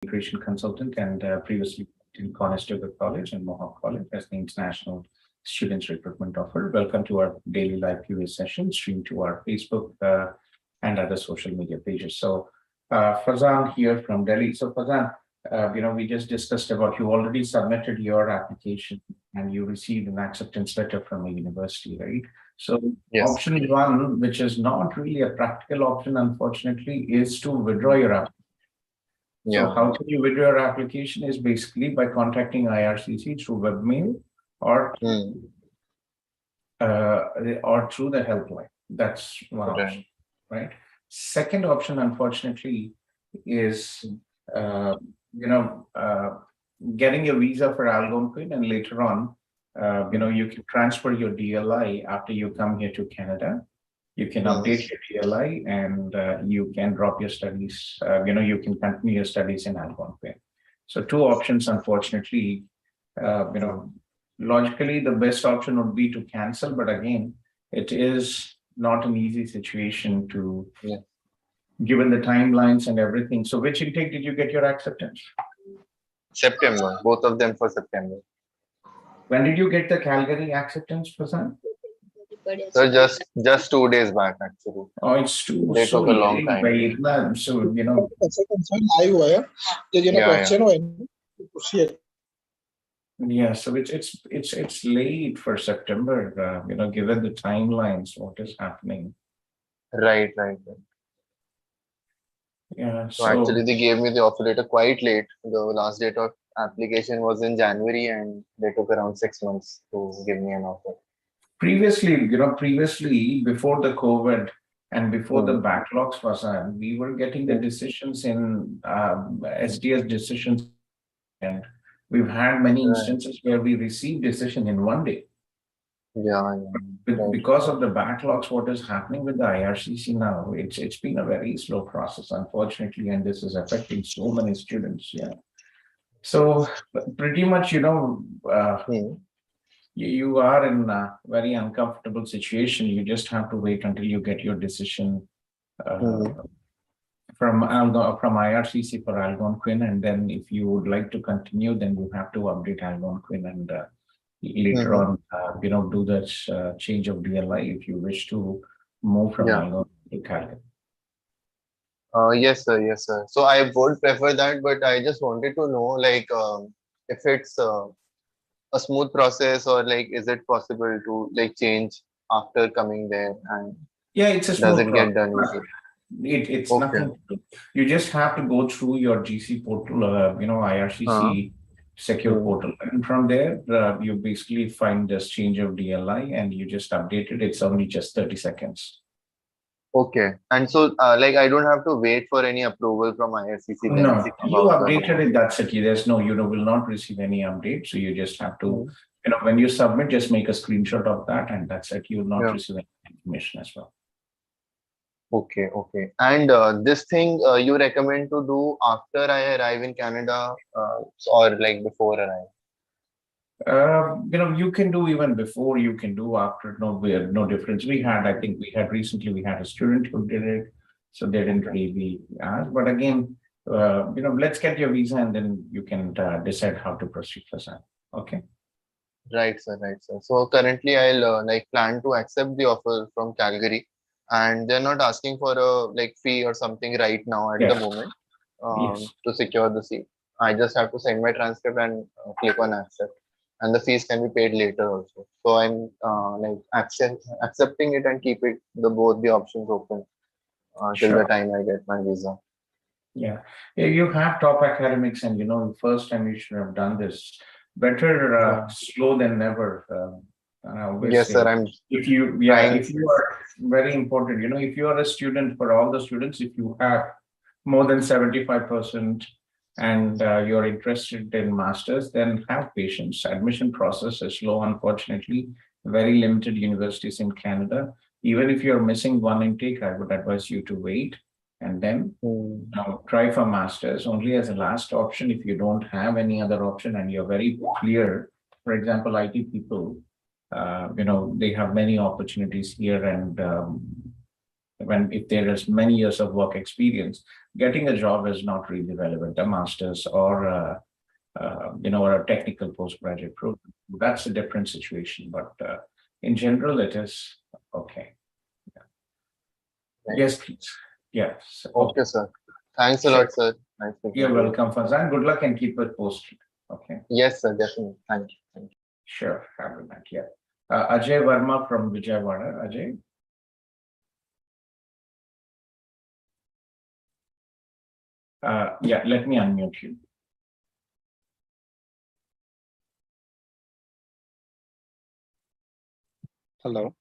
Immigration consultant and previously in Conestoga College and Mohawk College as the International Students Recruitment Officer. Welcome to our daily live QA session, streamed to our Facebook and other social media pages. So Fazan here from Delhi. So Fazan, we just discussed about you already submitted your application and you received an acceptance letter from a university, right? So Yes. option one, which is not really a practical option, unfortunately, is to withdraw your application. So Yeah. how can you withdraw your application is basically by contacting IRCC through webmail or through the helpline. That's one option, right? Second option, unfortunately, is getting a visa for Algonquin, and later on, you can transfer your DLI after you come here to Canada. You can update your DLI and you can drop your studies. You can continue your studies in Algonquin. So two options, unfortunately. Logically, the best option would be to cancel, but again, it is not an easy situation to, given the timelines and everything. So which intake did you get your acceptance? September, both of them for September. When did you get the Calgary acceptance, Prasan? So just 2 days back, actually. Oh, it's too They so took a long time. So yeah, so it's late for September. Given the timelines, what is happening? Right. Yeah. So actually, they gave me the offer letter quite late. The last date of application was in January, and they took around 6 months to give me an offer. Previously, before the COVID and before the backlogs was on, we were getting the decisions in SDS decisions, and we've had many instances where we received decision in 1 day. Because of the backlogs, what is happening with the IRCC now, it's been a very slow process, unfortunately, and this is affecting so many students. Yeah. So pretty much, you are in a very uncomfortable situation. You just have to wait until you get your decision from IRCC for Algonquin, and then if you would like to continue, then you have to update Algonquin and later on, do this change of DLI if you wish to move from Algonquin to Calgary. Yes, sir. So I would prefer that, but I just wanted to know, if it's a smooth process, or is it possible to change after coming there, and it's a smooth does it get done easily? It's nothing. You just have to go through your GC portal, IRCC secure portal, and from there you basically find this change of DLI and you just update it. It's only just 30 seconds. Okay, and so I don't have to wait for any approval from IRCC. No, you updated it. That's it. There's no, will not receive any update. So you just have to, when you submit, just make a screenshot of that, and that's it. You will not receive any information as well. Okay. And this thing you recommend to do after I arrive in Canada, or before arrive? You can do even before, you can do after. No difference. We had recently a student who did it, so they didn't really ask. But again, let's get your visa and then you can decide how to proceed for that. Okay. Right, sir. So currently, I'll plan to accept the offer from Calgary, and they're not asking for a fee or something right now at the moment to secure the seat. I just have to send my transcript and click on accept, and the fees can be paid later also. So I'm accepting it and keep both the options open till the time I get my visa. Yeah, you have top academics, and first time you should have done this. Better slow than never. Yes, sir. If you are very important, if you are a student, for all the students, if you have more than 75% and you're interested in masters, then have patience. Admission process is slow, unfortunately. Very limited universities in Canada. Even if you're missing one intake, I would advise you to wait and then try for masters only as a last option. If you don't have any other option and you're very clear, for example, IT people, they have many opportunities here, and if there is many years of work experience, getting a job is not really relevant, a master's or or a technical postgraduate program. That's a different situation, but in general, it is okay. Right. Yes, please. Yes. Okay, sir. Thanks a Sure. lot, sir. Nice speaking You're to you. welcome, Fazan. Good luck and keep it posted. Okay. Yes, sir. Definitely. Thank you. Thank you. Sure. Have a night. Yeah. Ajay Verma from Vijayawada. Ajay. Yeah, let me unmute you. Hello.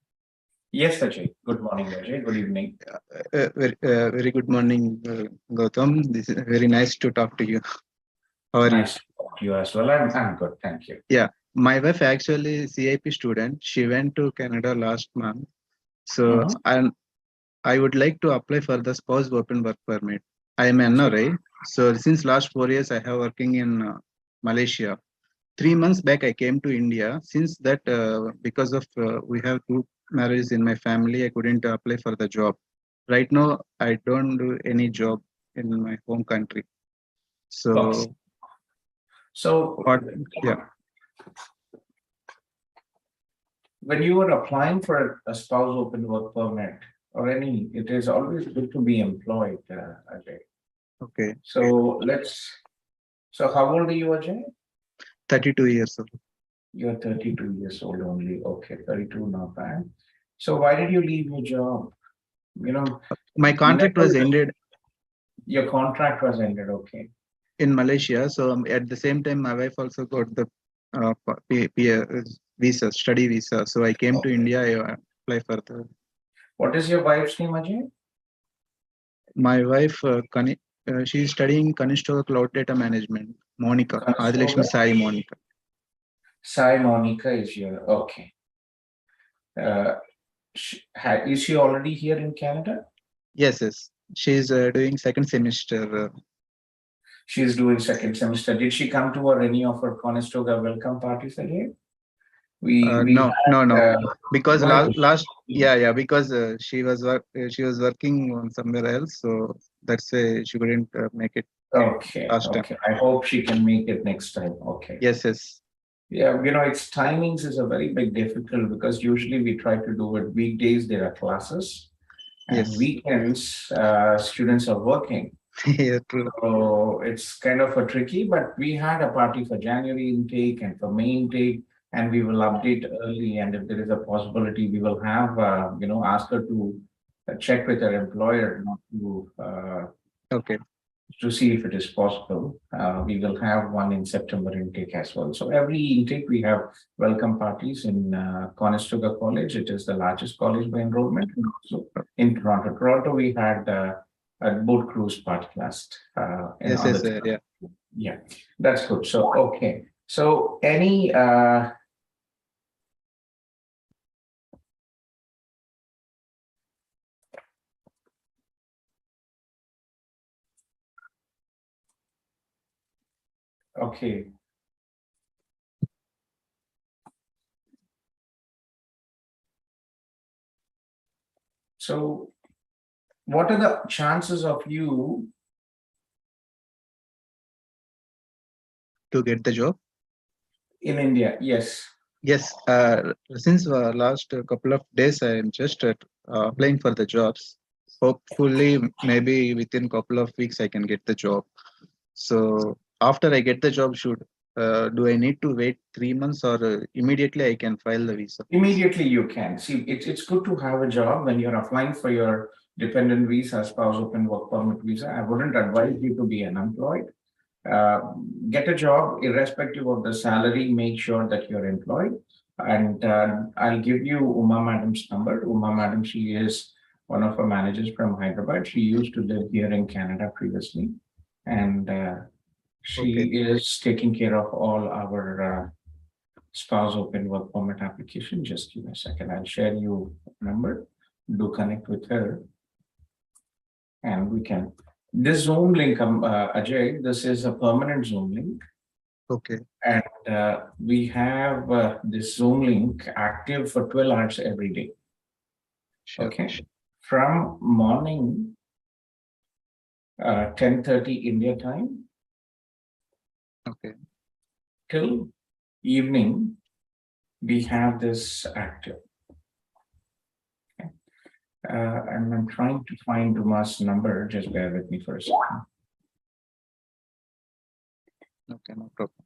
Yes, Ajay. Good morning, Ajay. Good evening. Very good morning, Gautam. This is very nice to talk to you. How are Nice to talk to you as well. I'm good. Thank you. you? Yeah, my wife actually CIP student. She went to Canada last month. So I would like to apply for the spouse open work permit. I am NRI. So since last 4 years, I have working in Malaysia. 3 months back, I came to India. Since that, because of we have two marriages in my family, I couldn't apply for the job. Right now, I don't do any job in my home country. So, Okay. So, what? Yeah. when you were applying for a spouse open work permit or any, it is always good to be employed, Ajay. Okay. So how old are you, Ajay? 32 years old. You're 32 years old only. Okay, 32, not bad. So why did you leave your job? My contract was ended Your contract was ended. Okay. in Malaysia. So at the same time, my wife also got the visa, study visa. So I came to India. I apply for the. What is your wife's name, Ajay? My wife, she's studying Kanishtoga Cloud Data Management. Monica, Adilakshmi Sai Monica. Sai Monica is here. Okay. Is she already here in Canada? Yes. She's doing second semester. She's doing second semester. Did she come to any of our Conestoga welcome parties again? No. Because no, because she was working on somewhere else, so that's why she couldn't make it. Okay. Last time. Okay. I hope she can make it next time. Okay. Yes. Yeah, its timings is a very big difficult because usually we try to do it weekdays. There are classes, and Yes. weekends students are working. Yeah, true. So it's kind of a tricky, but we had a party for January intake and for May intake, and we will update early. And if there is a possibility, we will have, ask her to check with her employer, not to, Okay. to see if it is possible. We will have one in September intake as well. So every intake we have welcome parties in Conestoga College. It is the largest college by enrollment. And also in Toronto. Toronto, we had a boat cruise party last. Yes, yeah. Yeah, that's good. So, okay. So any okay. So what are the chances of you To get the job? in India? Yes. Yes. Since last couple of days, I am just applying for the jobs. Hopefully, maybe within couple of weeks, I can get the job. So after I get the job, do I need to wait 3 months or immediately I can file the visa? Immediately you can. See, it's good to have a job when you're applying for your dependent visa, spouse open work permit visa. I wouldn't advise you to be unemployed. Get a job irrespective of the salary. Make sure that you're employed. And I'll give you Uma Madam's number. Uma Madam, she is one of our managers from Hyderabad. She used to live here in Canada previously. And she is taking care of all our spouse open work permit application. Just give me a second. I'll share you number. Do connect with her. And we can. This Zoom link, Ajay, this is a permanent Zoom link. Okay. And we have this Zoom link active for 12 hours every day. Sure. Okay. From morning 10:30 India time Okay. till evening. We have this active. Okay. And I'm trying to find Uma's number. Just bear with me for a second. Okay, no problem.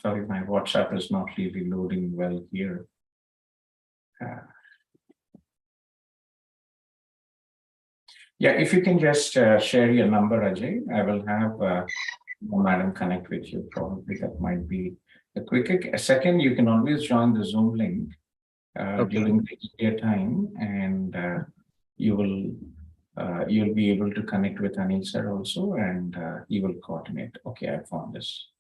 Sorry, my WhatsApp is not really loading well here. Yeah, if you can just share your number, Ajay, I will have Madam connect with you. Probably that might be the quicker. Second, you can always join the Zoom link during the India time, and you'll be able to connect with Anil sir also, and he will coordinate. Okay, I found this.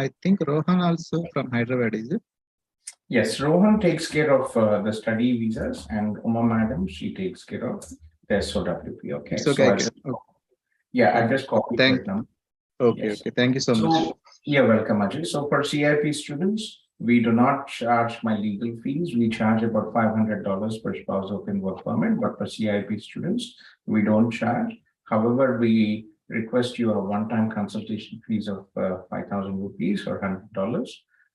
I think Rohan also from Hyderabad, is it? Yes, Rohan takes care of the study visas, and Uma Madam, she takes care of the SOWP. Okay, It's okay. I just copied Thank. that number. Okay, Yes. okay. Thank you so much. So, you're welcome, Ajay. So for CIP students, we do not charge my legal fees. We charge about $500 per spouse open work permit, but for CIP students, we don't charge. However, we request you a one-time consultation fees of 5,000 rupees or $100.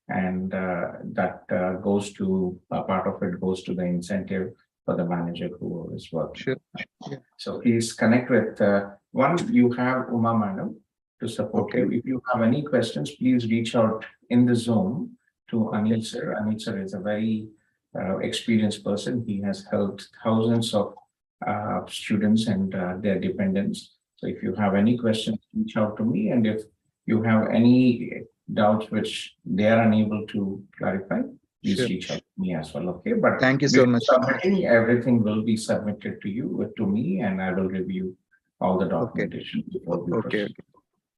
And that goes to, part of it goes to the incentive for the manager who is working. Sure. Yeah. So please connect with, one, you have Uma Madam to support you. If you have any questions, please reach out in the Zoom to Anil sir. Anil sir is a very experienced person. He has helped thousands of students and their dependents. So if you have any questions, reach out to me. And if you have any doubts which they are unable to clarify, please reach out to me as well. Okay. But thank you so much. Submitting, everything will be submitted to you, to me, and I will review all the documentation before we proceed.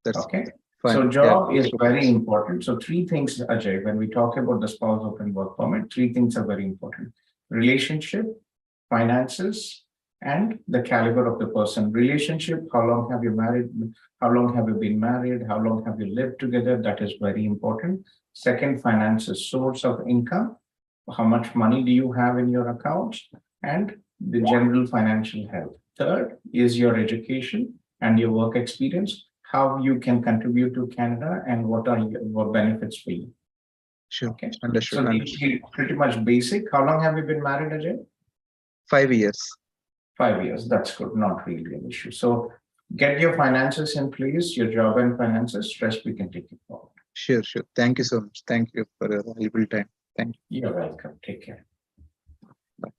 That's okay. Fine. So job is very important. So three things, Ajay, when we talk about the spouse open work permit, three things are very important: relationship, finances, and the caliber of the person. Relationship, how long have you married? How long have you been married? How long have you lived together? That is very important. Second, finances, source of income. How much money do you have in your account? And the general financial health. Third is your education and your work experience, how you can contribute to Canada, and what are what benefits for you. Sure. Okay. Understood. So these pretty much basic. How long have you been married, Ajay? 5 years. 5 years. That's good. Not really an issue. So get your finances in place, your job and finances. Rest we can take it forward. Sure. Thank you so much. Thank you for your valuable time. Thank you. You're welcome. Take care. Bye.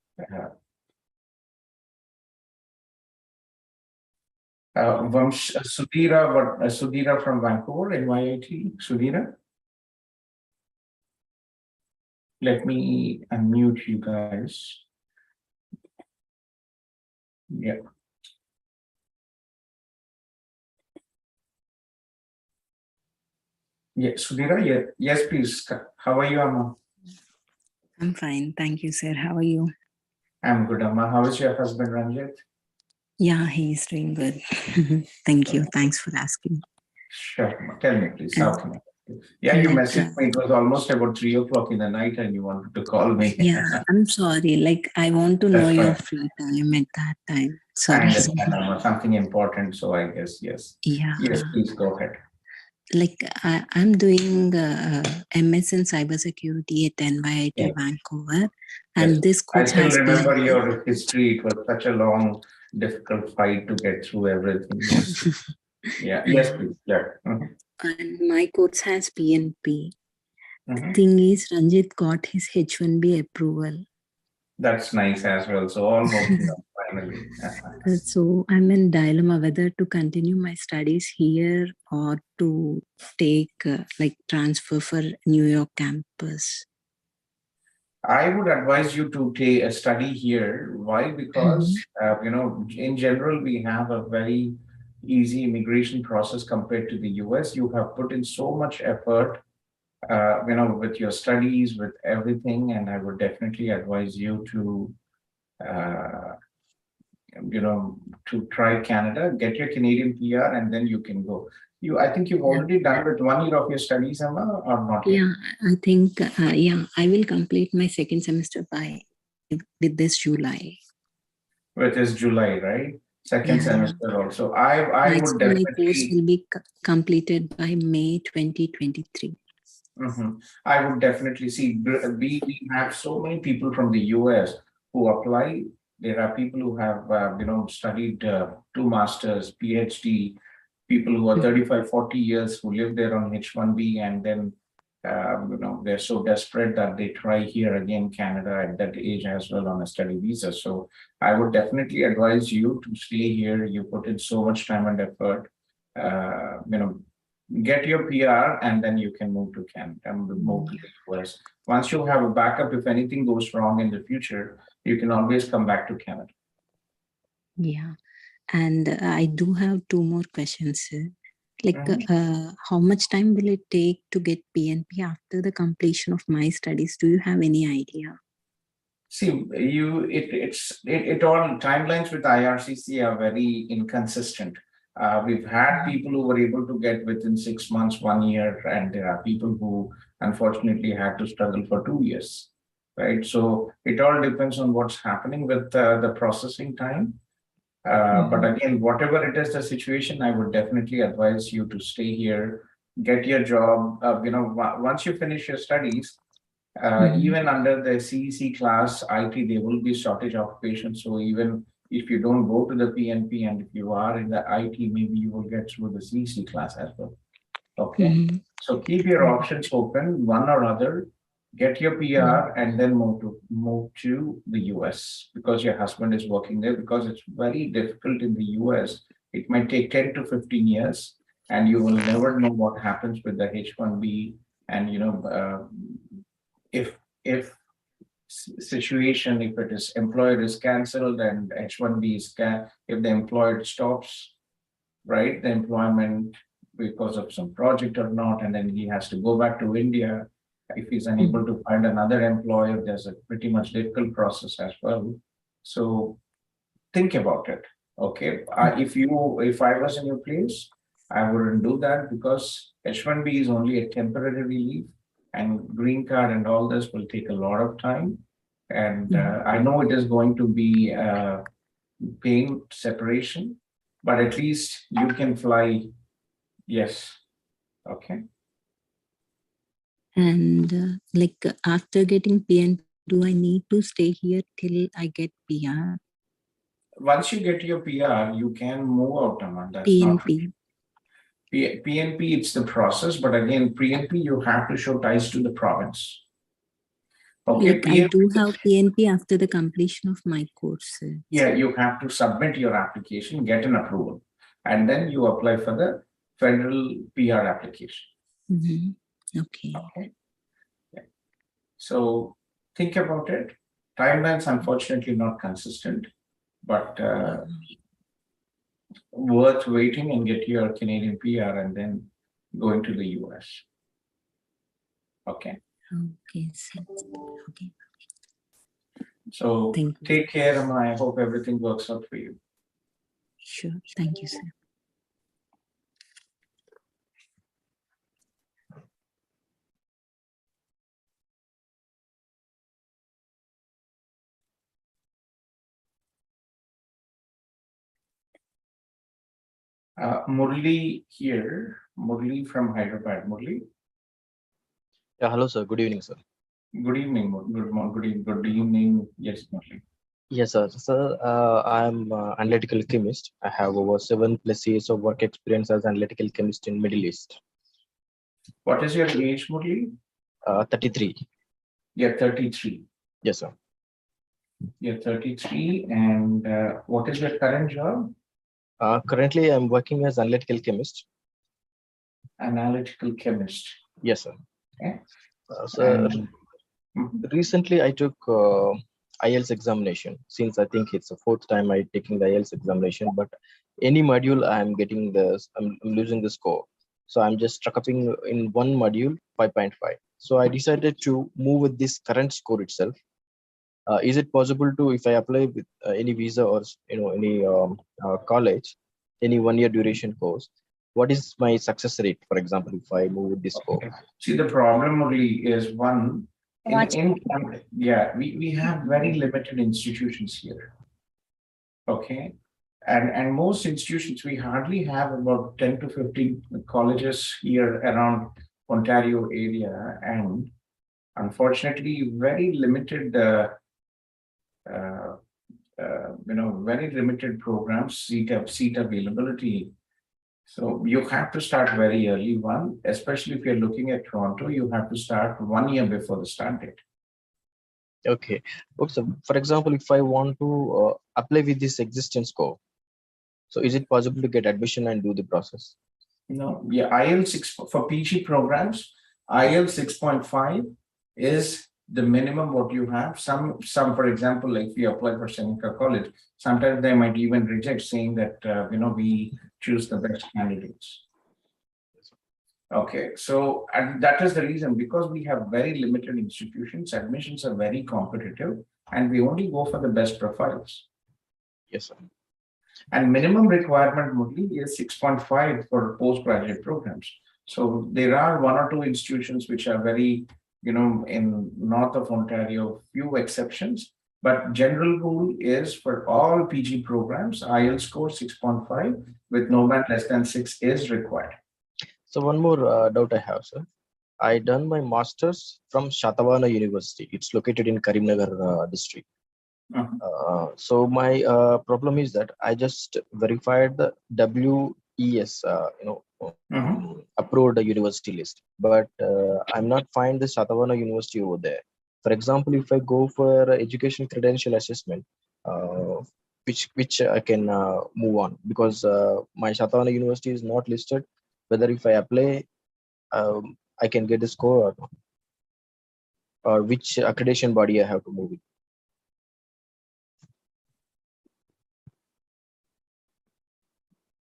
Sudhira from Vancouver, NYIT. Sudhira, let me unmute you guys. Yeah. Yeah, Sudhira, yeah. Yes, please. How are you, Amma? I'm fine. Thank you, sir. How are you? I'm good, Amma. How is your husband, Ranjit? Yeah, he's doing good. Thank you. Thanks for asking. Sure. Tell me, please. How can I? Yeah, you messaged me. It was almost about 3 o'clock in the night and you wanted to call me. Yeah, I'm sorry. Like, I want to know your free time at that time. Sorry. I understand, Amma. Something important. So I guess, yes. Yeah. Yes, please go ahead. Like, I'm doing MS in cybersecurity at NYIT Vancouver. And this course I still remember your history. It was such a long, difficult fight to get through everything. Yeah. Yes, please. Yeah. And my course has PNP. The thing is, Ranjit got his H1B approval. That's nice as well. So all working out Finally. So I'm in dilemma whether to continue my studies here or to take like transfer for New York campus. I would advise you to take a study here. Why? Because in general, we have a very easy immigration process compared to the US. You have put in so much effort, with your studies, with everything, and I would definitely advise you to, uh, to try Canada, get your Canadian PR, and then you can go. I think you've already done with 1 year of your studies, Emma, or not yet? Yeah, I think, I will complete my second semester with this July. With this July, right? Second semester also. I would My course definitely. will be completed by May 2023. I would definitely see. We have so many people from the US who apply. There are people who have studied 2 masters, PhD, people who are 35, 40 years who live there on H1B, and then they're so desperate that they try here again, Canada, at that age as well on a study visa. So I would definitely advise you to stay here. You put in so much time and effort. Get your PR, and then you can move to Canada and move to the US. Once you have a backup, if anything goes wrong in the future, you can always come back to Canada. Yeah. And I do have 2 more questions, sir. Like, how much time will it take to get PNP after the completion of my studies? Do you have any idea? See, it all timelines with IRCC are very inconsistent. We've had people who were able to get within 6 months, 1 year, and there are people who unfortunately had to struggle for 2 years, right? So it all depends on what's happening with the processing time. But again, whatever it is the situation, I would definitely advise you to stay here, get your job. Once you finish your studies, even under the CEC class IT, there will be shortage of patients. So even if you don't go to the PNP, and if you are in the IT, maybe you will get through the CEC class as well. Okay. So keep your options open, one or other. Get your PR and then move to the US because your husband is working there, because it's very difficult in the US. It might take 10 to 15 years, and you will never know what happens with the H1B. And if situation, if it is employer is cancelled and H1B is if the employer stops, right, the employment because of some project or not, and then he has to go back to India. If he's unable to find another employer, there's a pretty much difficult process as well. So think about it. Okay. If I was in your place, I wouldn't do that, because H1B is only a temporary relief, and green card and all this will take a lot of time. And I know it is going to be pain separation, but at least you can fly. Yes. Okay. And after getting PNP, do I need to stay here till I get PR? Once you get your PR, you can move out, Aman. That's PNP. not PNP. It's the process, but again, PNP you have to show ties to the province. Okay, I do have PNP after the completion of my course. Yeah, you have to submit your application, get an approval, and then you apply for the federal PR application. Okay. Yeah. So think about it. Timelines, unfortunately, not consistent, but worth waiting and get your Canadian PR and then going to the US. Okay. Okay. Okay. So take care, Amma. I hope everything works out for you. Sure. Thank you, sir. Murli here. Murli from Hyderabad. Murli. Yeah, hello, sir. Good evening, sir. Good evening. Good evening. Yes, Murli. Yes, sir. Sir, I'm analytical chemist. I have over 7+ years of work experience as analytical chemist in Middle East. What is your age, Murli? 33. Yeah, 33. Yes, sir. You're 33, and what is your current job? Currently, I'm working as analytical chemist. Analytical chemist. Yes, sir. Okay. So Mhm. recently, I took IELTS examination. Since I think it's the fourth time I taking the IELTS examination, but any module I'm getting I'm losing the score. So I'm just stuck up in one module 5.5. So I decided to move with this current score itself. Is it possible to, if I apply with any visa or any college, any 1 year duration course, what is my success rate, for example, if I move with this score? Okay. See, the problem only is one, we have very limited institutions here. Okay. And most institutions, we hardly have about 10 to 15 colleges here around Ontario area, and unfortunately, very limited, very limited programs, seat availability. So you have to start very early one, especially if you're looking at Toronto, you have to start 1 year before the start date. Okay. So for example, if I want to apply with this existing score, so is it possible to get admission and do the process? No, yeah, IELTS 6 for PG programs, IELTS 6.5 is the minimum what you have. Some, for example, like if you apply for Seneca College, sometimes they might even reject, saying that we choose the best candidates. Okay, so and that is the reason, because we have very limited institutions, admissions are very competitive, and we only go for the best profiles. Yes, sir. And minimum requirement only is 6.5 for postgraduate programs. So there are one or two institutions which are very, in north of Ontario, few exceptions, but general rule is for all PG programs, IELTS score 6.5 with no band less than 6 is required. So one more doubt I have, sir. I done my master's from Shatavana University. It's located in Karimnagar district. So my problem is that I just verified the WES, approved university list, but I'm not find the Shatavana University over there. For example, if I go for education credential assessment, which I can move on, because my Shatavana University is not listed. Whether if I apply, I can get the score or not, or which accreditation body I have to move it.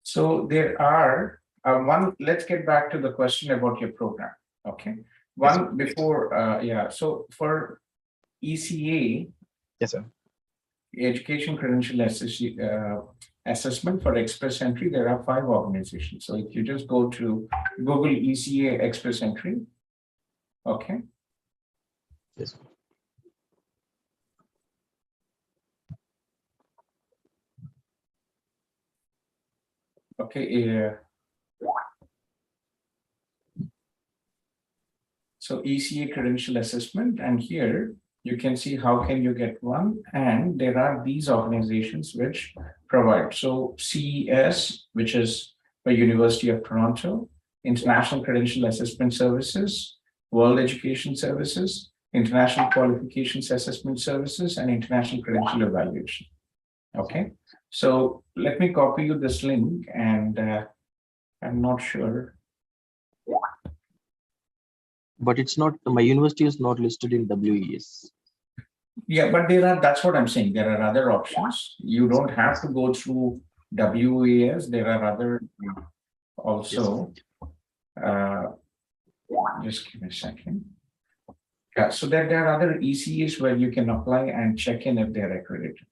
So there are let's get back to the question about your program. Okay. One before, so for ECA, Yes, sir. Education Credential Assessment for Express Entry, there are 5 organizations. So if you just go to Google ECA Express Entry, okay. Yes. Okay. So ECA Credential Assessment, and here you can see how can you get one, and there are these organizations which provide. So CES, which is the University of Toronto, International Credential Assessment Services, World Education Services, International Qualifications Assessment Services, and International Credential Evaluation. Okay, so let me copy you this link, and I'm not sure. But it's not, my university is not listed in WES. Yeah, but that's what I'm saying. There are other options. You don't have to go through WES. There are other also. Just give me a second. Yeah, so there are other ECs where you can apply and check in if they're accredited.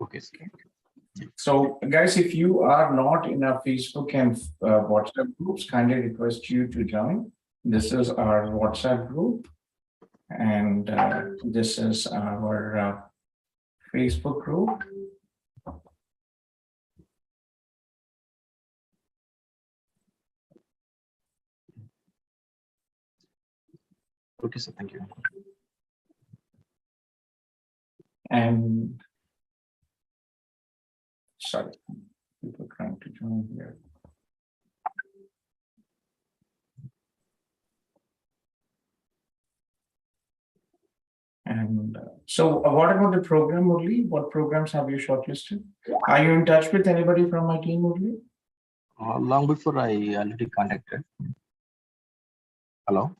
Okay. So guys, if you are not in our Facebook and WhatsApp groups, kindly request you to join. This is our WhatsApp group, and this is our Facebook group. Okay, sir. Thank you. And sorry, people trying to join here. And what about the program, Murli? What programs have you shortlisted? Are you in touch with anybody from my team, Murli? Long before I already contacted. Hello.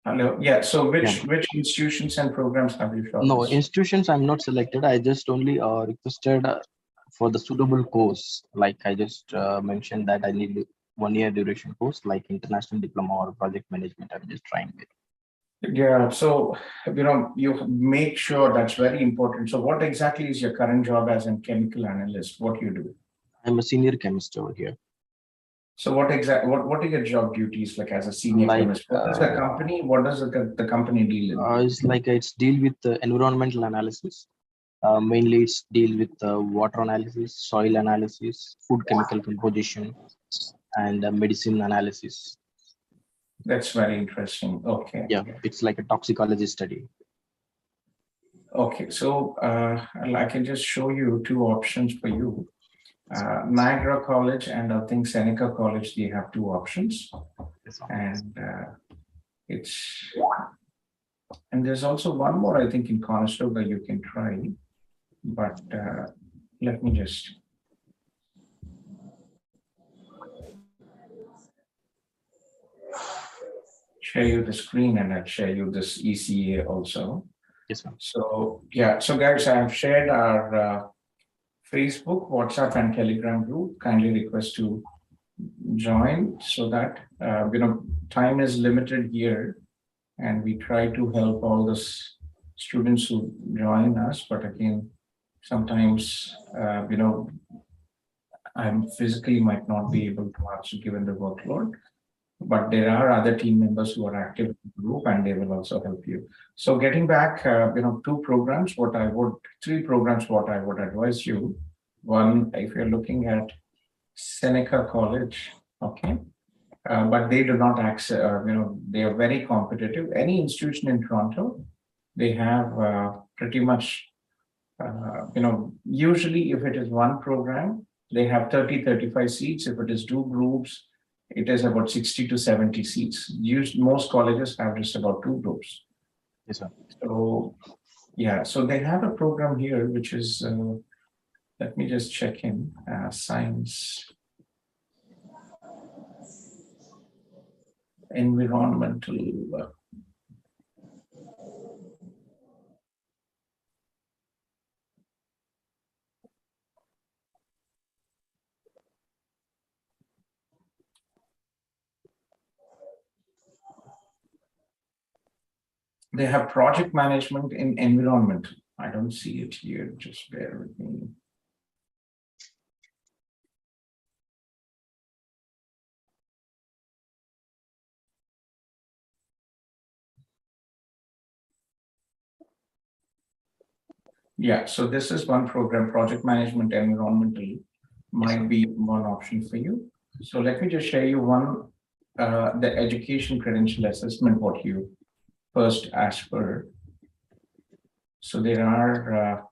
Hello. Yeah. So which institutions and programs have you shortlisted? No, institutions I'm not selected. I just only requested for the suitable course. Like I just mentioned that I need 1 year duration course, like international diploma or project management. I'm just trying it. Yeah. So, you make sure that's very important. So what exactly is your current job as a chemical analyst? What you do? I'm a senior chemist over here. So what are your job duties like as a senior chemist? What is the company? What does the company deal in? It's deal with environmental analysis. Mainly it's deal with water analysis, soil analysis, food chemical composition, and medicine analysis. That's very interesting. Okay. Yeah, it's like a toxicology study. Okay, so I can just show you two options for you. Niagara College and I think Seneca College, they have two options. And there's also one more, I think, in Conestoga you can try. But let me just share you the screen, and I'll share you this ECA also. Yes, ma'am. So yeah, so guys, I have shared our Facebook, WhatsApp, and Telegram group. Kindly request to join so that time is limited here, and we try to help all the students who join us. But again, sometimes I'm physically might not be able to answer given the workload. But there are other team members who are active in the group, and they will also help you. So getting back, three programs, what I would advise you. One, if you're looking at Seneca College, okay, but they do not access, they are very competitive. Any institution in Toronto, they have pretty much, usually if it is one program, they have 30-35 seats. If it is two groups, it is about 60 to 70 seats. Most colleges have just about two groups. Yes, sir. So, yeah, so they have a program here, which is, let me just check in, science, environmental. They have project management in environment. I don't see it here. Just bear with me. Yeah, so this is one program, project management environmental might be one option for you. So let me just share you one, the education credential assessment, what you first asked for. So there are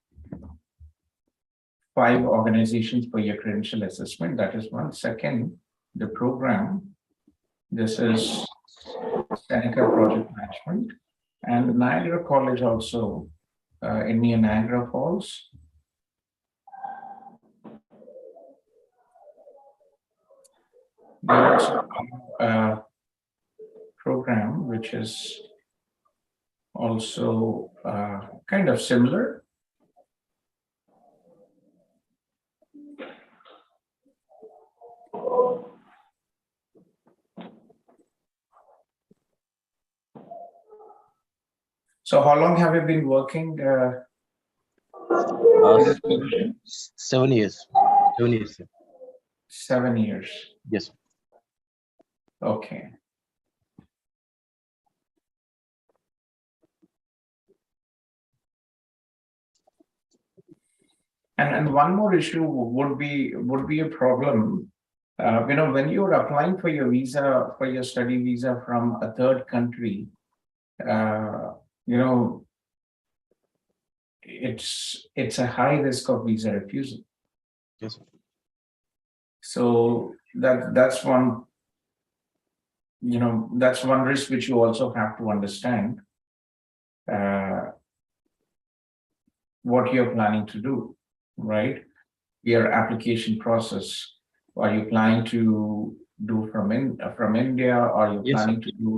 5 organizations for your credential assessment. That is one. Second, the program. This is Seneca Project Management, and Niagara College also in near Niagara Falls. They also have a program which is also kind of similar. So how long have you been working? 7 years. 7 years. 7 years. Yes. Okay. And one more issue would be a problem. When you're applying for your visa, for your study visa from a third country, it's a high risk of visa refusal. Yes. So that's one, that's one risk which you also have to understand. what you're planning to do, right? Your application process. Are you planning to do from India? Or are you Yes, sir. planning to do?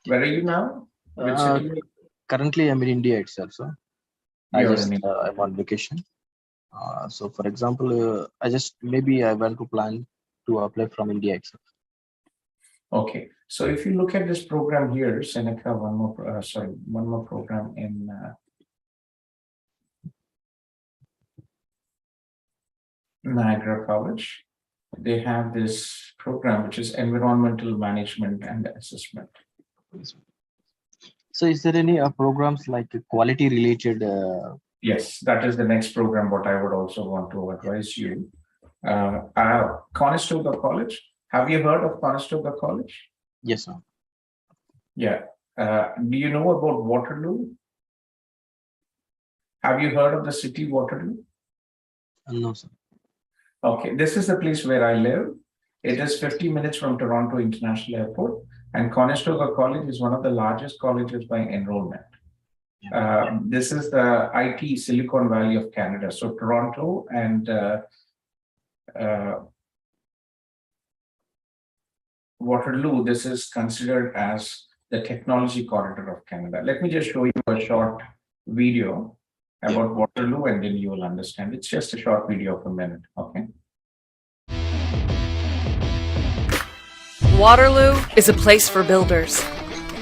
Where are you now? Which Uh, city? Currently, I'm in India itself, so You're in India. I'm on vacation. So, for example, maybe I want to plan to apply from India itself. Okay, so if you look at this program here, Seneca, one more program in Niagara College. They have this program which is environmental management and assessment. So, is there any programs like quality related? Yes, that is the next program. What I would also want to advise you. Conestoga College. Have you heard of Conestoga College? Yes, sir. Yeah. Do you know about Waterloo? Have you heard of the city Waterloo? No, sir. Okay, this is the place where I live. It is 50 minutes from Toronto International Airport, and Conestoga College is one of the largest colleges by enrollment. This is the IT Silicon Valley of Canada. So Toronto and Waterloo, this is considered as the technology corridor of Canada. Let me just show you a short video about Waterloo, and then you will understand. It's just a short video of a minute, okay? Waterloo is a place for builders,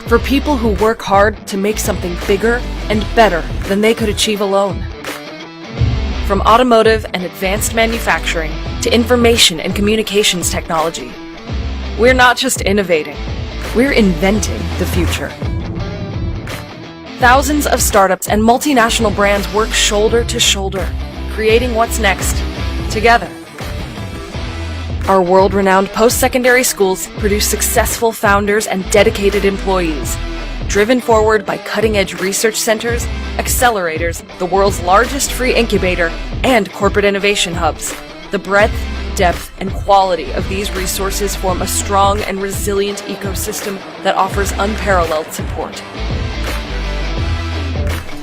for people who work hard to make something bigger and better than they could achieve alone. From automotive and advanced manufacturing to information and communications technology, we're not just innovating, we're inventing the future. Thousands of startups and multinational brands work shoulder to shoulder, creating what's next, together. Our world-renowned post-secondary schools produce successful founders and dedicated employees, driven forward by cutting-edge research centers, accelerators, the world's largest free incubator, and corporate innovation hubs. The breadth, depth, and quality of these resources form a strong and resilient ecosystem that offers unparalleled support.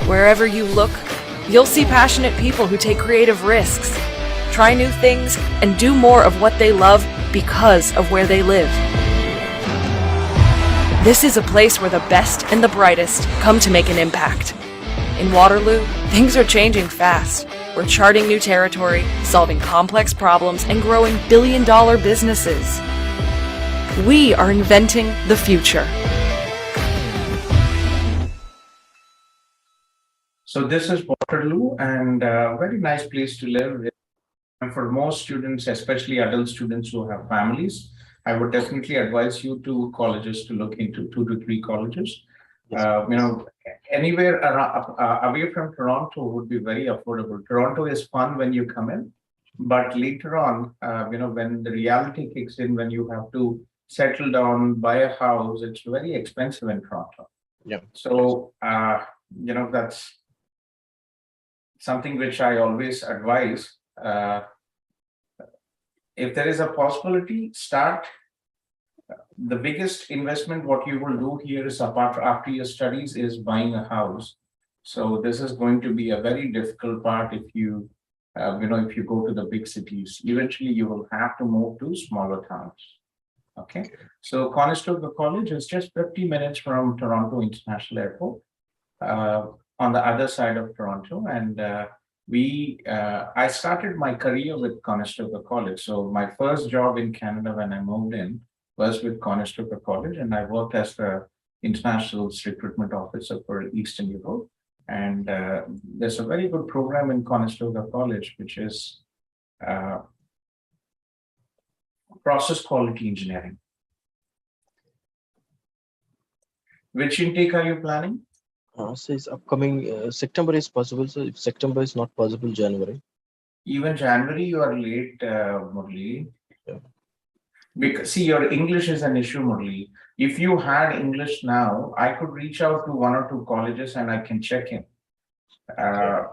Wherever you look, you'll see passionate people who take creative risks, try new things, and do more of what they love because of where they live. This is a place where the best and the brightest come to make an impact. In Waterloo, things are changing fast. We're charting new territory, solving complex problems, and growing billion-dollar businesses. We are inventing the future. So this is Waterloo, and a very nice place to live. And for most students, especially adult students who have families, I would definitely advise you to colleges to look into 2 to 3 colleges. Anywhere away from Toronto would be very affordable. Toronto is fun when you come in, but later on, when the reality kicks in, when you have to settle down, buy a house, it's very expensive in Toronto. Yeah. So, that's something which I always advise. If there is a possibility, start. The biggest investment what you will do here is after your studies is buying a house. So this is going to be a very difficult part if you if you go to the big cities. Eventually you will have to move to smaller towns. Okay, so Conestoga College is just 50 minutes from Toronto International Airport, on the other side of Toronto, and I started my career with Conestoga College. So my first job in Canada when I moved in was with Conestoga College, and I worked as the international recruitment officer for Eastern Europe. And there's a very good program in Conestoga College, which is process quality engineering. Which intake are you planning? So it's upcoming September is possible. So if September is not possible, January. Even January, you are late, Murli. Yeah. Because see, your English is an issue, Murli. If you had English now, I could reach out to 1 or 2 colleges and I can check in. A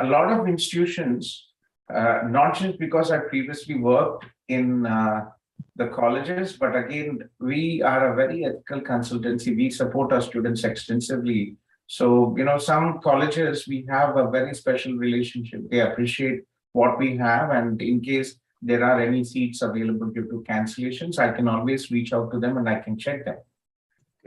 lot of institutions, not just because I previously worked in the colleges, but again, we are a very ethical consultancy. We support our students extensively So, some colleges, we have a very special relationship. They appreciate what we have. And in case there are any seats available due to cancellations, I can always reach out to them and I can check them.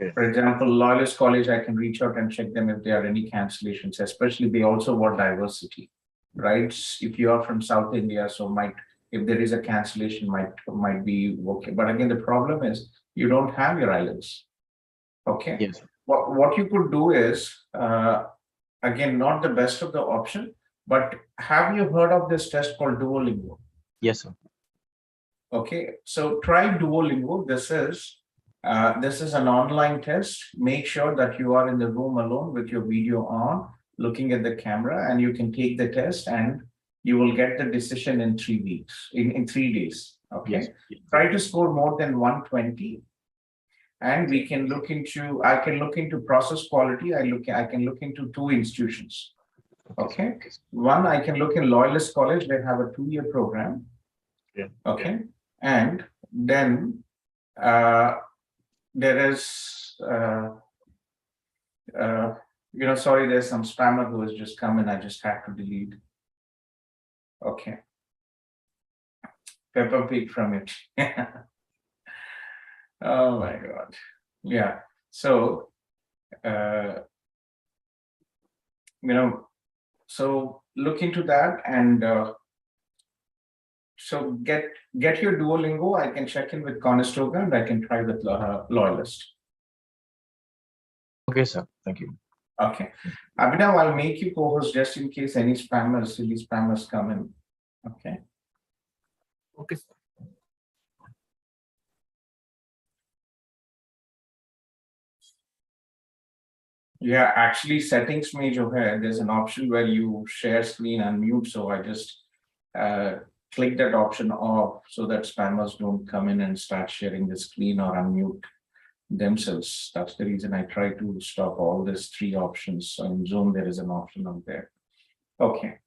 Okay. For example, Loyalist College, I can reach out and check them if there are any cancellations, especially they also want diversity, right? If you are from South India, so if there is a cancellation, might be okay. But again, the problem is you don't have your IELTS. Okay. Yes. What you could do is, again, not the best of the option, but have you heard of this test called Duolingo? Yes, sir. Okay, so try Duolingo. This is an online test. Make sure that you are in the room alone with your video on, looking at the camera, and you can take the test and you will get the decision in 3 weeks, in 3 days. Okay, Yes. try to score more than 120. And I can look into process quality. I can look into 2 institutions. Okay. One, I can look in Loyalist College. They have a 2-year program. Yeah. Okay. And then there is, sorry, there's some spammer who has just come in. I just had to delete. Okay. Peppa Pig from it. Oh my God. Yeah. So, so look into that and so get your Duolingo. I can check in with Conestoga and I can try with Loyalist. Okay, sir. Thank you. Okay. Abhinav, I'll make you co-host just in case any silly spammers come in. Okay. Okay, sir. Yeah, actually settings mein jo hai, there's an option where you share screen and mute. So I just click that option off so that spammers don't come in and start sharing the screen or unmute themselves. That's the reason I try to stop all these 3 options. So in Zoom, there is an option out there. Okay.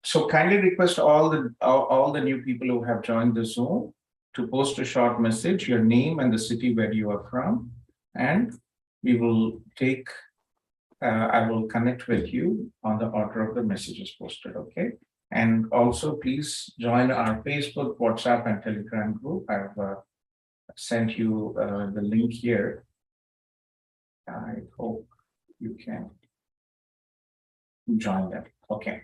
So kindly request all the new people who have joined the Zoom to post a short message, your name and the city where you are from, and we will take, I will connect with you on the order of the messages posted, okay? And also please join our Facebook, WhatsApp, and Telegram group. I've sent you the link here. I hope you can join that, okay?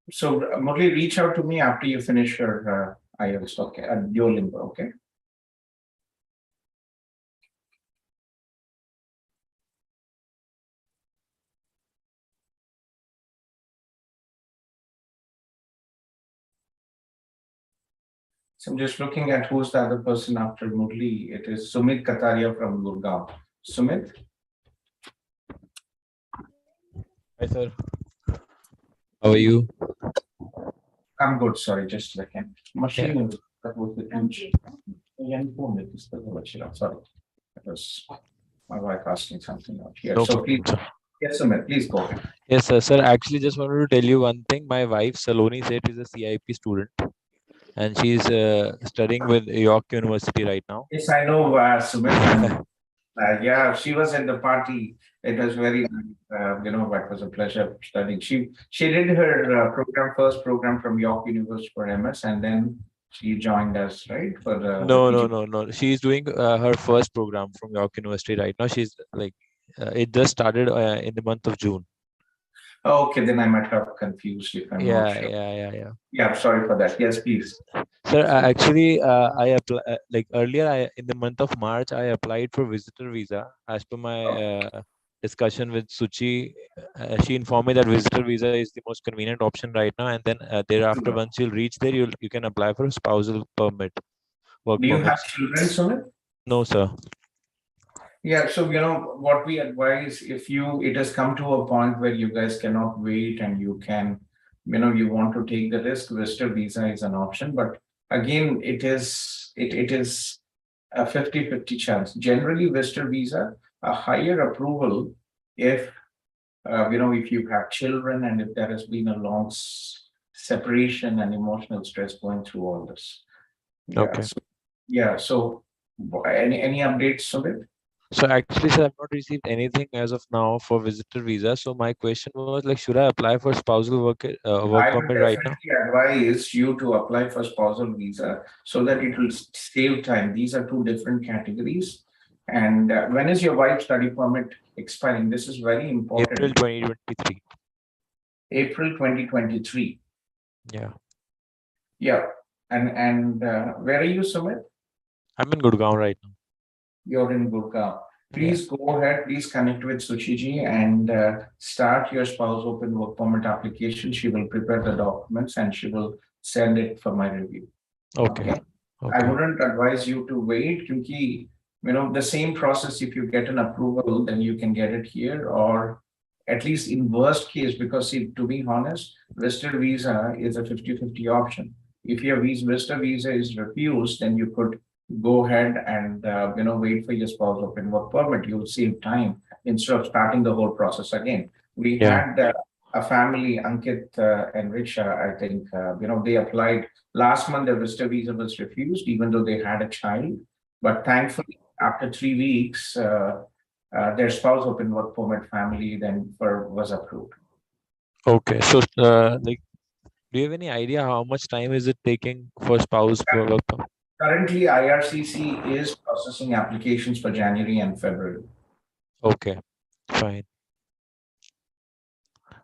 So Murli, reach out to me after you finish your IELTS, okay, Duolingo, okay? So I'm just looking at who's the other person after Murli. It is Sumit Kataria from Gurgaon. Sumit? Hi, sir. How are you? I'm good, sorry, just a second. Machine, that was the inch. Sorry, that was my wife asking something out here. No So problem, please, yes, Sumit, please go ahead. Yes, sir. Sir, actually, just wanted to tell you one thing. My wife, Saloni, said is a CIP student, and she's studying with York University right now. Yes, I know, Sumit. Yeah, she was at the party. It was very, it was a pleasure studying. She did her first program from York University for MS, and then she joined us, right? For the No. She's doing her first program from York University right now. She's like, it just started in the month of June. Oh, okay, then I might have confused if I'm not sure. Yeah. Yeah, sorry for that. Yes, please. Sir, actually, I applied like earlier. In the month of March, I applied for visitor visa. As per my discussion with Suchi, she informed me that visitor visa is the most convenient option right now. And then thereafter, once you'll reach there, you can apply for a spousal permit. Do you have children, Sumit? No, sir. Yeah, so what we advise, if it has come to a point where you guys cannot wait and you can, you want to take the risk, visitor visa is an option. But again, it is a 50-50 chance. Generally, visitor visa, a higher approval if if you have children and if there has been a long separation and emotional stress going through all this. Yeah. Okay. So any updates on it? So actually, sir, I've not received anything as of now for visitor visa. So my question was like, should I apply for spousal work I would permit right now? definitely advise you to apply for spousal visa so that it will save time. These are two different categories. And when is your wife's study permit expiring? This is very important. April 2023. April 2023. Yeah. Yeah. And where are you, Sumit? I'm in Gurgaon right now. You're in Gurgaon. Please go ahead, please connect with Suchiji and start your spouse open work permit application. She will prepare the documents and she will send it for my review. Okay. I wouldn't advise you to wait because, the same process, if you get an approval, then you can get it here, or at least in worst case, because see, to be honest, visitor visa is a 50-50 option. If your visitor visa is refused, then you could go ahead and wait for your spouse open work permit. You'll save time instead of starting the whole process again. We had a family, Ankit and Richa, I think, they applied last month. Their visitor visa was refused, even though they had a child. But thankfully, after 3 weeks, their spouse open work permit family then was approved. Okay. So like, do you have any idea how much time is it taking for spouse work permit? Currently, IRCC is processing applications for January and February. Okay, fine.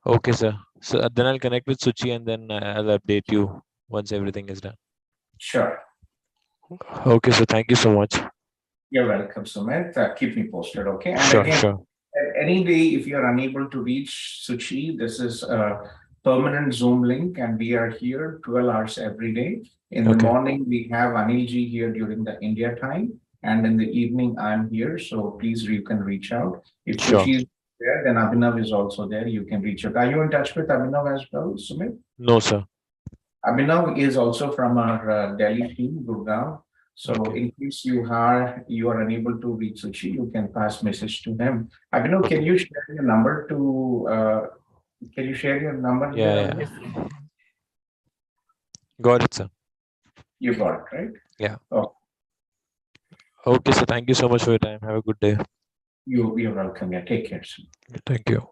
Okay, sir. So then I'll connect with Suchi and then I'll update you once everything is done. Sure. Okay, so thank you so much. You're welcome, Sumit. Keep me posted, okay? And Sure, again, sure. any day, if you're unable to reach Suchi, this is a permanent Zoom link, and we are here 12 hours every day. In the morning, we have Anilji here during the India time, and in the evening, I'm here. So please, you can reach out. If Suchi is there, then Abhinav is also there. You can reach out. Are you in touch with Abhinav as well, Sumit? No, sir. Abhinav is also from our Delhi team, Gurgaon. So in case you are unable to reach Suchi, you can pass message to him. Abhinav, can you share your number to? Can you share your number? Yeah. Got it, sir. You got it, right? Yeah. Oh. Okay, so thank you so much for your time. Have a good day. You're welcome. Yeah, take care, sir. Thank you.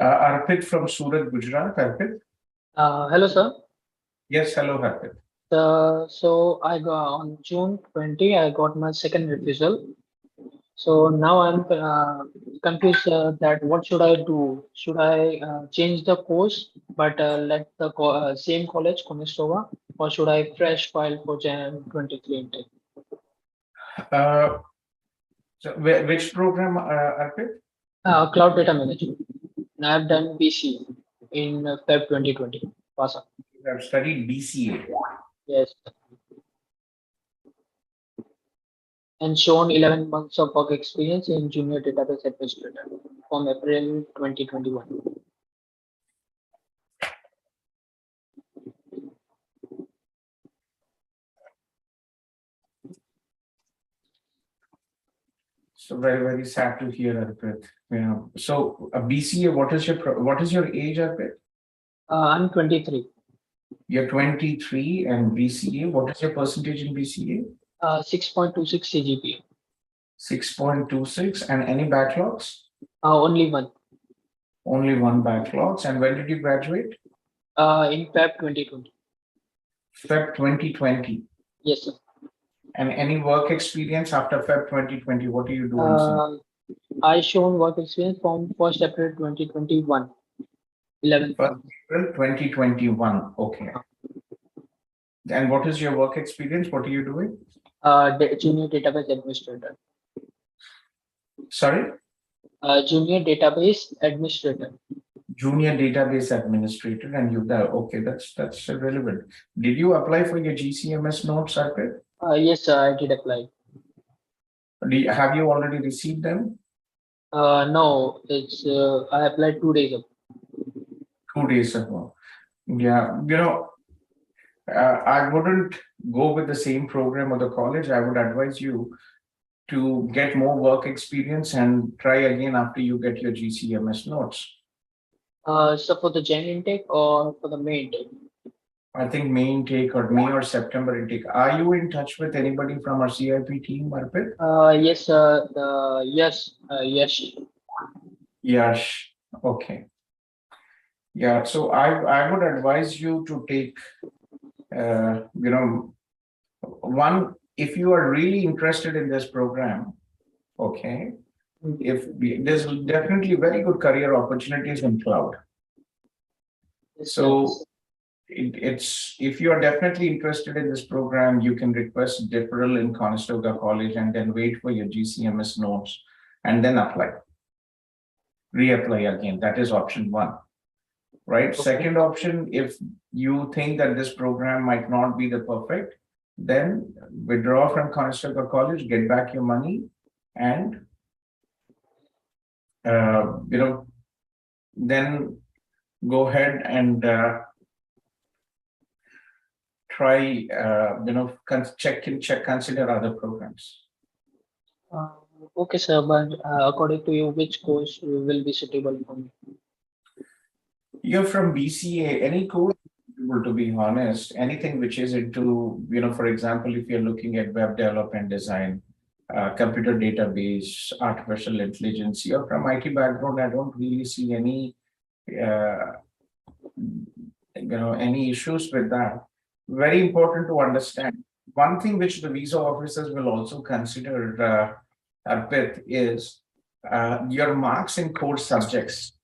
Arpit from Surat, Gujarat. Arpit. Hello, sir. Yes, hello, Arpit. So I got on June 20, I got my second refusal. So now I'm confused that what should I do? Should I change the course but let the same college, Konistova, or should I fresh file for Jan 23 intake? So which program, Arpit? Cloud data management. And I've done BC in Feb 2020. Pass on. You have studied BCA. Yes. And shown 11 months of work experience in junior database administrator from April 2021. So very, very sad to hear, Arpit. So BCA, what is your age, Arpit? I'm 23. You're 23, and BCA, what is your percentage in BCA? 6.26 CGPA. 6.26, and any backlogs? Only one. Only one backlogs. And when did you graduate? In Feb 2020. Feb 2020. Yes, sir. And any work experience after Feb 2020? What are you doing since? I shown work experience from 1st April 2021, 11th 1st month. April 2021. Okay. And what is your work experience? What are you doing? Junior database administrator. Sorry? Junior database administrator. Junior database administrator, and you've done, okay, that's relevant. Did you apply for your GCMS notes, Arpit? Yes, sir, I did apply. Have you already received them? No, it's I applied 2 days ago. 2 days ago. Yeah, I wouldn't go with the same program or the college. I would advise you to get more work experience and try again after you get your GCMS notes. So for the Jan intake or for the May intake? I think May intake or May or September intake. Are you in touch with anybody from our CIP team, Arpit? Yes, yes. Yes. Okay. Yeah. So I would advise you to take, one, if you are really interested in this program, okay, there's definitely very good career opportunities in cloud. So it's if you are definitely interested in this program, you can request deferral in Conestoga College and then wait for your GCMS notes and then apply. Reapply again. That is option one. Right. Okay. Second option, if you think that this program might not be the perfect, then withdraw from Conestoga College, get back your money, and then go ahead and try, consider other programs. Okay, sir, but according to you, which course will be suitable for me? You're from BCA, any course, to be honest, anything which is into, for example, if you're looking at web development design, computer database, artificial intelligence, you're from IT background, I don't really see any, any issues with that. Very important to understand. One thing which the visa officers will also consider, Arpit, is your marks in core subjects.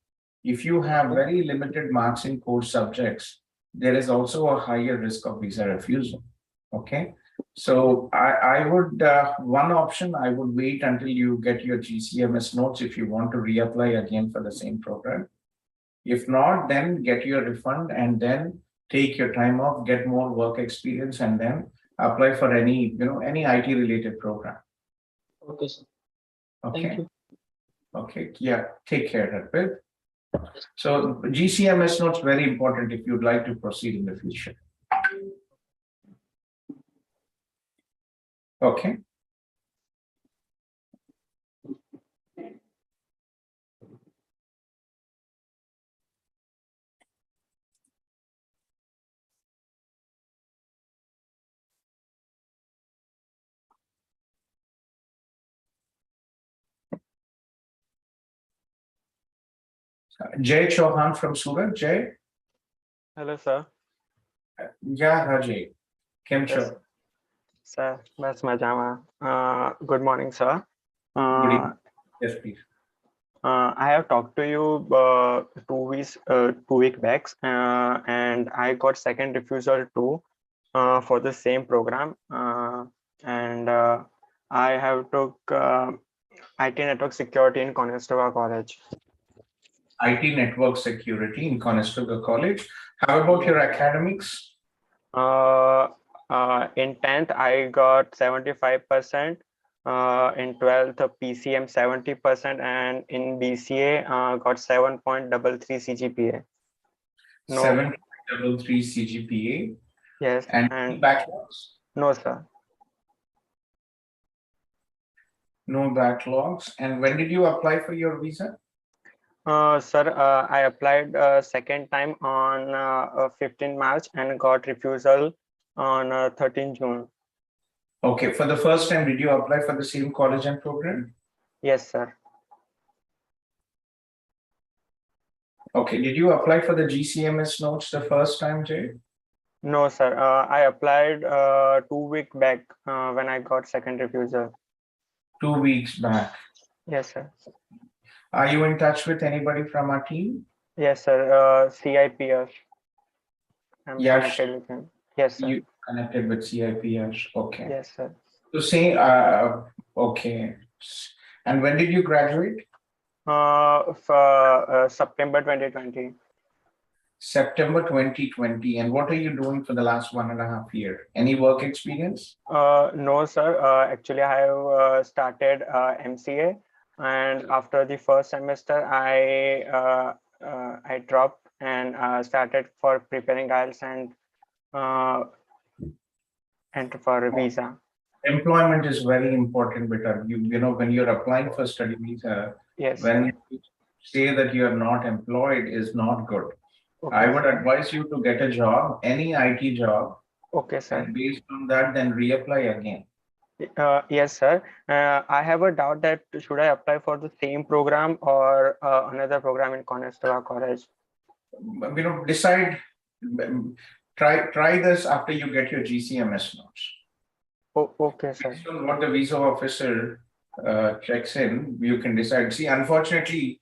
If you have very limited marks in core subjects, there is also a higher risk of visa refusal. Okay. So I would, one option, I would wait until you get your GCMS notes if you want to reapply again for the same program. If not, then get your refund and then take your time off, get more work experience, and then apply for any, any IT related program. Okay, sir. Okay. Thank you. Okay. Yeah. Take care, Arpit. So GCMS notes very important if you'd like to proceed in the future. Okay. Jay Chauhan from Surat. Jay. Hello, sir. Yeah, Rajay. Kem Yes, Cho. sir. That's Majama. Good morning, sir. Good evening. Yes, please. I have talked to you 2 weeks back, and I got second refusal too for the same program. And I have took IT network security in Conestoga College. IT network security in Conestoga College. How about your academics? In 10th, I got 75%. In 12th, PCM 70%, and in BCA got 7.33 CGPA. No. 7.33 CGPA. Yes. And backlogs? No, sir. No backlogs. And when did you apply for your visa? Sir, I applied second time on 15 March and got refusal on 13 June. Okay, for the first time, did you apply for the same college and program? Yes, sir. Okay, did you apply for the GCMS notes the first time, Jay? No, sir. I applied 2 weeks back when I got second refusal. 2 weeks back. Yes, sir. Are you in touch with anybody from our team? Yes, sir. CIPS. I'm Yes. connected with him. Yes, sir. You connected with CIPS. Okay. Yes, sir. So say, okay. And when did you graduate? For September 2020. September 2020. And what are you doing for the last 1.5 years? Any work experience? No, sir. Actually, I have started MCA, and after the first semester, I dropped and started for preparing IELTS and for a visa. Employment is very important, because you know, when you're applying for study visa, Yes. when you say that you're not employed is not good. Okay, I would sir. advise you to get a job, any IT job, Okay, sir. and based on that, then reapply again. Yes, sir. I have a doubt that should I apply for the same program or another program in Conestoga College? You know, decide, try this after you get your GCMS notes. Oh, okay, sir. Based on what the visa officer checks in, you can decide. See, unfortunately,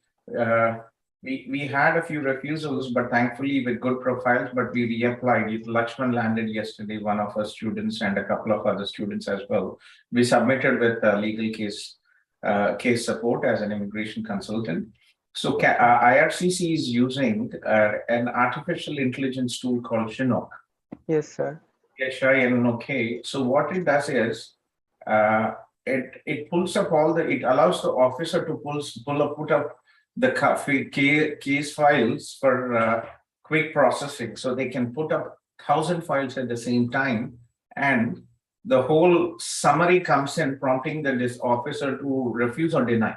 we had a few refusals, but thankfully with good profiles, but we reapplied. Lakshman landed yesterday, one of our students, and a couple of other students as well. We submitted with legal case support as an immigration consultant. So IRCC is using an artificial intelligence tool called Chinook. Yes, sir. Okay. So what it does is it pulls up it allows the officer to put up the case files for quick processing. So they can put up 1,000 files at the same time, and the whole summary comes in prompting this officer to refuse or deny.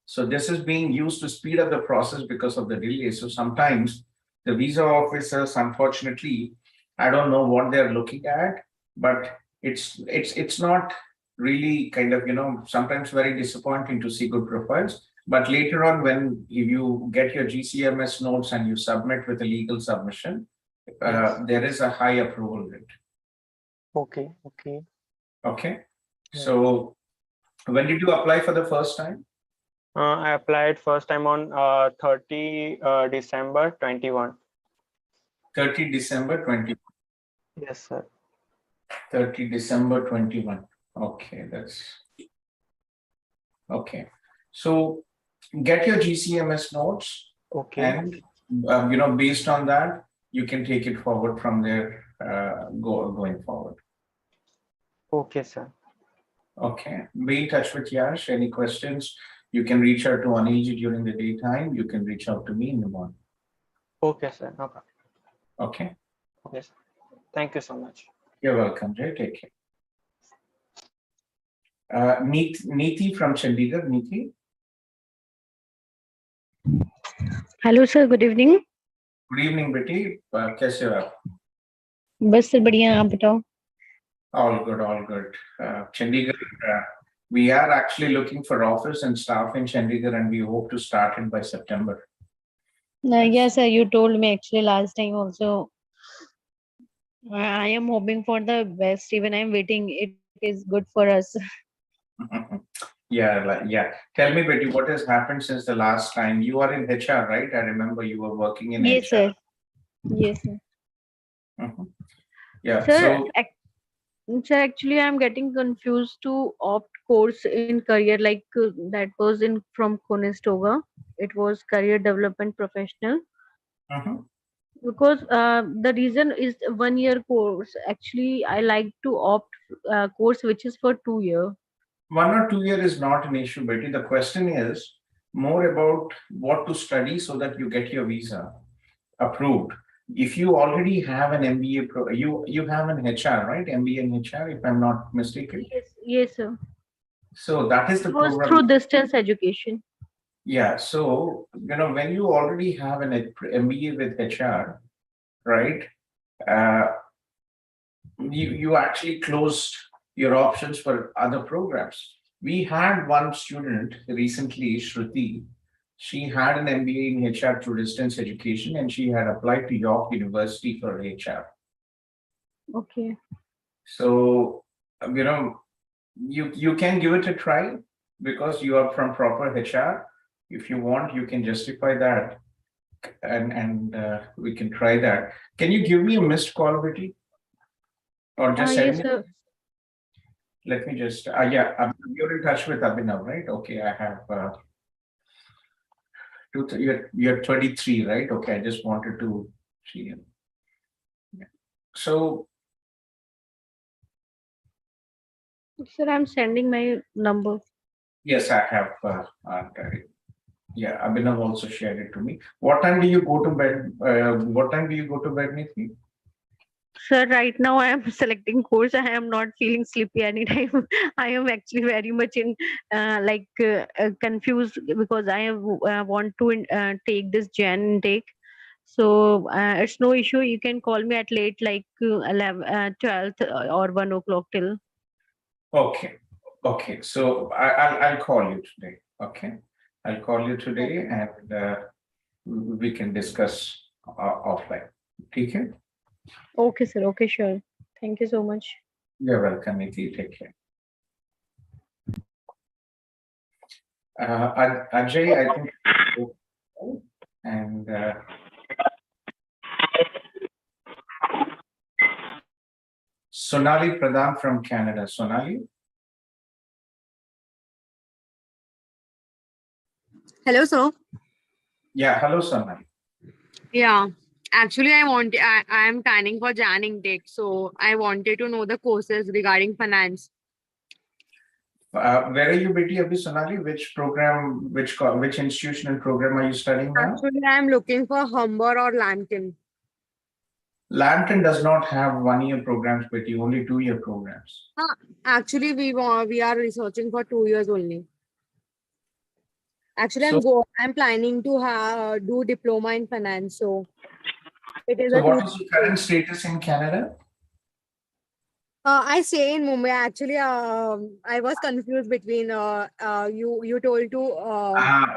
So this is being used to speed up the process because of the delay. So sometimes the visa officers, unfortunately, I don't know what they're looking at, but it's not really kind of, you know, sometimes very disappointing to see good profiles. But later on, when you get your GCMS notes and you submit with a legal submission, there is a high approval rate. Okay. Okay. Okay. So when did you apply for the first time? I applied first time on 30 December 21. 30 December 21. Yes, sir. 30 December 21. Okay, that's okay. So get your GCMS notes. Okay. And you know, based on that, you can take it forward from there, going forward. Okay, sir. Okay. Be in touch with Yash. Any questions? You can reach out to Anilji during the daytime. You can reach out to me in the morning. Okay, sir. No problem. Okay. Okay, sir. Thank you so much. You're welcome, Jay. Take care. Neeti from Chandigarh. Neeti. Hello sir, good evening. Good evening बेटी, कैसे हो आप? बस sir बढ़िया, आप बताओ। All good, all good. Chandigarh, we are actually looking for office and staff in Chandigarh, and we hope to start it by September. Yes sir, you told me actually last time also. I am hoping for the best. Even I am waiting. It is good for us. Yeah. Tell me, Betty, what has happened since the last time? You are in HR, right? I remember you were working in Yes HR. sir. Yes sir. Yeah. Sir, sir, actually I am getting confused to opt course in career, like that was in from Conestoga. It was career development professional. Because the reason is 1 year course. Actually, I like to opt course which is for 2 year. 1 or 2 year is not an issue, Betty. The question is more about what to study so that you get your visa approved. If you already have an MBA, you have an HR, right? MBA in HR, if I'm not mistaken. Yes sir. So that is the It was program. through distance education. Yeah. So, you know, when you already have an MBA with HR, right? You actually closed your options for other programs. We had one student recently, Shruti. She had an MBA in HR through distance education, and she had applied to York University for HR. Okay. So, you can give it a try because you are from proper HR. If you want, you can justify that, and we can try that. Can you give me a missed call, Betty, or just send Yes, me? sir. Let me just. Yeah, you're in touch with Abhinav, right? Okay, I have. You're 23, right? Okay, I just wanted to see him. Yeah. So, Sir, I'm sending my number. yes, I have. Yeah, Abhinav also shared it to me. What time do you go to bed? What time do you go to bed, Niti? Sir, right now I am selecting course. I am not feeling sleepy anytime. I am actually very much in confused because I have, want to take this Jan intake. So it's no issue. You can call me at late, like 11, 12th or 1 o'clock till. Okay. Okay. So I'll call you today. Okay. I'll call you today and we can discuss offline. Okay. Okay, sir. Okay, sure. Thank you so much. You're welcome, Niti. Take care. Ajay, I think, and Sonali Pradhan from Canada. Sonali. Hello, sir. Yeah. Hello, Sonali. Yeah. Actually, I am planning for Jan intake, so I wanted to know the courses regarding finance. Where are you, Betty Abhi Sonali? Which program, which institution and program are you studying now? Actually, I am looking for Humber or Lambton. Lambton does not have 1-year programs, Betty, only 2-year programs. Actually, we are researching for 2 years only. Actually, So, I'm planning to do diploma in finance, so it is so a what is your current status in Canada? I stay in Mumbai. Actually, I was confused between you told to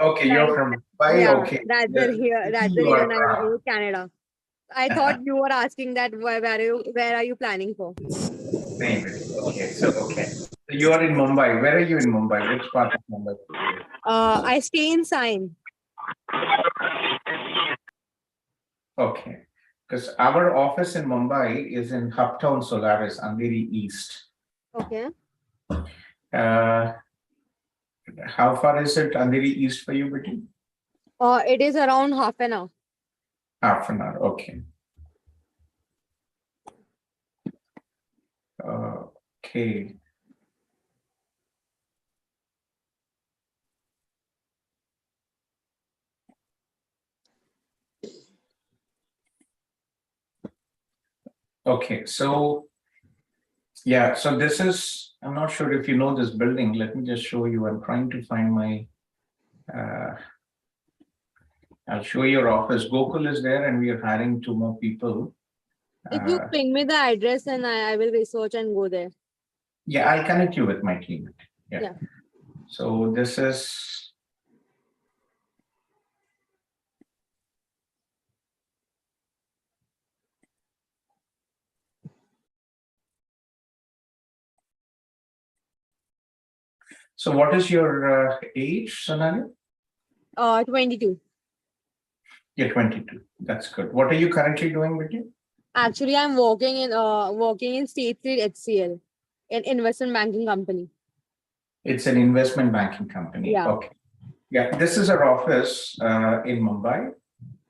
Okay, you're from Mumbai. yeah, Okay. that's You the reason I are, wrote Canada. I thought you were asking that where are you planning for? okay, so you are in Mumbai. Where are you in Mumbai? Which part of Mumbai? I stay in Sign. Okay, because our office in Mumbai is in Uptown Solaris, Andheri East. Okay. How far is it, Andheri East, for you, Betty? It is around half an hour. Half an hour, okay. Okay. Okay, so yeah, so this is, I'm not sure if you know this building. Let me just show you. I'm trying to find my, I'll show you your office. Gokul is there and we are hiring 2 more people. If you ping me the address, and I will research and go there. Yeah, I'll connect you with my team. Yeah. So this is, so what is your age, Sonali? 22. You're 22. That's good. What are you currently doing with you? Actually, I'm working in State Street HCL, an investment banking company. It's an investment banking company. Yeah. Okay. Yeah, this is our office in Mumbai.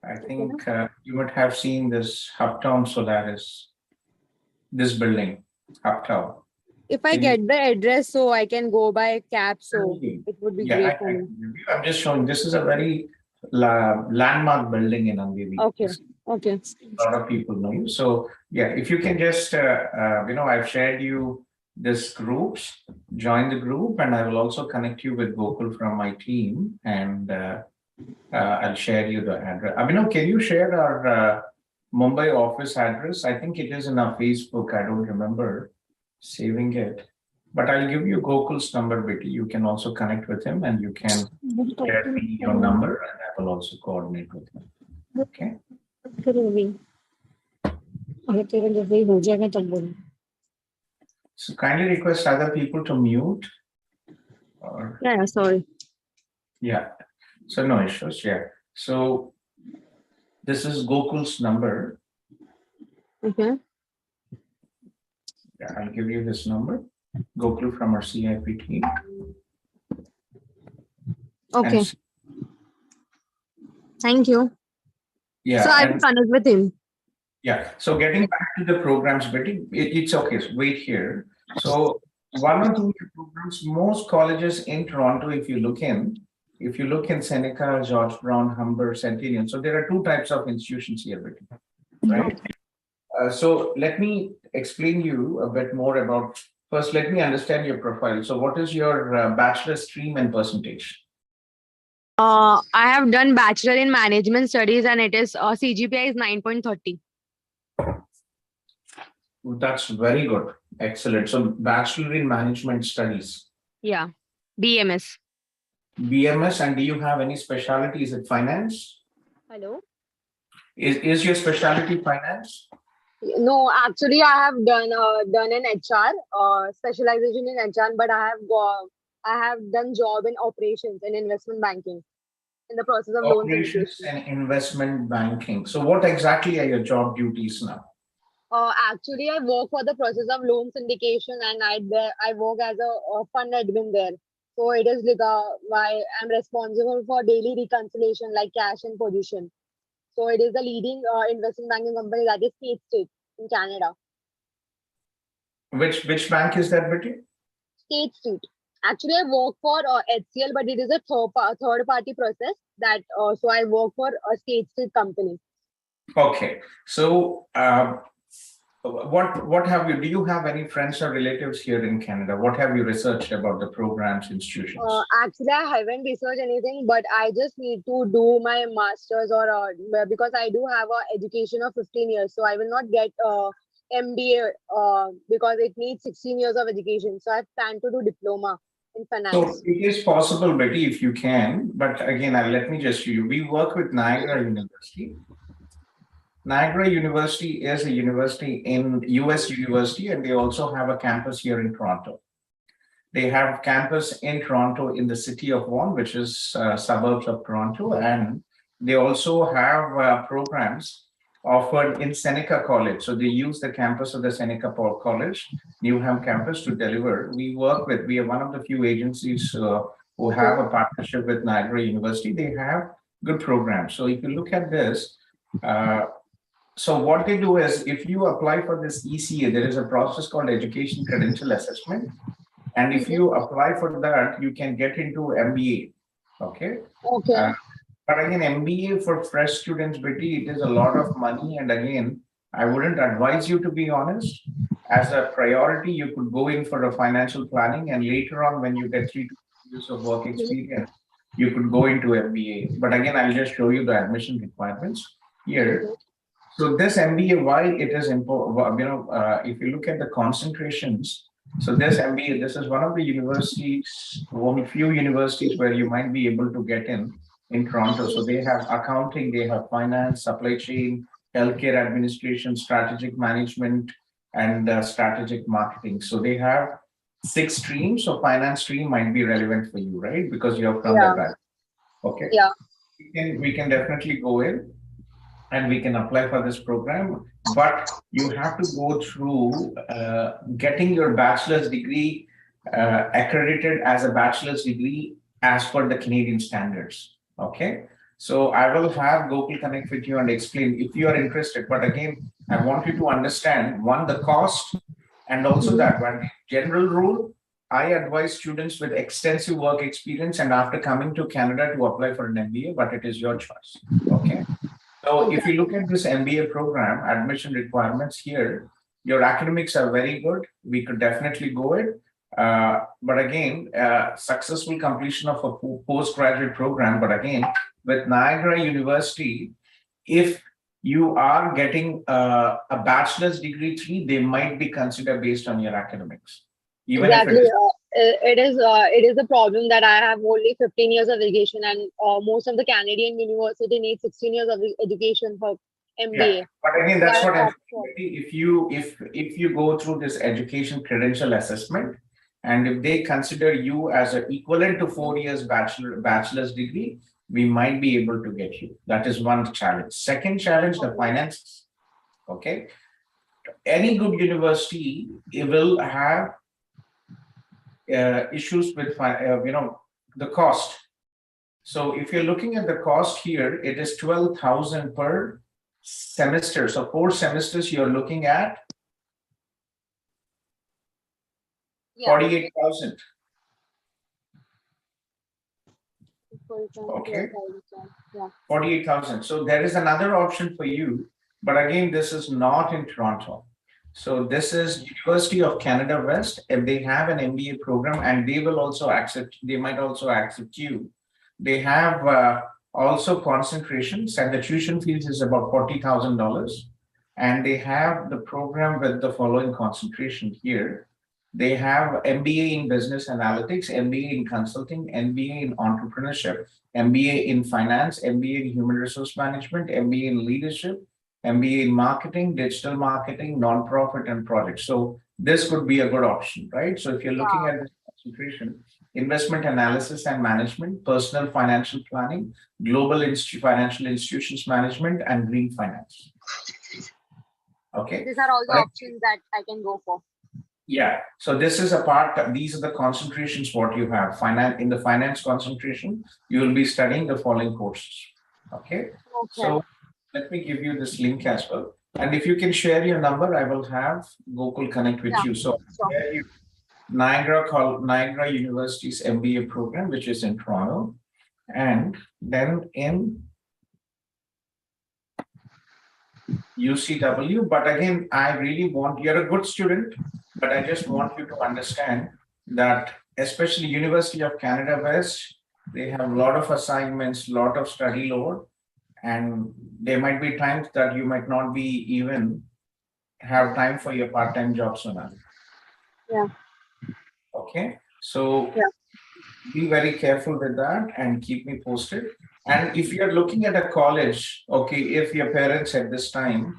I think you might have seen this Uptown Solaris, this building, Uptown. If I get the address, so I can go by cab, so it would be great for me. I'm just showing, this is a very landmark building in Andheri. Okay. Okay. A lot of people know you. So yeah, if you can just, I've shared you this groups, join the group, and I will also connect you with Gokul from my team, and I'll share you the address. Abhinav, can you share our Mumbai office address? I think it is in our Facebook. I don't remember saving it, but I'll give you Gokul's number, Betty. You can also connect with him and you can share me your number and I will also coordinate with him. Okay. So kindly request other people to mute. Or, Yeah, sorry. yeah. So no issues. Yeah. So this is Gokul's number. Okay. Yeah, I'll give you his number. Gokul from our CIP team. Okay. And, Thank you. yeah. So I will And, connect with him. yeah. So getting back to the programs, Betty, it's okay. So wait here. So one or two programs, most colleges in Toronto, if you look in Seneca, George Brown, Humber, Centennial. So there are two types of institutions here, Betty, right? So let me explain you a bit more about, first, let me understand your profile. So what is your bachelor stream and percentage? I have done bachelor in management studies and it is CGPA is 9.30. That's very good. Excellent. So bachelor in management studies. Yeah. BMS. BMS, and do you have any specialty? Is it finance? Hello. Is your specialty finance? No, actually, I have done an HR specialization in HR, but I have done job in operations and investment banking in the process of loan Operations syndication. and investment banking. So what exactly are your job duties now? Actually, I work for the process of loan syndication, and I work as a fund admin there. So it is like why I'm responsible for daily reconciliation like cash and position. So it is the leading investment banking company that is State Street in Canada. Which bank is that, Betty? State Street. Actually, I work for HCL, but it is a third party process that so I work for a State Street company. Okay. So what have you, do you have any friends or relatives here in Canada? What have you researched about the programs, institutions? Actually, I haven't researched anything, but I just need to do my master's or because I do have a education of 15 years, so I will not get MBA because it needs 16 years of education. So I plan to do diploma in finance. So it is possible, Betty, if you can, but again, let me just show you. We work with Niagara University. Niagara University is a university in US University, and they also have a campus here in Toronto. They have campus in Toronto in the city of Vaughan, which is suburbs of Toronto, and they also have programs offered in Seneca College. So they use the campus of the Seneca College, Newham campus to deliver. We are one of the few agencies who have a partnership with Niagara University. They have good programs. So if you look at this, so what they do is, if you apply for this ECA, there is a process called Education Credential Assessment. And if you apply for that, you can get into MBA. Okay. Okay. But again, MBA for fresh students, Betty, it is a lot of money. And again, I wouldn't advise you, to be honest. As a priority, you could go in for a financial planning, and later on, when you get 3 to 4 years of work experience, you could go into MBA. But again, I'll just show you the admission requirements here. So this MBA, why it is important, if you look at the concentrations, so this MBA, this is one of the universities, one of few universities where you might be able to get in Toronto. So they have accounting, they have finance, supply chain, healthcare administration, strategic management, and strategic marketing. So they have 6 streams. So finance stream might be relevant for you, right? Because you're from that background. Okay. Yeah. We can definitely go in and we can apply for this program, but you have to go through getting your bachelor's degree accredited as a bachelor's degree as per the Canadian standards. Okay. So I will have Gokul connect with you and explain if you are interested. But again, I want you to understand, one, the cost, and also that one general rule. I advise students with extensive work experience and after coming to Canada to apply for an MBA, but it is your choice. Okay. So if you look at this MBA program, admission requirements here, your academics are very good. We could definitely go it. But again, successful completion of a postgraduate program. But again, with Niagara University, if you are getting a bachelor's degree 3, they might be considered based on your academics. Even exactly. If It is a problem that I have only 15 years of education, and most of the Canadian university needs 16 years of education for MBA. But again, that's So I what I'm opt for. saying. If you go through this education credential assessment, and if they consider you as an equivalent to 4 years bachelor's degree, we might be able to get you. That is one challenge. Second challenge, the finances. Okay. Any good university, it will have issues with the cost. So if you're looking at the cost here, it is 12,000 per semester. So 4 semesters, you're looking at 48,000. Okay. Yeah. 48,000. So there is another option for you, but again, this is not in Toronto. So this is University of Canada West. If they have an MBA program, and they will also accept, they might also accept you. They have also concentrations, and the tuition fees is about $40,000. And they have the program with the following concentration here. They have MBA in business analytics, MBA in consulting, MBA in entrepreneurship, MBA in finance, MBA in human resource management, MBA in leadership, MBA in marketing, digital marketing, nonprofit, and projects. So this could be a good option, right? So if you're looking at this concentration, investment analysis and management, personal financial planning, global financial institutions management, and green finance. Okay. These are all the options that I can go for. Yeah. So this is a part, these are the concentrations what you have. In the finance concentration, you will be studying the following courses. Okay. So let me give you this link as well. And if you can share your number, I will have Gokul connect with you. So Niagara University's MBA program, which is in Toronto, and then in UCW. But again, I really want, you're a good student, but I just want you to understand that especially University of Canada West, they have a lot of assignments, lot of study load, and there might be times that you might not be even have time for your part-time job, Sonali. Yeah. Okay. So be very careful with that and keep me posted. And if you're looking at a college, okay, if your parents at this time,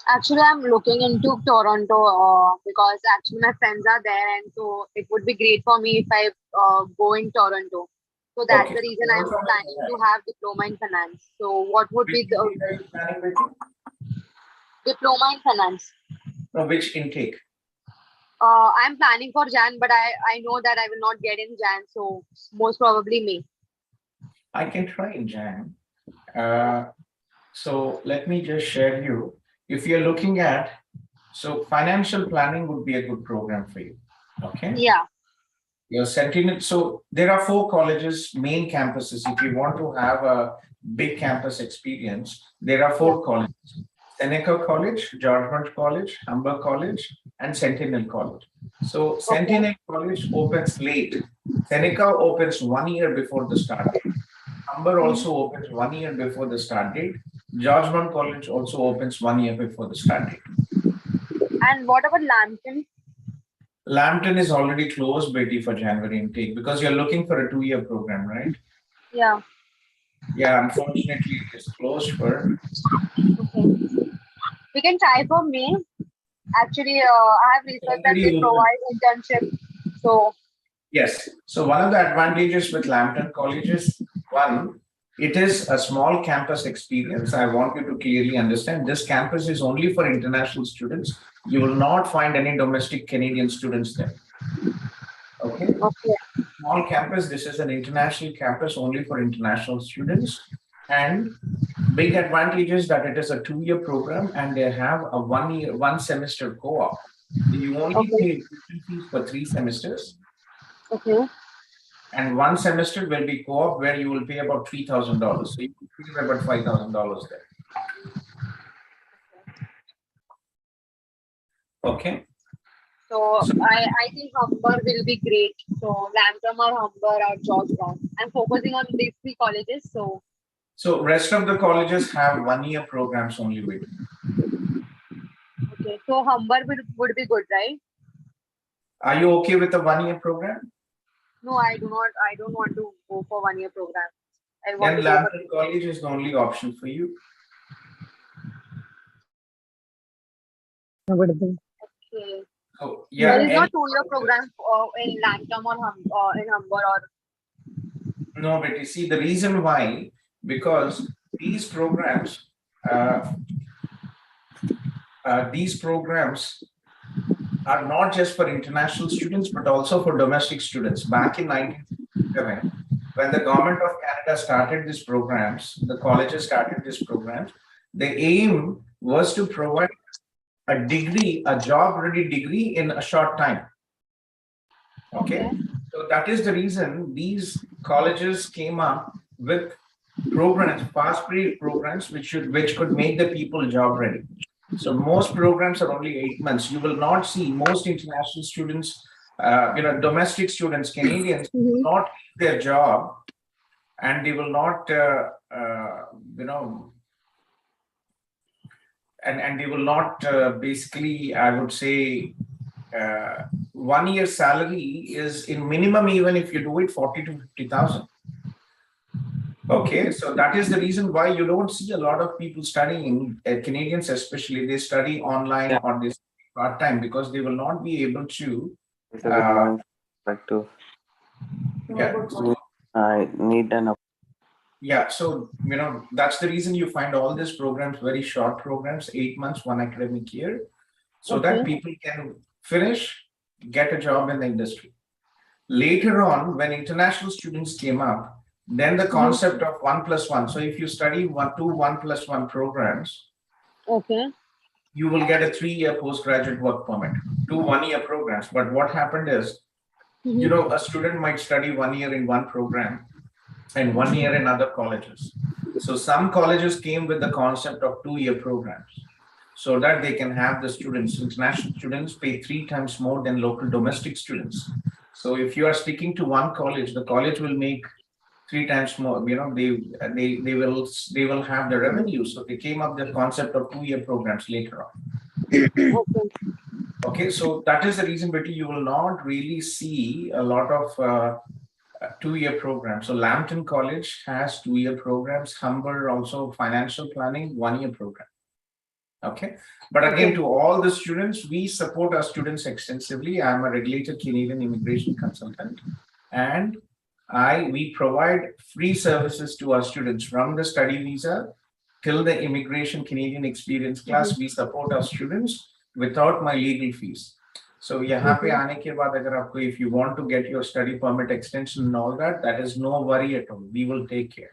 actually, I'm looking into Toronto because actually my friends are there, and so it would be great for me if I go in Toronto. So that's the reason I'm planning to have diploma in finance. So what would be the diploma in finance? No, which intake? I'm planning for Jan, but I know that I will not get in Jan, so most probably May. I can try in Jan. So let me just share you. If you're looking at, so financial planning would be a good program for you. Okay. Yeah. Your Sentinel. So there are 4 colleges, main campuses. If you want to have a big campus experience, there are 4 colleges: Seneca College, Georgetown College, Humber College, and Sentinel College. So Sentinel College opens late. Seneca opens 1 year before the start date. Humber also opens 1 year before the start date. Georgetown College also opens 1 year before the start date. And what about Lambton? Lambton is already closed, Betty, for January intake because you're looking for a 2-year program, right? Yeah. Yeah, unfortunately, it is closed for. Okay. We can try for May. Actually, I have researched that they provide internship. So. Yes. So one of the advantages with Lambton College is, one, it is a small campus experience. I want you to clearly understand this campus is only for international students. You will not find any domestic Canadian students there. Okay. Okay. Small campus. This is an international campus only for international students. And big advantage is that it is a 2-year program and they have a 1 semester co-op. You only pay tuition fees for 3 semesters. Okay. And 1 semester will be co-op where you will pay about $3,000. So you will pay about $5,000 there. Okay. So I think Humber will be great. So Lambton or Humber or Georgetown. I'm focusing on these 3 colleges. So rest of the colleges have 1-year programs only waiting. Okay. So Humber would be good, right? Are you okay with the 1-year program? No, I do not. I don't want to go for 1-year program. I want Then to go for. Lambton College is the only option for you. Okay. So There yeah, is no any, 2-year program in Lancome or in Humber or. no, but you see the reason why, because these programs, are not just for international students, but also for domestic students. Back in 1967, when the government of Canada started these programs, the colleges started these programs, the aim was to provide a degree, a job-ready degree in a short time. Okay, so that is the reason these colleges came up with programs, fast-paced programs, which could make the people job-ready. So most programs are only 8 months. You will not see most international students, domestic students, Canadians, will not leave their job, and they will not, and they will not basically, I would say, 1 year salary is in minimum, even if you do it, 40 to 50,000. Okay, so that is the reason why you don't see a lot of people studying, Canadians especially, they study online or this part-time because they will not be able to. I need an. Yeah, so that's the reason you find all these programs very short programs, 8 months, 1 academic year, so that people can finish, get a job in the industry. Later on, when international students came up, then the concept of 1+1. So if you study 1+1 programs, you will get a 3-year postgraduate work permit. 2 1-year programs. But what happened is, a student might study 1 year in one program and 1 year in other colleges. So some colleges came with the concept of 2-year programs, so that they can have the students, international students, pay 3 times more than local domestic students. So if you are sticking to one college, the college will make 3 times more. They will have the revenue. So they came up with the concept of 2-year programs later on. Okay, so that is the reason, Betty, you will not really see a lot of 2-year programs. So Lambton College has 2-year programs. Humber also financial planning, 1-year program. Okay, but again, to all the students, we support our students extensively. I'm a regulated Canadian immigration consultant, and we provide free services to our students from the study visa till the immigration Canadian experience class. We support our students without my legal fees. So यहाँ पे आने के बाद अगर आपको, if you want to get your study permit extension and all that, that is no worry at all. We will take care.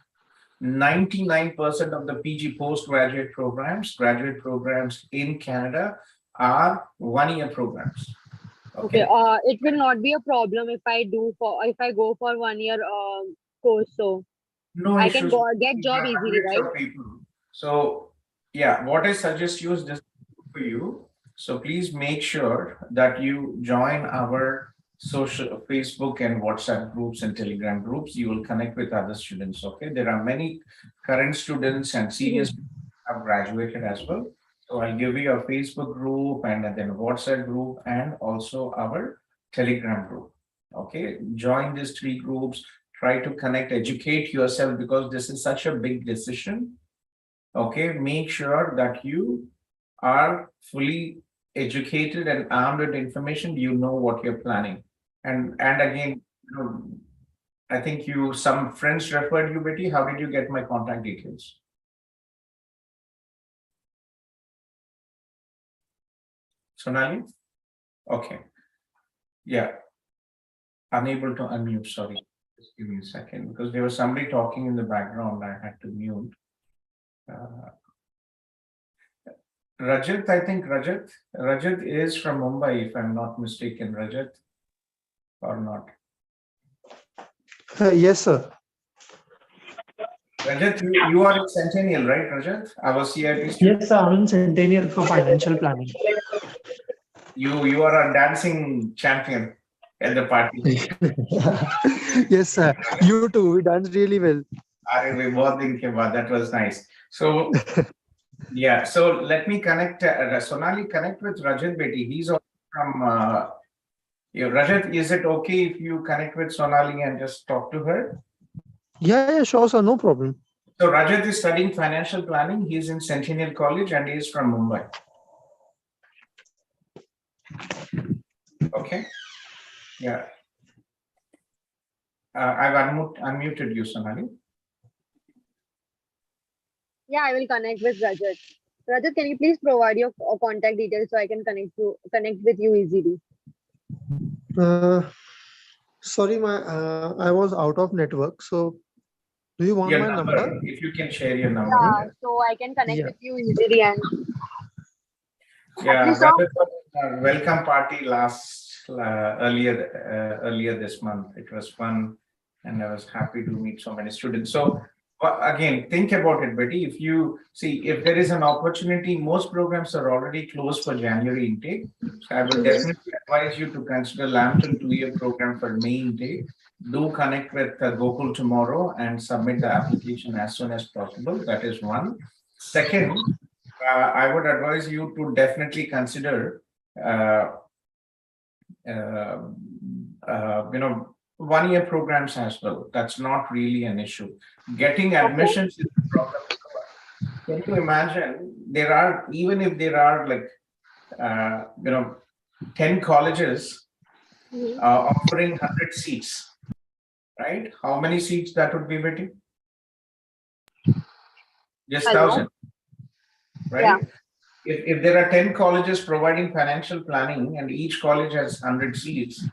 99% of the PG postgraduate programs, graduate programs in Canada are 1-year programs. Okay. It will not be a problem if I go for 1-year course. So no I issues. can get job easily, right? So yeah, what I suggest you is this for you. So please make sure that you join our social Facebook and WhatsApp groups and Telegram groups. You will connect with other students. Okay, there are many current students and seniors who have graduated as well. So I'll give you a Facebook group and then a WhatsApp group and also our Telegram group. Okay, join these 3 groups. Try to connect, educate yourself, because this is such a big decision. Okay, make sure that you are fully educated and armed with information. You know what you're planning. And again, I think some friends referred you, Betty. How did you get my contact details? Sonali? Okay. Yeah. Unable to unmute, sorry. Just give me a second, because there was somebody talking in the background. I had to mute. Rajat, I think Rajat is from Mumbai, if I'm not mistaken. Rajat, or not? Yes, sir. Rajat, you are in Centennial, right, Rajat? Our CIP student? Yes, sir. I'm in Centennial for financial planning. You are a dancing champion at the party. Yes, sir. You too. We danced really well. That was nice. So, yeah. So let me connect. Sonali, connect with Rajat Betty. He's from. Rajat, is it okay if you connect with Sonali and just talk to her? Yeah, sure, sir. No problem. So Rajat is studying financial planning. He's in Centennial College and he is from Mumbai. Okay. Yeah. I've unmuted you, Sonali. Yeah, I will connect with Rajat. Rajat, can you please provide your contact details so I can connect with you easily? Sorry, I was out of network. So, do you want Your my number? If you can share your number. Yeah, so I can connect with you easily and Yeah, actually, that sir, was a welcome party earlier this month. It was fun, and I was happy to meet so many students. So again, think about it, Betty. If you see, if there is an opportunity, most programs are already closed for January intake. So I would definitely advise you to consider Lambton 2-year program for May intake. Do connect with Gokul tomorrow and submit the application as soon as possible. That is one. Second, I would advise you to definitely consider, 1-year programs as well. That's not really an issue. Getting admissions is the problem. Can you imagine? Even if there are like, 10 colleges offering 100 seats, right? How many seats that would be, Betty? Just 1,000. Right? Yeah. If there are 10 colleges providing financial planning and each college has 100 seats,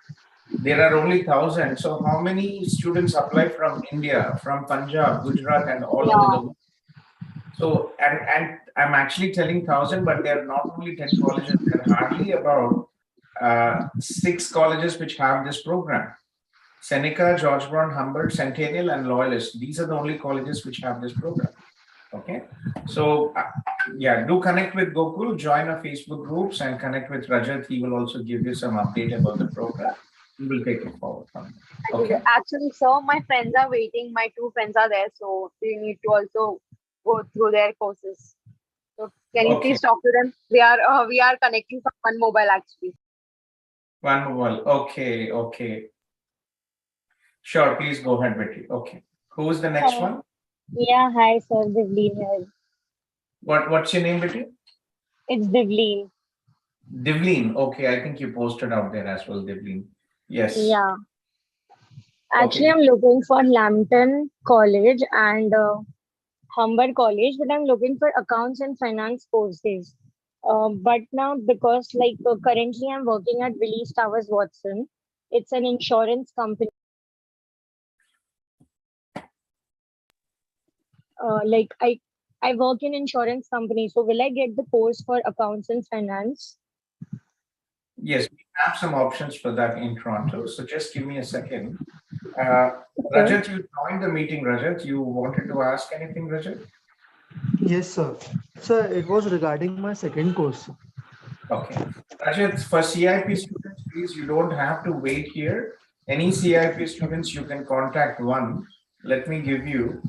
there are only 1,000. So how many students apply from India, from Punjab, Gujarat, and all over the world? So, and I'm actually telling 1,000, but there are not only 10 colleges, there are hardly about 6 colleges which have this program. Seneca, George Brown, Humboldt, Centennial, and Loyalist. These are the only colleges which have this program. Okay, so yeah, do connect with Gokul, join our Facebook groups, and connect with Rajat. He will also give you some update about the program. We will take it forward from there. Okay. Actually, sir, my friends are waiting. My 2 friends are there, so we need to also go through their courses. So can you please talk to them? We are connecting from one mobile actually. One mobile. Okay. Sure, please go ahead, Betty. Okay. Who's the next one? Yeah, hi sir, Divleen here. What's your name, Betty? It's Divleen. Divleen. Okay, I think you posted out there as well, Divleen. Yes. Yeah. Actually, I'm looking for Lambton College and Humber College, but I'm looking for accounts and finance courses. But now, because currently I'm working at Willis Towers Watson, it's an insurance company. I work in insurance company, so will I get the course for accounts and finance? Yes, we have some options for that in Toronto. So just give me a second. Rajat, you joined the meeting. Rajat, you wanted to ask anything, Rajat? Yes, sir. Sir, it was regarding my second course. Okay. Rajat, for CIP students, please, you don't have to wait here. Any CIP students, you can contact one. Let me give you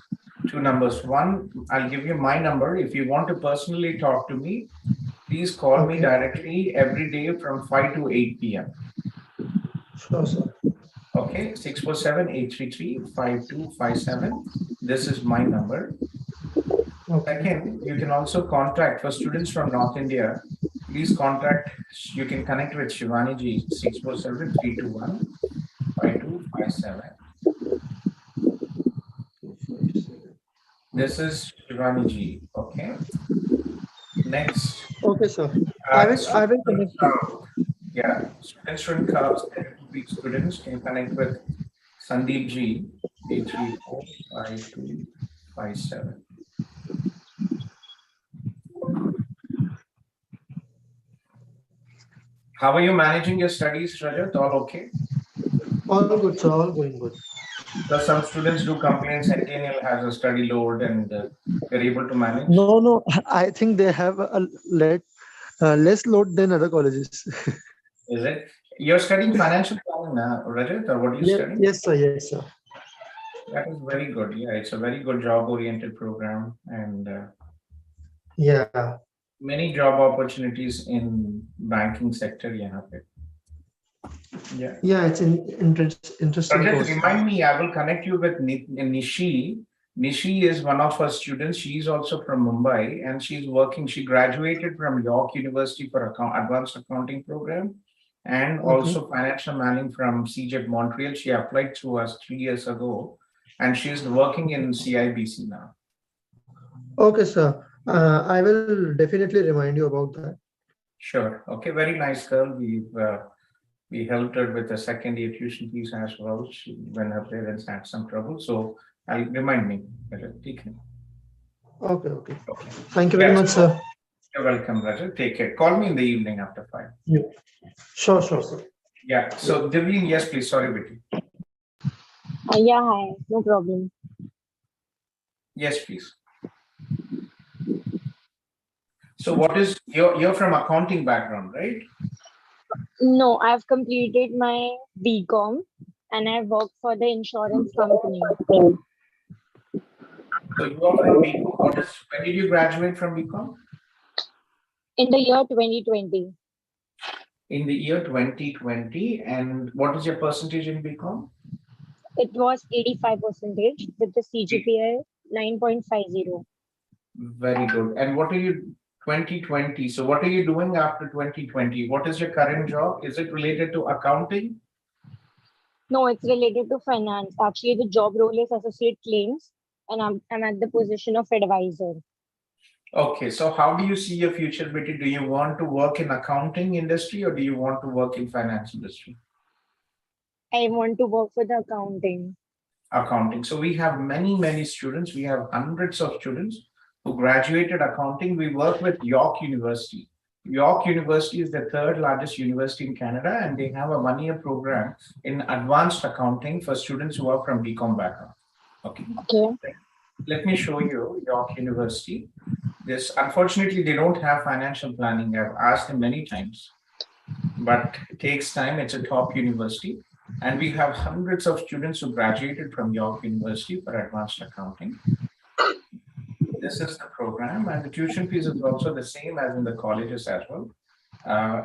2 numbers. One, I'll give you my number. If you want to personally talk to me, please call me directly every day from 5 to 8 p.m. Sure, sir. Okay, 647-833-5257. This is my number. Second, you can also contact, for students from North India, please contact, you can connect with Shivani ji, 647-321-5257. This is Shivani ji, okay? Next. Okay, sir. I will connect. Yeah, students from CAUTHAM, students can connect with Sandeep ji, 834-5257. How are you managing your studies, Rajat? All okay? All good, sir. All going good. Because some students do complain Centennial has a study load and they're able to manage. No. I think they have a less load than other colleges. Is it? You're studying financial planning now, Rajat, or what are you studying? Yes, sir. Yes, sir. That is very good. Yeah, it's a very good job-oriented program, and yeah, many job opportunities in banking sector. Yeah. Yeah. Yeah, it's interesting Rajat, course. remind me, I will connect you with Nishi. Nishi is one of our students. She's also from Mumbai and she's working. She graduated from York University for advanced accounting program and also financial management from CJET Montreal. She applied to us 3 years ago and she's working in CIBC now. Okay, sir. I will definitely remind you about that. Sure. Okay. Very nice girl. We helped her with the second year tuition fees as well. When her parents had some trouble. So I'll remind me. Okay. Thank you very much, sir. You're welcome, Rajat. Take care. Call me in the evening after 5. Yeah. Sure, sir. Yeah. So Divine, yes, please. Sorry, Vicky. Yeah, hi. No problem. Yes, please. So what is you're from accounting background, right? No, I've completed my BCom and I work for the insurance company. So you are from BCom. When did you graduate from BCom? In the year 2020. In the year 2020. And what is your percentage in BCom? It was 85% with the CGPA 9.50. Very good. And what are you 2020? So what are you doing after 2020? What is your current job? Is it related to accounting? No, it's related to finance. Actually, the job role is associate claims and I'm at the position of advisor. Okay, so how do you see your future, Betty? Do you want to work in accounting industry or do you want to work in finance industry? I want to work for the accounting. Accounting. So we have many students. We have hundreds of students who graduated accounting. We work with York University. York University is the 3rd largest university in Canada, and they have a 1-year program in advanced accounting for students who are from BCom background. Okay. Let me show you York University. This, unfortunately, they don't have financial planning. I've asked them many times, but it takes time. It's a top university. And we have hundreds of students who graduated from York University for advanced accounting. This is the program, and the tuition fees is also the same as in the colleges as well.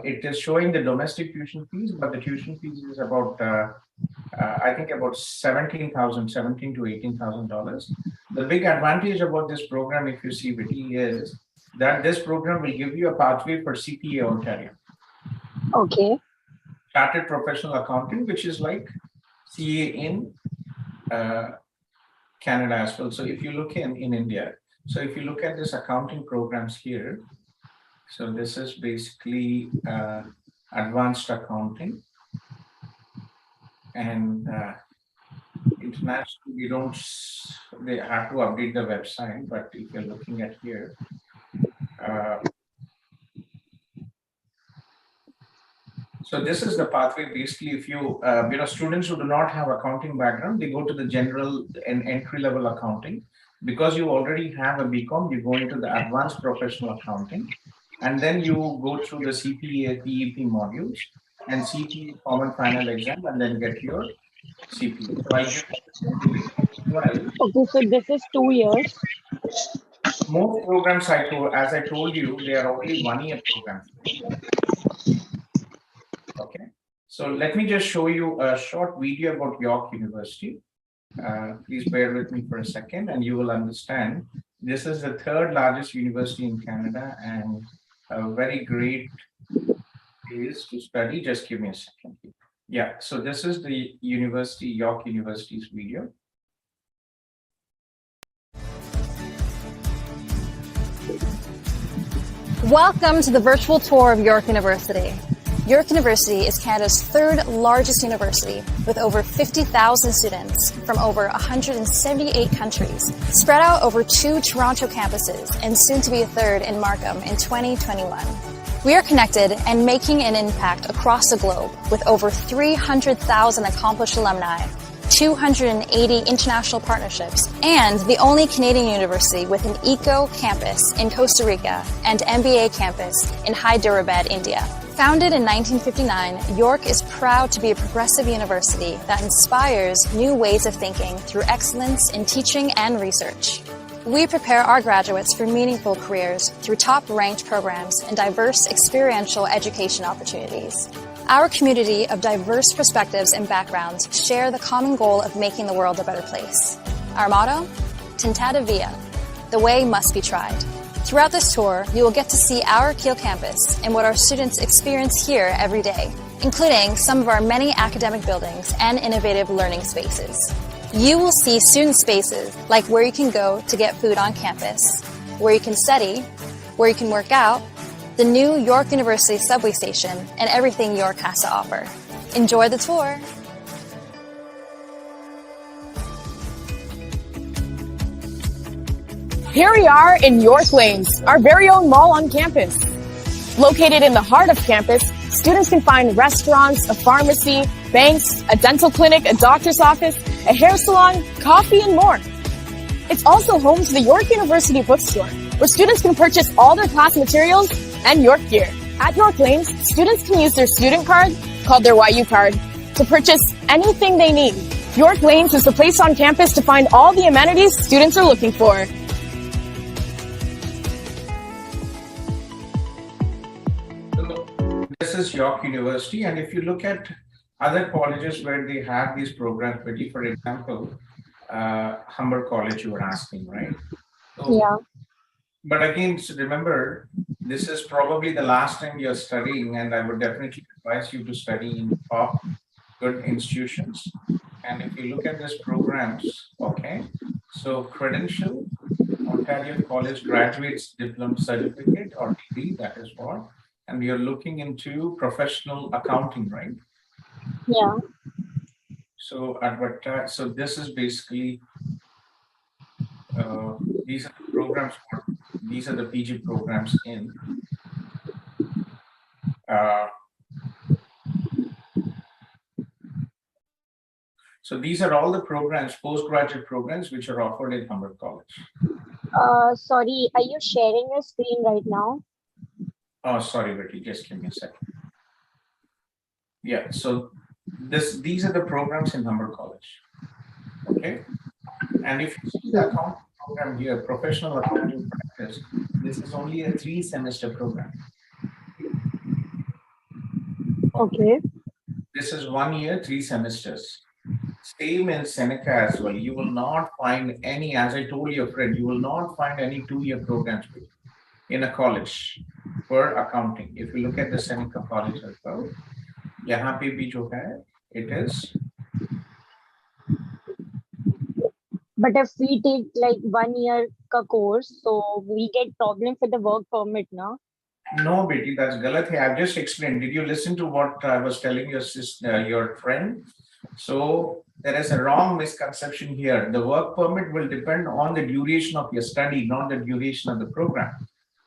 It is showing the domestic tuition fees, but the tuition fees is about, I think about $17,000 to $18,000. The big advantage about this program, if you see, Vicky, is that this program will give you a pathway for CPA Ontario. Okay. Chartered Professional Accounting, which is like CA in Canada as well. So if you look in India, so if you look at this accounting programs here, so this is basically advanced accounting, and internationally they have to update the website, but if you're looking at here, so this is the pathway. Basically, if you, students who do not have accounting background, they go to the general and entry-level accounting. Because you already have a BCom, you go into the advanced professional accounting, and then you go through the CPA, PEP modules, and CPA common final exam, and then get your CPA. So okay, so this is 2 years. Most programs, as I told you, they are only 1-year programs. Okay, so let me just show you a short video about York University. Please bear with me for a second and you will understand. This is the 3rd largest university in Canada and a very great place to study. Just give me a second. Yeah, so this is the university, York University's video. Welcome to the virtual tour of York University. York University is Canada's 3rd largest university with over 50,000 students from over 178 countries, spread out over 2 Toronto campuses and soon to be a 3rd in Markham in 2021. We are connected and making an impact across the globe with over 300,000 accomplished alumni, 280 international partnerships, and the only Canadian university with an eco campus in Costa Rica and MBA campus in Hyderabad, India. Founded in 1959, York is proud to be a progressive university that inspires new ways of thinking through excellence in teaching and research. We prepare our graduates for meaningful careers through top-ranked programs and diverse experiential education opportunities. Our community of diverse perspectives and backgrounds share the common goal of making the world a better place. Our motto? Tentata via. The way must be tried. Throughout this tour, you will get to see our Kiel campus and what our students experience here every day, including some of our many academic buildings and innovative learning spaces. You will see student spaces like where you can go to get food on campus, where you can study, where you can work out, the new York University subway station, and everything York has to offer. Enjoy the tour! Here we are in York Lanes, our very own mall on campus. Located in the heart of campus, students can find restaurants, a pharmacy, banks, a dental clinic, a doctor's office, a hair salon, coffee, and more. It's also home to the York University bookstore, where students can purchase all their class materials and York gear. At York Lanes, students can use their student card, called their YU card, to purchase anything they need. York Lanes is the place on campus to find all the amenities students are looking for. This is York University, and if you look at other colleges where they have these programs, maybe for example, Humber College, you were asking, right? So, Yeah. but again, so remember, this is probably the last time you're studying, and I would definitely advise you to study in top good institutions. And if you look at these programs, okay, so credential, Ontario College Graduates Diploma Certificate or degree, that is what. And you're looking into professional accounting, right? Yeah. So advertise. So this is basically these are the programs. These are the PG programs in. So these are all the programs, postgraduate programs, which are offered in Humber College. Sorry, are you sharing your screen right now? Oh, sorry, Betty, just give me a second. Yeah, so these are the programs in Humber College. Okay. And if you see the accounting program here, professional accounting practice, this is only a 3-semester program. Okay. This is 1 year, 3 semesters. Same in Seneca as well. You will not find any, as I told your friend, you will not find any 2-year programs in a college for accounting. If you look at the Seneca College as well, yahan pe bhi jo hai, it is. But if we take like 1 year ka course, so we get problem for the work permit, no? No, Betty, that's galat hai. I've just explained. Did you listen to what I was telling your sister, your friend? So there is a wrong misconception here. The work permit will depend on the duration of your study, not the duration of the program.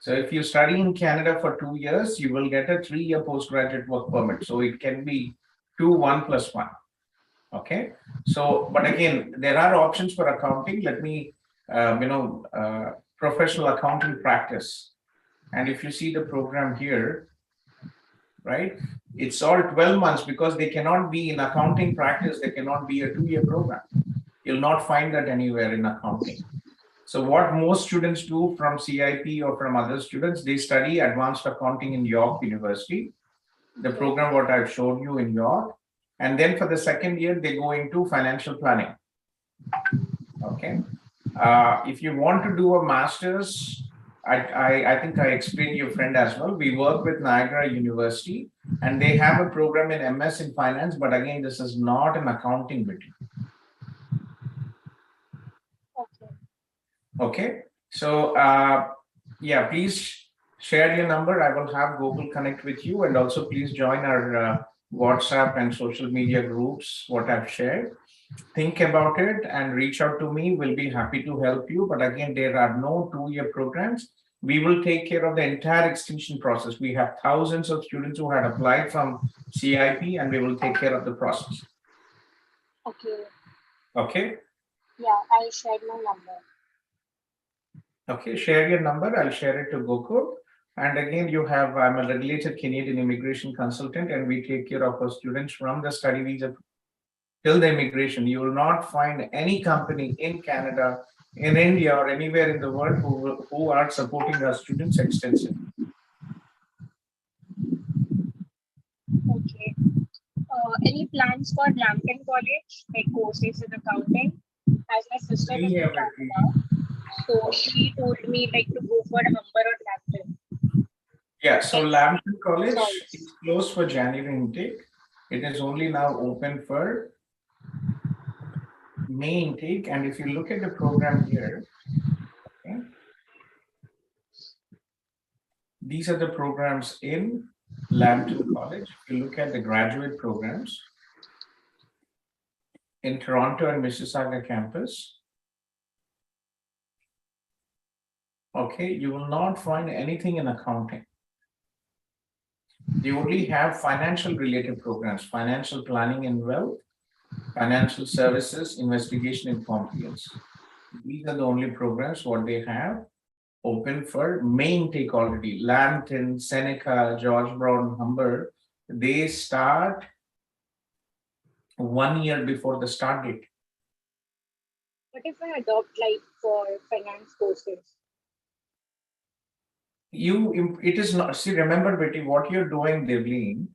So if you study in Canada for 2 years, you will get a 3-year postgraduate work permit. So it can be 2, 1 plus 1. Okay. So, but again, there are options for accounting. Let me, professional accounting practice. And if you see the program here, right, it's all 12 months because they cannot be in accounting practice. They cannot be a 2-year program. You'll not find that anywhere in accounting. So what most students do from CIP or from other students, they study advanced accounting in York University, the program what I've shown you in York. And then for the second year, they go into financial planning. Okay. If you want to do a master's, I think I explained your friend as well. We work with Niagara University and they have a program in MS in finance, but again, this is not an accounting bit. Okay. So, yeah, please share your number. I will have Google connect with you, and also please join our WhatsApp and social media groups, what I've shared. Think about it and reach out to me. We'll be happy to help you. But again, there are no 2-year programs. We will take care of the entire extension process. We have thousands of students who had applied from CIP, and we will take care of the process. Okay. Okay. Yeah, I shared my number. Okay, share your number. I'll share it to Gokul. And again, I'm a regulated Canadian immigration consultant, and we take care of our students from the study visa till the immigration. You will not find any company in Canada, in India, or anywhere in the world who are supporting our students extensively. Okay. any plans for Lambton College, like courses in accounting? As my sister is in Canada, so she told me like to go for Humber or Lambton. Yeah, so Lambton College Sorry. is closed for January intake. It is only now open for May intake. And if you look at the program here, okay, these are the programs in Lambton College. If you look at the graduate programs in Toronto and Mississauga campus, okay, you will not find anything in accounting. They only have financial related programs, financial planning and wealth, financial services, investigation and compliance. These are the only programs what they have open for May intake already. Lambton, Seneca, George Brown, Humber, they start 1 year before the start date. What if I adopt like for finance courses? It is not, see, remember, Betty, what you're doing, Devleen,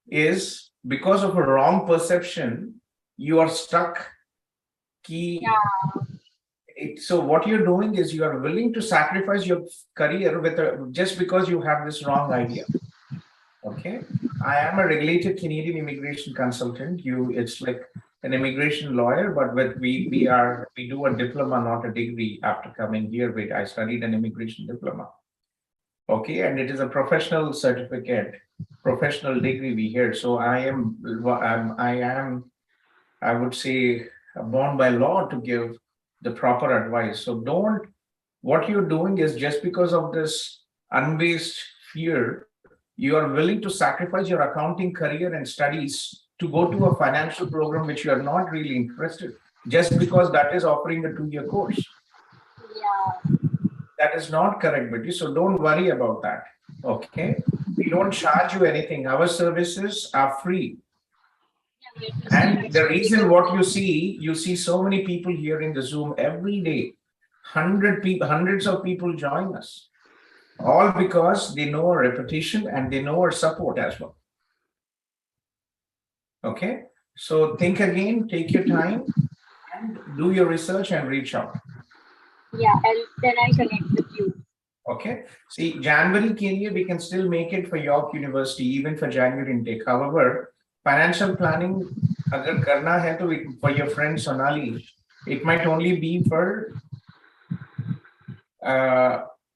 is because of a wrong perception, you are stuck. So what you're doing is you are willing to sacrifice your career with just because you have this wrong idea. Okay, I am a regulated Canadian immigration consultant. It's like an immigration lawyer, but we do a diploma, not a degree. After coming here, I studied an immigration diploma. Okay, and it is a professional certificate, professional degree we hear. So I would say, bound by law to give the proper advice. So what you're doing is just because of this unbased fear, you are willing to sacrifice your accounting career and studies to go to a financial program which you are not really interested, just because that is offering a 2-year course. Yeah. That is not correct, Betty. So don't worry about that. Okay. We don't charge you anything. Our services are free. And the reason what you see so many people here in the Zoom every day, hundreds of people join us, all because they know our reputation and they know our support as well. Okay. So think again, take your time and do your research and reach out. Yeah, then I'll connect with you. Okay. See, January Kenya, we can still make it for York University, even for January intake. However, financial planning, agar karna hai to for your friend Sonali, it might only be for,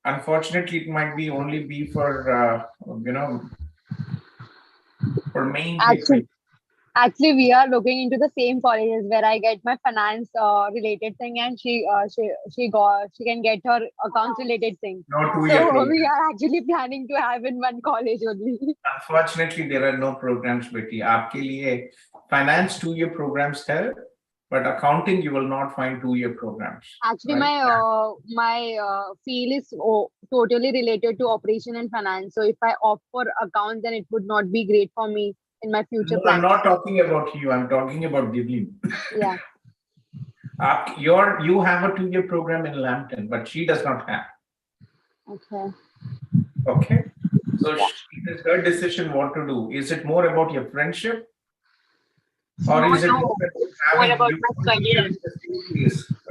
unfortunately, it might be only be for, for main. Actually, we are looking into the same colleges where I get my finance related thing, and she can get her accounts related thing. No, so we are actually planning to have in one college only. Unfortunately, there are no programs, Betty. Aapke liye finance 2-year programs there, but accounting you will not find 2-year programs. Actually, right? my field is totally related to operation and finance. So if I opt for accounts, then it would not be great for me in my future plans. I'm not talking about you. I'm talking about Devleen. Yeah. You have a 2-year program in Lambton, but she does not have. Okay. Okay. So it is her decision what to do. Is it more about your friendship? Or is it more about my career?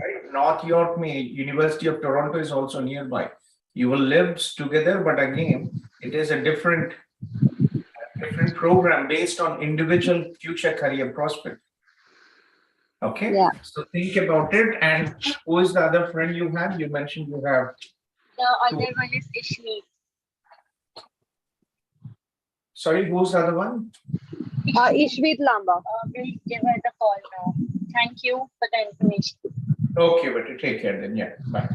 Right? North York, University of Toronto is also nearby. You will live together, but again, it is a different program based on individual future career prospect. Okay. Yeah. So think about it. And who is the other friend you have? You mentioned you have. The other one is Ishmi. Sorry, who's the other one? Ishmeet Lamba. We'll give her the call now. Thank you for the information. Okay, but take care then. Yeah. Bye.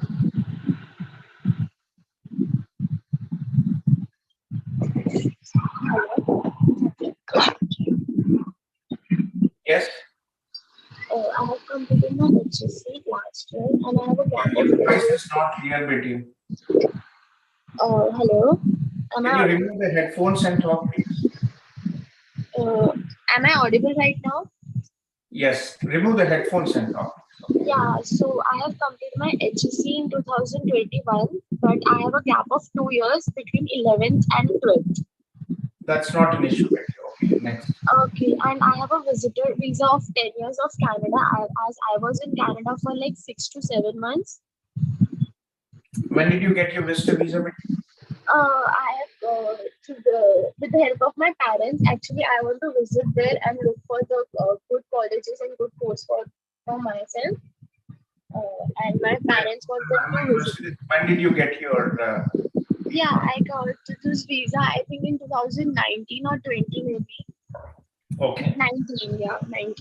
Yes. I have completed my HSC last year, and I have a gap of. Your voice is not clear, Betty. Hello. Can you remove the headphones and talk, please? Am I audible right now? Yes. Remove the headphones and talk. Yeah. So I have completed my HSC in 2021, but I have a gap of 2 years between 11th and 12th. That's not an issue, Betty. next. Okay, and I have a visitor visa of 10 years of Canada, as I was in Canada for like 6 to 7 months. When did you get your visitor visa? I have, with the help of my parents, actually, I want to visit there and look for the good colleges and good course for myself. And my parents wanted to visit. When did you get your? Yeah, I got this visa, I think in 2019 or 20 maybe. Okay. 19, yeah, 19.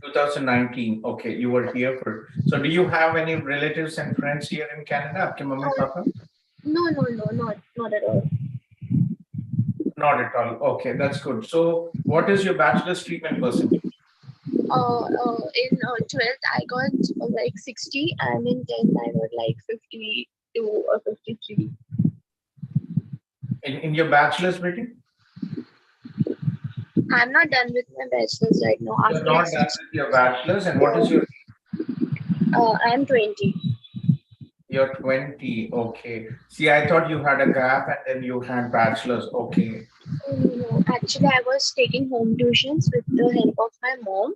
2019. Okay, you were here for. So, do you have any relatives and friends here in Canada? Aapke mummy papa? No, not at all. Not at all. Okay, that's good. So, what is your bachelor's treatment percentage? In 12th, I got like 60, and in 10th, I got like 52 or 53. In your bachelor's, Betty? I'm not done with my bachelor's right now. You're not done with your bachelor's, and what is your? I'm 20. You're 20. Okay. See, I thought you had a gap and then you had bachelor's. Okay. No, actually, I was taking home tuitions with the help of my mom.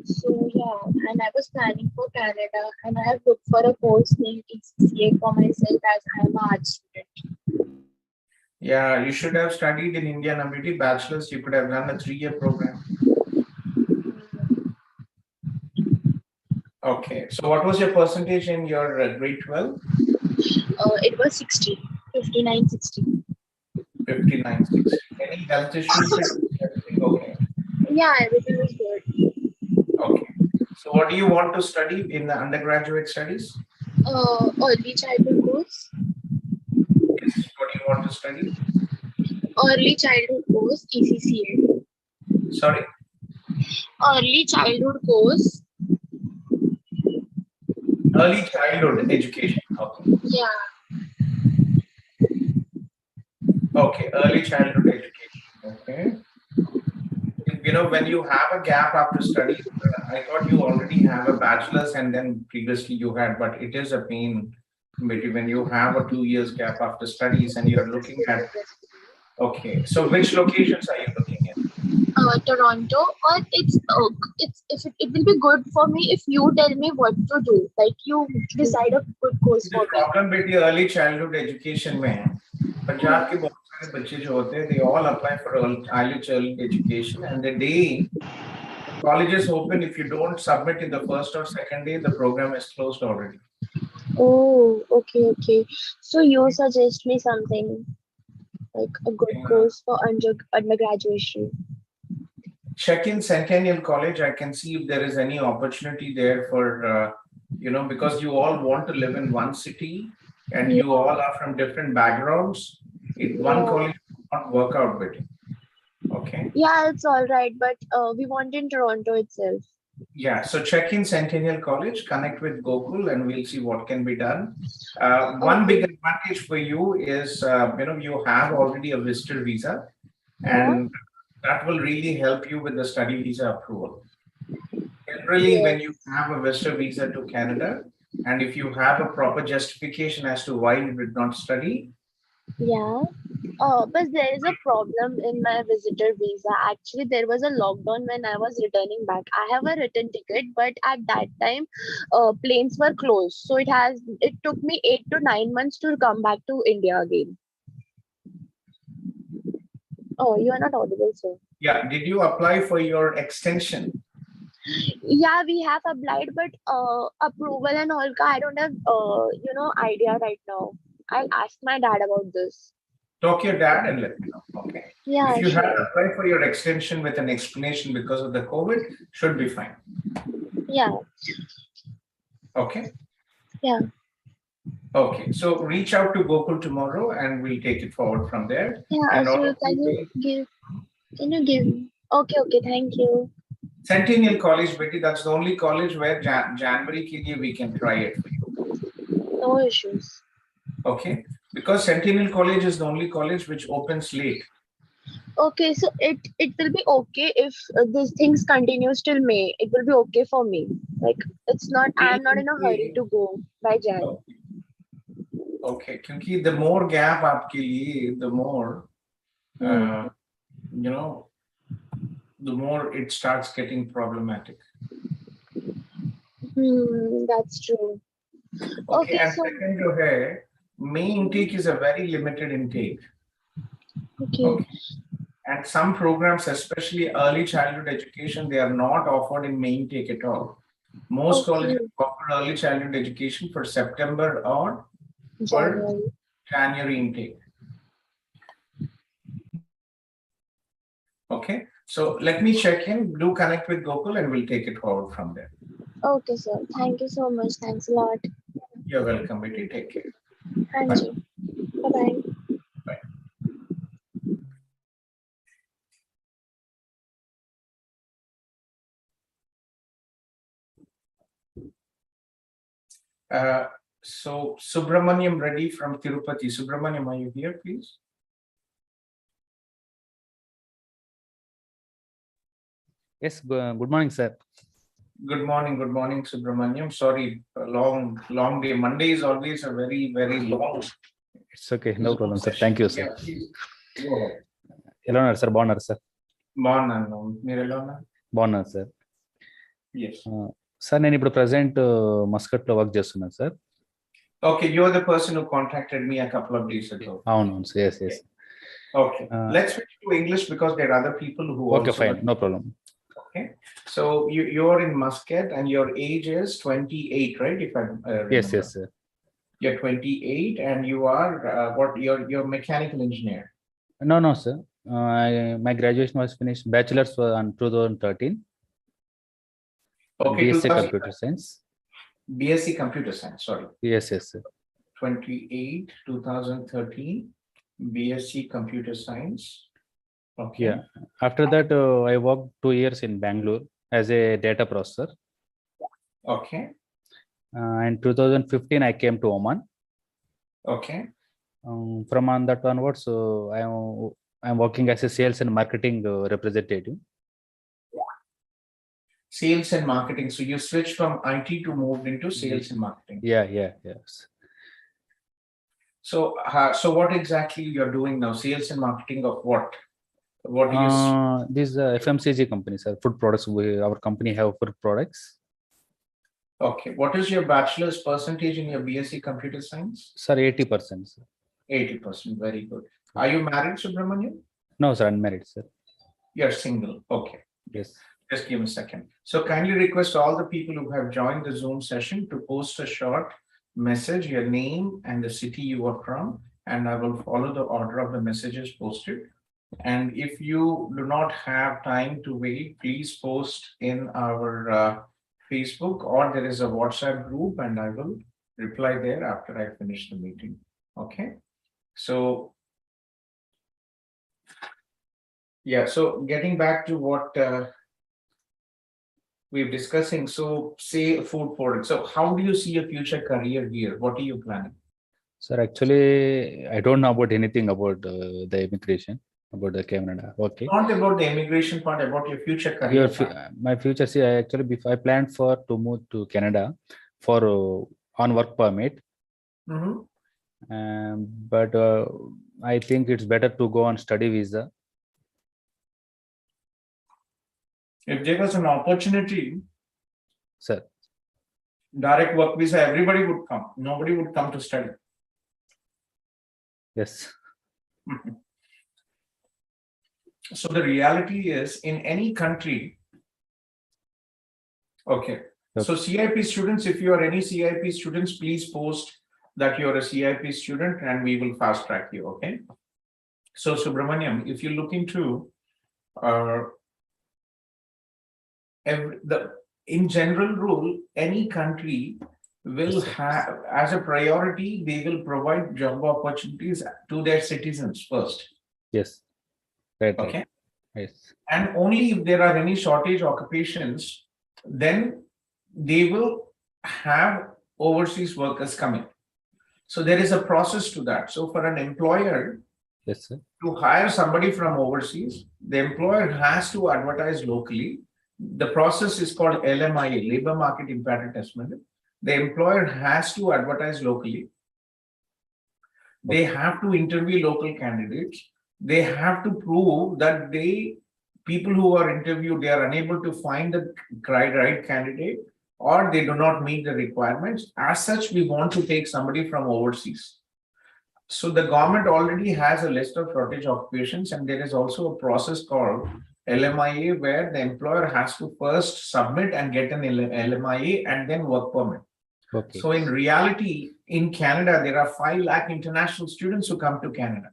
So yeah, and I was planning for Canada, and I have looked for a course named ECCA for myself as I am an art student. Yeah, you should have studied in India, Namiti, bachelor's. You could have done a 3-year program. Okay. So what was your percentage in your grade 12? It was 60, 59, 60. 59, 60. Any health issues? Okay. Yeah, everything was good. Okay. So what do you want to study in the undergraduate studies? Early childhood course. Yes. What do you want to study? Early childhood course, ECCA. Sorry? Early childhood course. Early childhood education. Okay. Yeah. Okay, early childhood education. Okay. You know, when you have a gap after studies, I thought you already have a bachelor's and then previously you had, but it is a pain when you have a 2 years gap after studies and you're looking at. Okay, so which locations are you looking at? Toronto, or it will be good for me if you tell me what to do. Like you decide a good course for me. The problem with the early childhood education में पंजाब के बहुत सारे बच्चे जो होते हैं, they all apply for early childhood education, and the day colleges open, if you don't submit in the first or second day, the program is closed already. Oh, okay. So you suggest me something like a good course for undergraduation. Check in Centennial College. I can see if there is any opportunity there for, because you all want to live in one city and you all are from different backgrounds. One college will not work out with you. Okay. Yeah, it's all right, but we want in Toronto itself. Yeah, so check in Centennial College, connect with Gokul, and we'll see what can be done. One big advantage for you is, you have already a visitor visa, and that will really help you with the study visa approval. Generally, when you have a visitor visa to Canada, and if you have a proper justification as to why you did not study. Yeah. But there is a problem in my visitor visa. Actually, there was a lockdown when I was returning back. I have a return ticket, but at that time, planes were closed. So it took me 8 to 9 months to come back to India again. Oh, you are not audible, sir. Yeah. Did you apply for your extension? Yeah, we have applied, but approval and all, I don't have idea right now. I'll ask my dad about this. Talk to your dad and let me know. Okay. Yeah, if you sure. have applied for your extension with an explanation because of the COVID, should be fine. Yeah. Okay. Yeah. Okay. So reach out to Gokul tomorrow and we'll take it forward from there. Yeah. And So can you give? Okay. Thank you. Centennial College, Betty, that's the only college where January ke liye we can try it for you. No issues. Okay. Because Centennial College is the only college which opens late. Okay, so it will be okay if these things continues till May. It will be okay for me. Like I'm not in a hurry to go by Jan. Okay, क्योंकि the more gap आपके लिए, the more, the more it starts getting problematic. That's true. Okay, Okay, and so second to her, May intake is a very limited intake. okay. And some programs, especially early childhood education, they are not offered in May intake at all. Most colleges offer early childhood education for September or for January intake. Okay, so let me check in, do connect with Gokul and we'll take it forward from there. Okay, sir. Thank you so much. Thanks a lot. You're welcome, Betty. Take care. Thank you. Bye-bye. So Subramaniam Reddy from Tirupati. Subramaniam, are you here, please? Yes, good morning, sir. Good morning, Subramaniam. Sorry, a long day. Monday is always a very, very long. It's okay, no problem, sir. Thank you, sir. Yeah, please. Go ahead. Hello, sir. Bonner, sir. Bonner, sir. Yes. Sir, నేను ఇప్పుడు present Muscat లో work చేస్తున్నాను sir. Okay, you're the person who contacted me a couple of days ago. అవును, yes, yes. Okay, let's switch to English because there are other people who Okay, fine, no problem. Okay, so you're in Muscat and your age is 28, right? If I remember. Yes, yes, sir. You're 28 and you are you're mechanical engineer. No, sir. My graduation was finished, bachelor's was on 2013. Okay, BSc Computer Science. BSc Computer Science, sorry. Yes, yes, sir. 28, 2013, BSc Computer Science. Okay. Yeah. After that, I worked 2 years in Bangalore as a data processor. Okay. In 2015, I came to Oman. Okay. From on that onwards, I'm working as a sales and marketing representative. Sales and marketing. So you switched from IT to moved into sales and marketing. Yeah, yes. So, so what exactly you're doing now? Sales and marketing of what? What do you? This FMCG company, sir. Food products. Our company have food products. Okay. What is your bachelor's percentage in your BSc Computer Science? Sir, 80%. Sir. 80%. Very good. Are you married, Subramanian? No, sir. Unmarried, sir. You're single. Okay. Yes. Just give me a second. So kindly request all the people who have joined the Zoom session to post a short message, your name and the city you are from, and I will follow the order of the messages posted. And if you do not have time to wait, please post in our Facebook, or there is a WhatsApp group and I will reply there after I finish the meeting. Okay. So yeah, so getting back to what we're discussing, so say food product. So how do you see a future career here? What are you planning? Sir, actually, I don't know about anything about the immigration, about the Canada. Okay. Not about the immigration part, about your future career. My future, see, I planned to move to Canada for on work permit. But I think it's better to go on study visa. If there was an opportunity, sir, direct work visa, everybody would come. Nobody would come to study. Yes. So the reality is, in any country, okay. So CIP students, if you are any CIP students, please post that you're a CIP student and we will fast track you. Okay. So Subramaniam, if you look into in general rule, any country will have as a priority, they will provide job opportunities to their citizens first. Yes. Right. Okay. Yes. And only if there are any shortage occupations, then they will have overseas workers coming. So there is a process to that. So for an employer, yes, sir, to hire somebody from overseas, the employer has to advertise locally. The process is called LMIA, Labor Market Impact Assessment. The employer has to advertise locally. They have to interview local candidates. They have to prove that they people who are interviewed, they are unable to find the right candidate, or they do not meet the requirements. As such, we want to take somebody from overseas. So the government already has a list of shortage occupations, and there is also a process called LMIA, where the employer has to first submit and get an LMIA and then work permit. Okay. So in reality, in Canada, there are 5 lakh international students who come to Canada.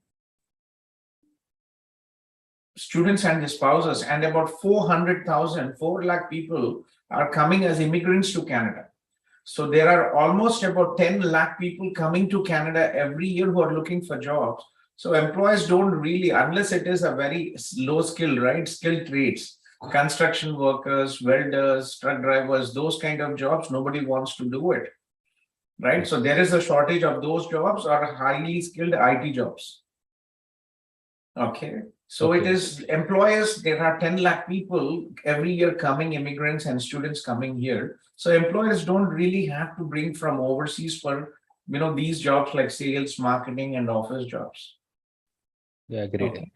Students and their spouses, and about 400,000, 4 lakh people are coming as immigrants to Canada. So there are almost about 10 lakh people coming to Canada every year who are looking for jobs. So employers don't really, unless it is a very low skill, right? Skilled trades, construction workers, welders, truck drivers, those kind of jobs, nobody wants to do it, right? So there is a shortage of those jobs or highly skilled IT jobs. Okay. So it is employers, there are 10 lakh people every year coming, immigrants and students coming here. So employers don't really have to bring from overseas for, these jobs like sales, marketing and office jobs. Yeah, great. Okay.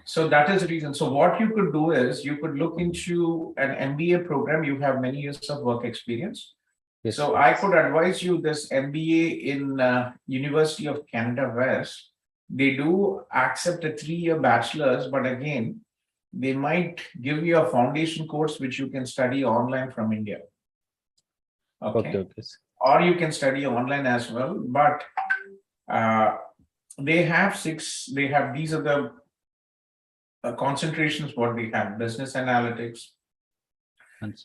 So that is the reason. So what you could do is you could look into an MBA program. You have many years of work experience. Yes. So I could advise you this MBA in University of Canada West. They do accept a 3-year bachelor's, but again, they might give you a foundation course which you can study online from India. Okay. Or you can study online as well, but these are the concentrations what we have: business analytics,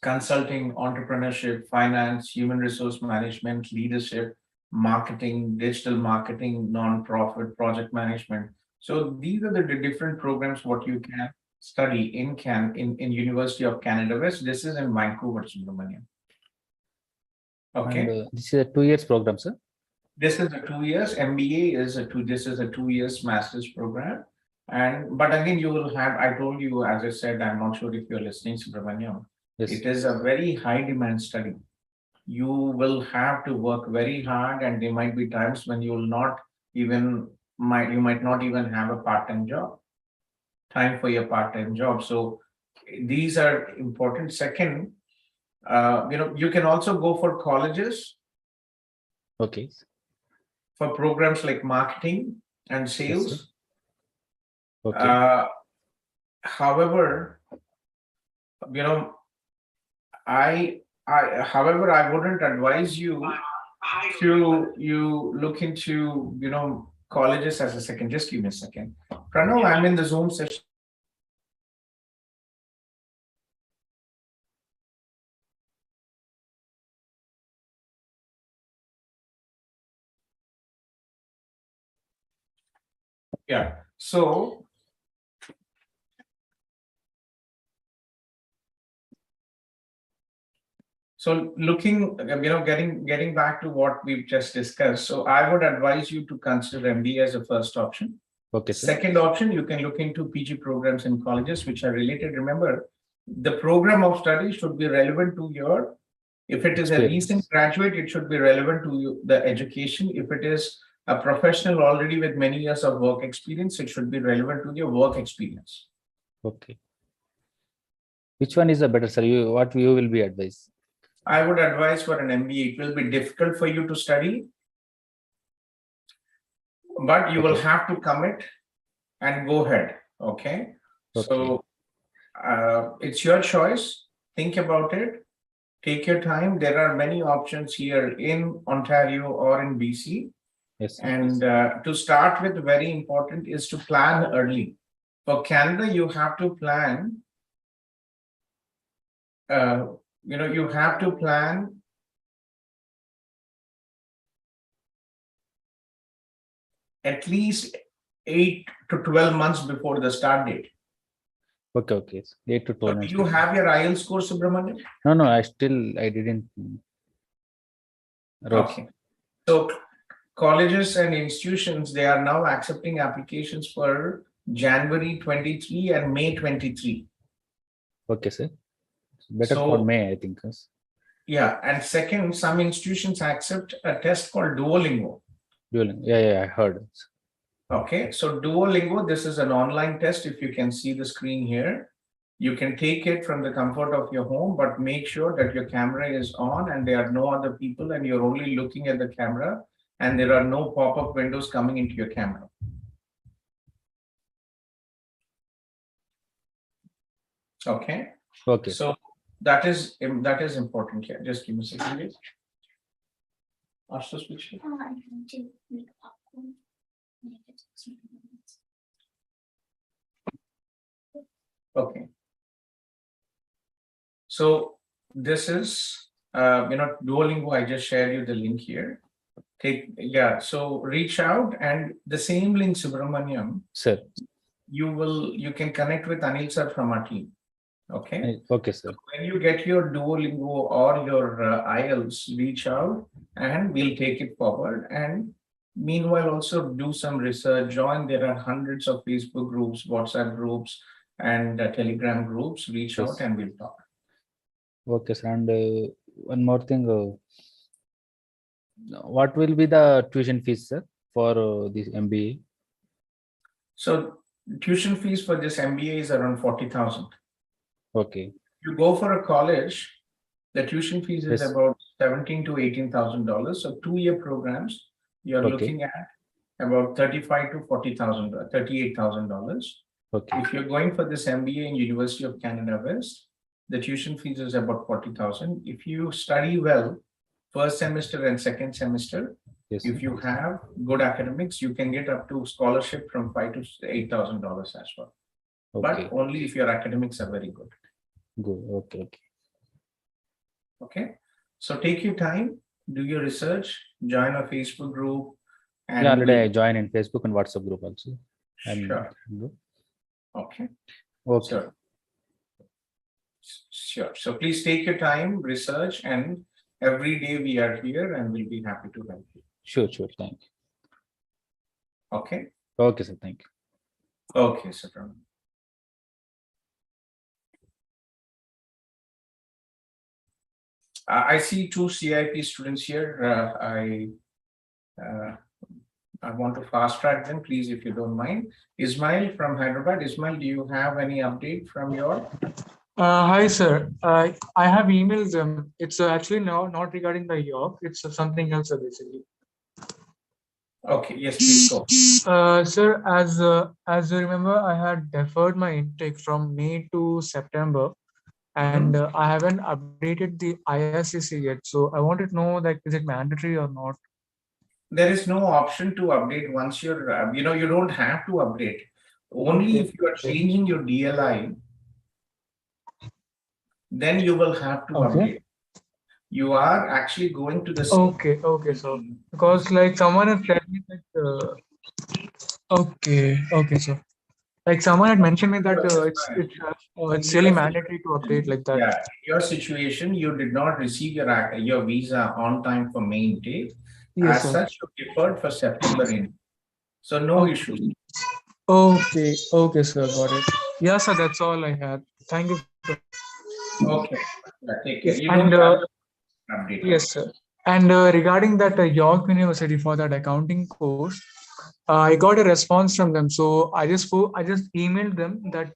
consulting, entrepreneurship, finance, human resource management, leadership, marketing, digital marketing, non-profit, project management. So these are the different programs what you can study in University of Canada West. This is in Vancouver, Subramaniam. Okay. And, this is a 2 years program, sir. This is a 2 years. MBA is this is a 2 years master's program. But again, you will have, I told you, as I said, I'm not sure if you're listening, Subramaniam. Yes. It is a very high demand study. You will have to work very hard, and there might be times when you will not even you might not even have a part-time job, time for your part-time job. So these are important. Second, you can also go for colleges. Okay. For programs like marketing and sales. Yes, okay. However, however, I wouldn't advise you to look into, colleges as a second. Just give me a second. Pranav, I'm in the Zoom session. Yeah. So looking, getting back to what we've just discussed. So I would advise you to consider MBA as a first option. Okay, sir. Second option, you can look into PG programs in colleges which are related. Remember, the program of study should be relevant to your, if it is a recent graduate, it should be relevant to the education. If it is a professional already with many years of work experience, it should be relevant to your work experience. Okay. Which one is the better, sir? What you will be advised? I would advise for an MBA. It will be difficult for you to study, but you will have to commit and go ahead. Okay. So it's your choice. Think about it. Take your time. There are many options here in Ontario or in BC. Yes. And to start with, very important is to plan early. For Canada, you have to plan. You have to plan at least 8 to 12 months before the start date. Okay. 8 to 12 months. Do you have your IELTS score, Subramaniam? No, I didn't. Okay. So colleges and institutions, they are now accepting applications for January 23 and May 23. Okay, sir. Better for May, I think. Yeah, and second, some institutions accept a test called Duolingo. Yeah, I heard. Okay, so Duolingo, this is an online test. If you can see the screen here, You can take it from the comfort of your home, but make sure that your camera is on and there are no other people and you're only looking at the camera and there are no pop-up windows coming into your camera. Okay. Okay. So that is important here. Just give me a second, please. Ask the speaker. Okay. So this is, Duolingo. I just shared you the link here. So reach out and the same link, Subramaniam. Sir. You can connect with Anil sir from our team. Okay. Okay, sir. So when you get your Duolingo or your IELTS, reach out and we'll take it forward. And meanwhile, also do some research. Join. There are hundreds of Facebook groups, WhatsApp groups, and Telegram groups. Reach out and we'll talk. Okay, sir. And one more thing. What will be the tuition fees, sir, for this MBA? So tuition fees for this MBA is around 40,000. Okay. You go for a college, the tuition fees is Yes. about $17,000 to $18,000. So 2-year programs, you're Okay. looking at about $35,000 to $40,000, $38,000. Okay. If you're going for this MBA in University of Canada West, the tuition fees is about 40,000. If you study well, first semester and second semester, Yes, if you have good academics, you can get up to scholarship from $5,000 to $8,000 as well. Okay. But only if your academics are very good. Good. Okay. Okay. Okay. So take your time, do your research, join a Facebook group. And Yeah, already I join in Facebook and WhatsApp group also. Sure. Okay. Okay. Sure. So please take your time, research, and every day we are here and we'll be happy to help you. Sure. Thank you. Okay. Okay, sir. Thank you. Okay, sir. I see 2 CIP students here. I want to fast track them, please, if you don't mind. Ismail from Hyderabad. Ismail, do you have any update from your? Hi, sir. I have emailed them. It's actually not regarding the York. It's something else, basically. Okay. Yes, please go. Sir, as you remember, I had deferred my intake from May to September, and I haven't updated the IRCC yet. So I wanted to know, like, is it mandatory or not? There is no option to update once you're, you don't have to update. Only if you are changing your DLI, then you will have to update. You are actually going to the Okay, sir. Because like someone has said me that okay, sir. Like someone had mentioned me that it's really mandatory to update like that. Yeah, in your situation, you did not receive your visa on time for May intake. Yes, As sir. such, you deferred for September intake. So no issue. Okay, sir, got it. Yeah, sir, that's all I had. Thank you. Okay, take care. You And don't have to update. yes, sir. And regarding that York University for that accounting course, I got a response from them. So I just emailed them that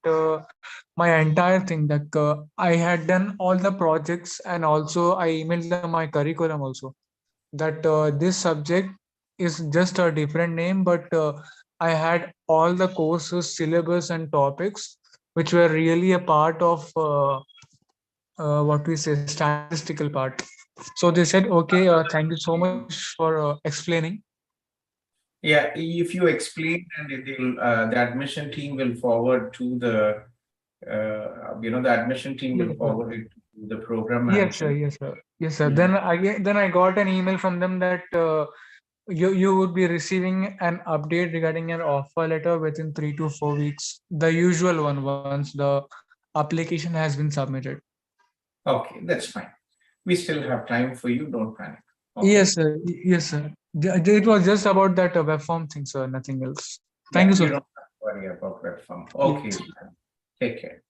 my entire thing, that I had done all the projects, and also I emailed them my curriculum also. That this subject is just a different name, but I had all the courses, syllabus, and topics which were really a part of what we say statistical part. So they said, okay, thank you so much for explaining. Yeah, if you explain, and the admission team will forward to the, the admission team will forward it to the program manager. Yes, sir. Then I got an email from them that you would be receiving an update regarding your offer letter within 3 to 4 weeks. The usual one, once the application has been submitted. Okay, that's fine. We still have time for you. Don't panic. Okay. Yes, sir. It was just about that web form thing, sir. Nothing else. Thank you, sir. You don't have to worry about web form. Okay, take care.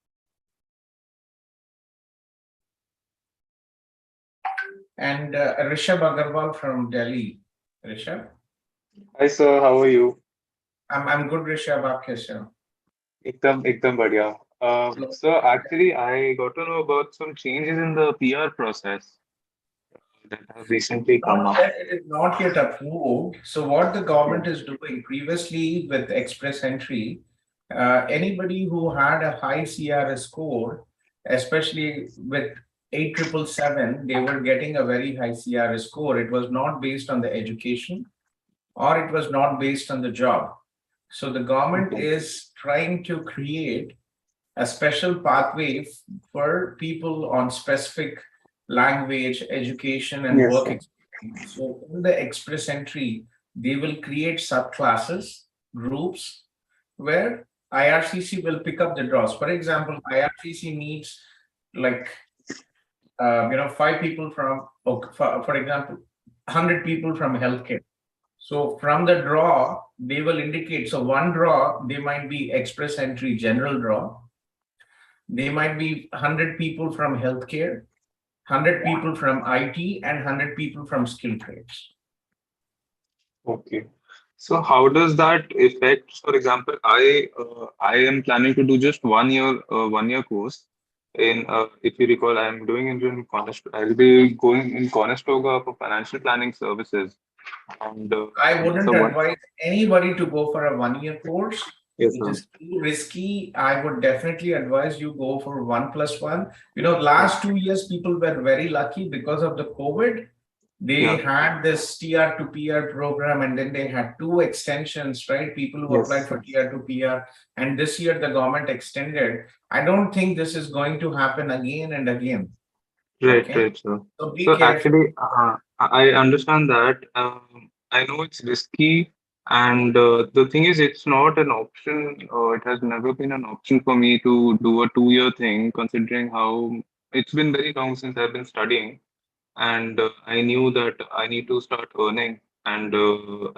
And Rishabh Agarwal from Delhi. Rishabh. Hi sir, how are you? I'm good, Rishabh. आप कैसे हो? एकदम बढ़िया. So actually, I got to know about some changes in the PR process that have recently come Not up. yet, it is not yet approved. So what the government is doing previously with Express Entry, anybody who had a high CRS score, especially with 8777, they were getting a very high CRS score. It was not based on the education or it was not based on the job. So the government is trying to create a special pathway for people on specific language, education, and Yes, work sir. experience. So in the Express Entry, they will create subclasses, groups, where IRCC will pick up the draws. For example, IRCC needs like 5 people from, for example, 100 people from healthcare. So from the draw, they will indicate. So one draw, they might be Express Entry general draw. They might be 100 people from healthcare, 100 people from IT, and 100 people from skilled trades. Okay. So how does that affect? For example, I am planning to do just 1 year course. If you recall, I am doing it in Conestoga. I'll be going in Conestoga for financial planning services, and I it's wouldn't a one. advise anybody to go for a 1 year course. Yes, It sir. is too risky. I would definitely advise you go for 1+1. Last 2 years, people were very lucky because of the COVID. They Yeah. had this TR to PR program, and then they had 2 extensions, right? People who applied Yes. for TR to PR. And this year, the government extended. I don't think this is going to happen again and again. Right, Okay. right, sir. So be So careful. actually, I understand that. I know it's risky, and the thing is, it's not an option. It has never been an option for me to do a 2 year thing, considering how it's been very long since I've been studying, and I knew that I need to start earning, and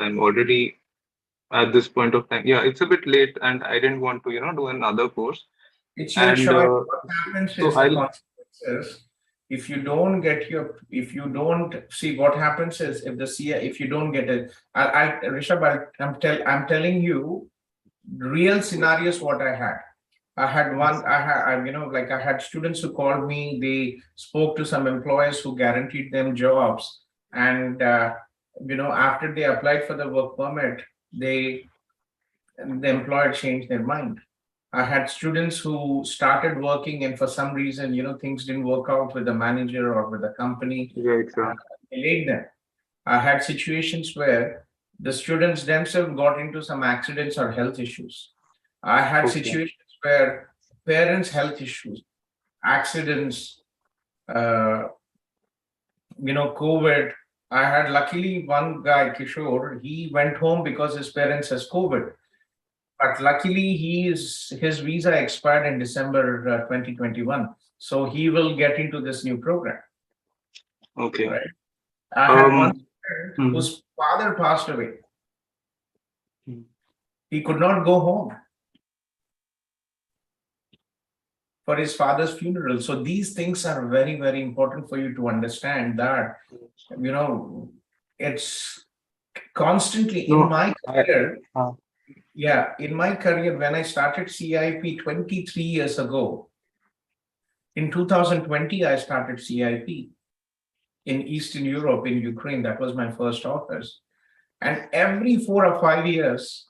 I'm already at this point of time. Yeah, it's a bit late, and I didn't want to, do another course, It's your and choice. What happens so is the I'll. consequences. If you don't see what happens is if you don't get it, Rishabh, I'm telling you real scenarios what I had. I had students who called me, they spoke to some employers who guaranteed them jobs. And, after they applied for the work permit, the employer changed their mind. I had students who started working and for some reason, things didn't work out with the manager or with the company. Right, sir. Delayed them. I had situations where the students themselves got into some accidents or health issues. I had Okay. situations where parents' health issues, accidents, COVID. I had luckily one guy, Kishore, he went home because his parents has COVID. But luckily, his visa expired in December 2021. So he will get into this new program. Okay. Right. I had one student whose father passed away. He could not go home for his father's funeral. So these things are very, very important for you to understand that, it's constantly in my career. In my career, when I started CIP 23 years ago, in 2020, I started CIP in Eastern Europe, in Ukraine. That was my first office. And every 4 or 5 years,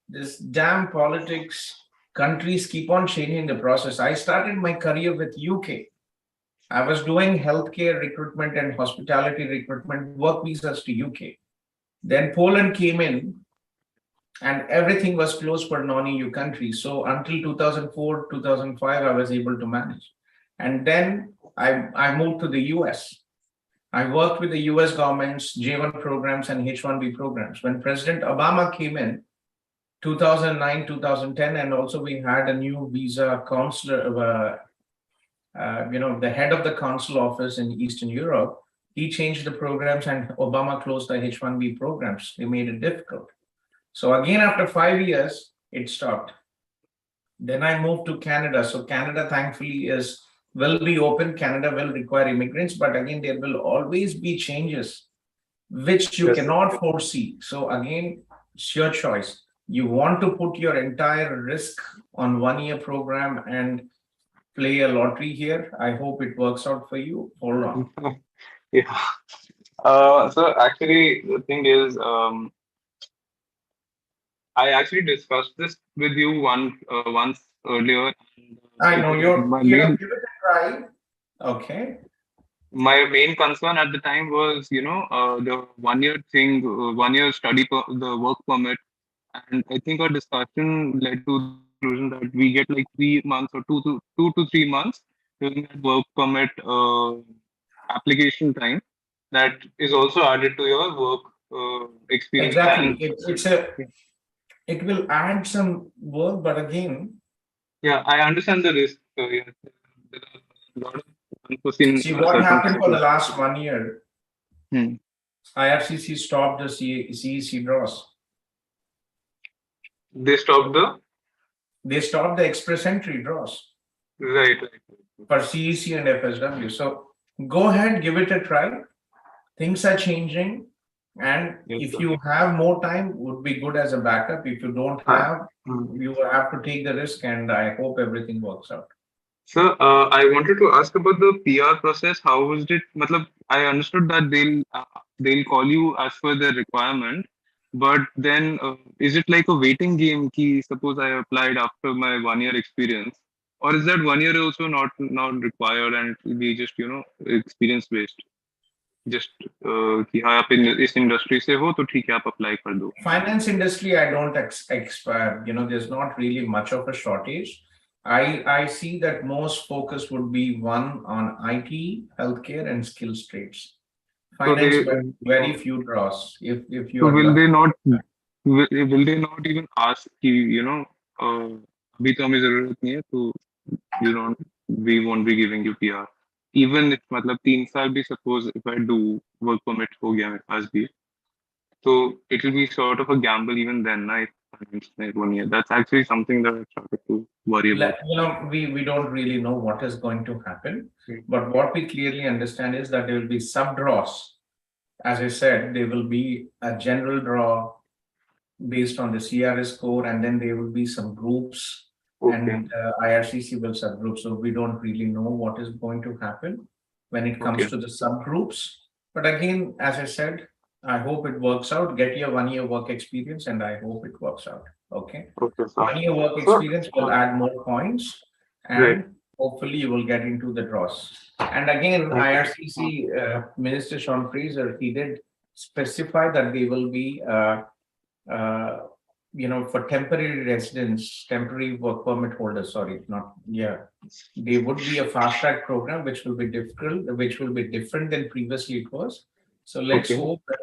this damn politics, countries keep on changing the process. I started my career with UK. I was doing healthcare recruitment and hospitality recruitment, work visas to UK. Then Poland came in, and everything was closed for non-EU countries. So until 2004, 2005, I was able to manage. And then I moved to the US. I worked with the US government's J1 programs and H1B programs. When President Obama came in, 2009, 2010, and also we had a new visa counselor, the head of the consul office in Eastern Europe, he changed the programs and Obama closed the H1B programs. They made it difficult. So again, after 5 years, it stopped. Then I moved to Canada. So Canada, thankfully, will be open. Canada will require immigrants, but again, there will always be changes which you cannot foresee. So again, it's your choice. you want to put your entire risk on 1 year program and play a lottery here. I hope it works out for you. Hold on. Yeah. So actually, the thing is, I actually discussed this with you once earlier. I know My give main it a try. Okay. my main concern at the time was, the 1 year thing, 1 year the work permit, and I think our discussion led to the conclusion that we get like 3 months or 2 to 3 months during that work permit application time. That is also added to your work experience. Exactly. And It will add some work, but again, yeah, I understand the risk. Yeah, there are a lot of unforeseen see what happened for the circumstances. last 1 year. Hmm. IRCC stopped the CEC draws. They stopped They stopped the express entry draws right. for CEC and FSW. So go ahead, give it a try. Things are changing. And Yes, if sir. you have more time, would be good as a backup. If you don't have, you will have to take the risk, and I hope everything works out. Sir, I wanted to ask about the PR process. How was it? Matlab, I understood that they'll call you as per their requirement, but then is it like a waiting game? Ki suppose I applied after my 1 year experience, or is that 1 year also not required and it will be just experience based? Just कि हाँ आप इस industry से हो तो ठीक है आप apply कर दो. Finance industry, I don't expect, there's not really much of a shortage. I see that most focus would be one on IT, healthcare, and skills trades. So Finance, they very few draws. If you so are will they lucky. not will they not even ask कि अभी तो हमें जरूरत नहीं है तो we won't be giving you PR. Even if मतलब 3 साल भी suppose if I do work permit हो गया मेरे पास भी, so it will be sort of a gamble even then, na, if it's like 1 year. That's actually something that I started to worry about. We don't really know what is going to happen, but what we clearly understand is that there will be sub draws. As I said, there will be a general draw based on the CRS score, and then there will be some groups, and IRCC will subgroup. So we don't really know what is going to happen when it comes to the subgroups. But again, as I said, I hope it works out. Get your 1 year work experience, and I hope it works out. Okay. 1 year work experience will add more points, and hopefully you will get into the draws. And again, IRCC Minister Sean Fraser, he did specify that they will be for temporary residents, temporary work permit holders, there would be a fast track program which will be different than previously it was. So let's hope that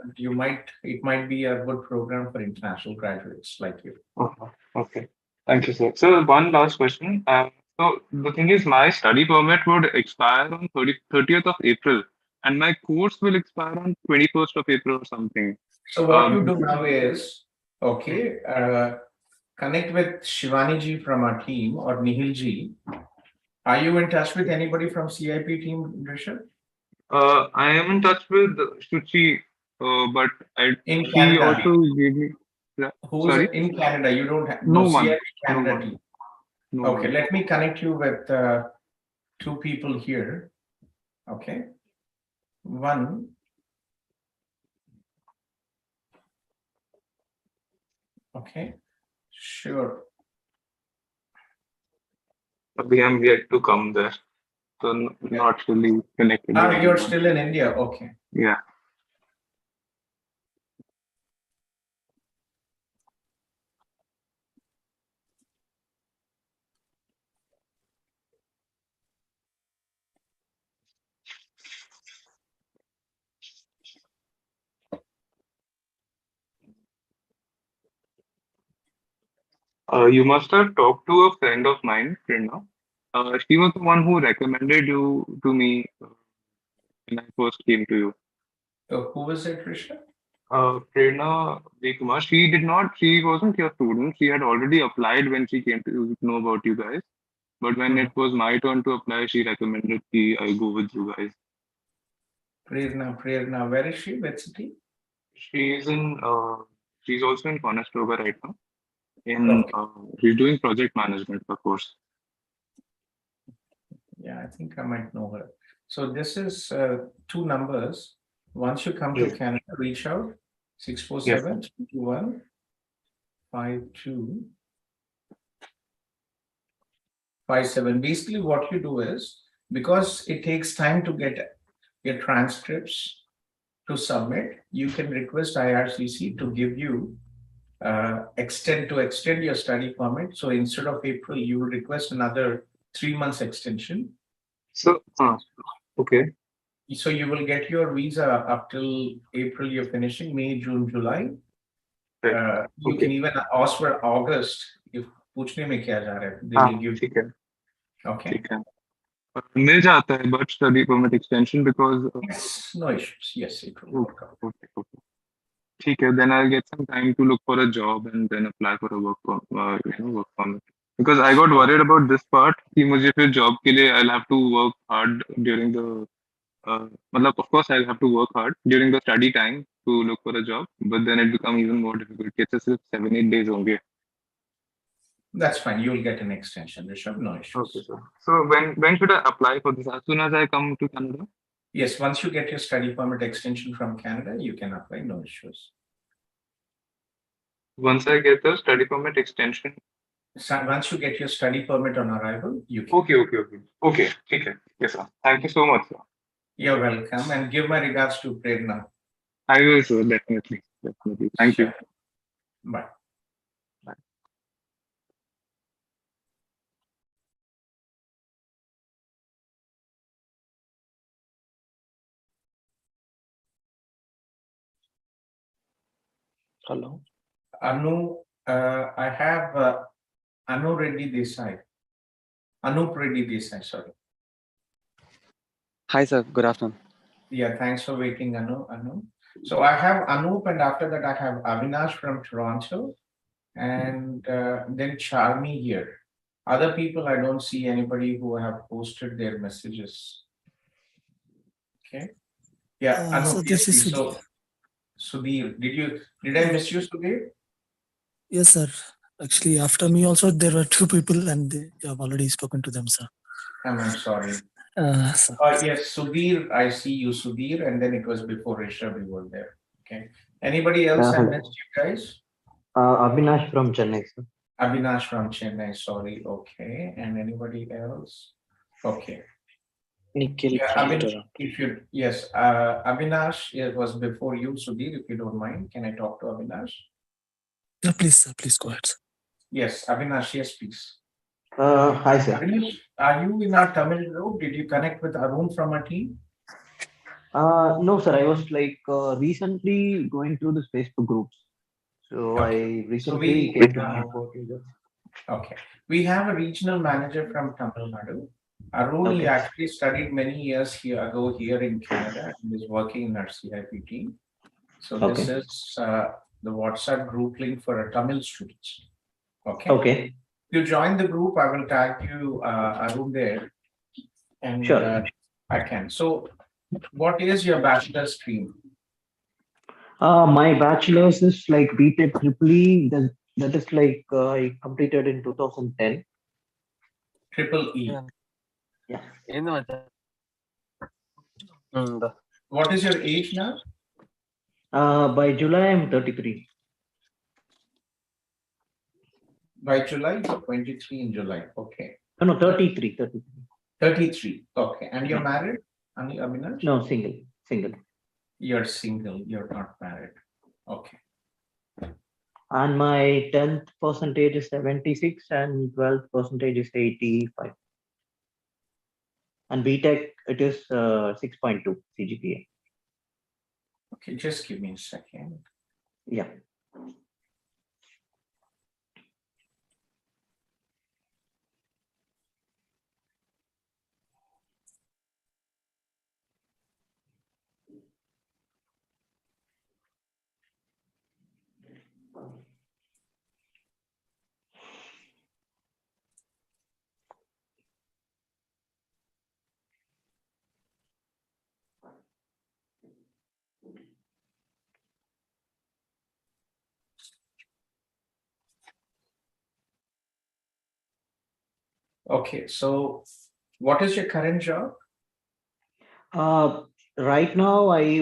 it might be a good program for international graduates like you. Okay. Thank you, sir. So one last question. So the thing is, my study permit would expire on 30th of April, and my course will expire on 21st of April or something. So what you do now is, connect with Shivani ji from our team or Nihil ji. Are you in touch with anybody from CIP team, Rishabh? I am in touch with Shuchi, but in she Canada. also gave me. Who's Sorry? in Canada? You don't have No one. CIP Canada No one. team. No Okay, one. let me connect you with two people here. Okay. One. Okay, sure. We am yet to come there, so not really connected. You're still in India. Okay. Yeah. You must have talked to a friend of mine, Prerna. She was the one who recommended you to me when I first came to you. So who was it, Rishabh? Prerna Kumar. She wasn't your student. She had already applied when she came to know about you guys. But when it was my turn to apply, she recommended me I go with you guys. Prerna, where is she? What city? She's also in Conestoga right now. in he's doing project management, of course. Yeah, I think I might know her. So this is two numbers. Once you come to Yes. Canada, reach out Yes, 647 221 5257. Basically, what you do is, because it takes time to get your transcripts to submit, you can request IRCC to give you extend your study permit. So instead of April, you will request another 3 months extension. So, okay. So you will get your visa up till April. You're finishing May, June, July. You can even ask for August if पूछने में क्या जा रहा है. They will give. ठीक है. Okay. ठीक है. मिल जाता है, but study permit extension because. Yes, no issues. Yes, it will work out. Okay. ठीक है, then I'll get some time to look for a job and then apply for a work permit. Because I got worried about this part कि मुझे फिर job के लिए I'll have to work hard during the मतलब of course I'll have to work hard during the study time to look for a job, but then it become even more difficult. It's सिर्फ 7-8 days होंगे. That's fine. You will get an extension. Rishabh, no issues. Okay, sir. So when should I apply for this? As soon as I come to Canada? Yes, once you get your study permit extension from Canada, you can apply, no issues. Once I get the study permit extension. So once you get your study permit on arrival, you can. Okay. ठीक है. Yes, sir. Thank you so much, sir. You're welcome, and give my regards to Prerna. I will, sir. Definitely. Thank you. Bye. Hello. Anu, I have Anu Reddy Desai. Anup Reddy Desai, sorry. Hi, sir. Good afternoon. Yeah, thanks for waiting, Anu. So I have Anup, and after that I have Avinash from Toronto, and then Charmi here. Other people, I don't see anybody who have posted their messages. Okay. Yeah, Anup, So this is so Sudhir, did I miss you, Sudhir? Yes, sir. Actually, after me also there were two people, and you have already spoken to them, sir. I'm sorry. Sir. Yes, Sudhir, I see you, Sudhir, and then it was before Rishabh, you were there. Okay. Anybody else I missed you guys? Avinash from Chennai, sir. Avinash from Chennai, sorry. Okay. And anybody else? Okay. Nikhil. Yeah, Avinash, it was before you, Sudhir, if you don't mind. Can I talk to Avinash? Yeah, please, sir. Please go ahead, sir. Yes, Avinash, yes, please. Hi, sir. Avinash, are you in our Tamil group? Did you connect with Arun from our team? No, sir. I was recently going through this Facebook groups. So I recently came to know about it. Okay. We have a regional manager from Tamil Nadu. Arun, he actually studied many years ago here in Canada and is working in our CIP team. So this is the WhatsApp group link for our Tamil students. Okay. If you join the group, I will tag you, Arun, there. And I can. So what is your bachelor's stream? My bachelor's is like BTech EEE. That is like I completed in 2010. EEE. Yeah. What is your age now? By July, I'm 33. By July, 23 in July. Okay. No, 33. 33. Okay. And you're married, Avinash? No, single. You're single. You're not married. Okay. And my 10th percentage is 76 and 12th percentage is 85. And BTech, it is 6.2 CGPA. Okay, just give me a second. Yeah. Okay, so what is your current job? Right now, I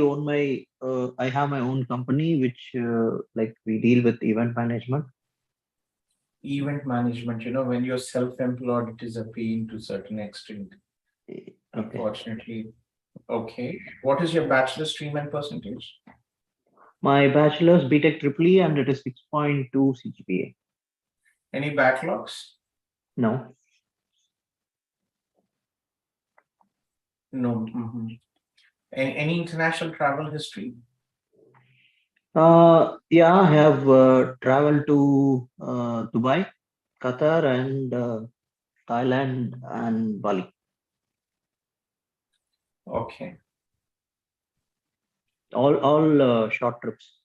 have my own company, which like we deal with event management. Event management, when you're self-employed, it is a pain to a certain extent, unfortunately. Okay. What is your bachelor stream and percentage? My bachelor's BTech Triple E, and it is 6.2 CGPA. Any backlogs? No. No. Any international travel history? Yeah, I have traveled to Dubai, Qatar, and Thailand and Bali. Okay. All short trips.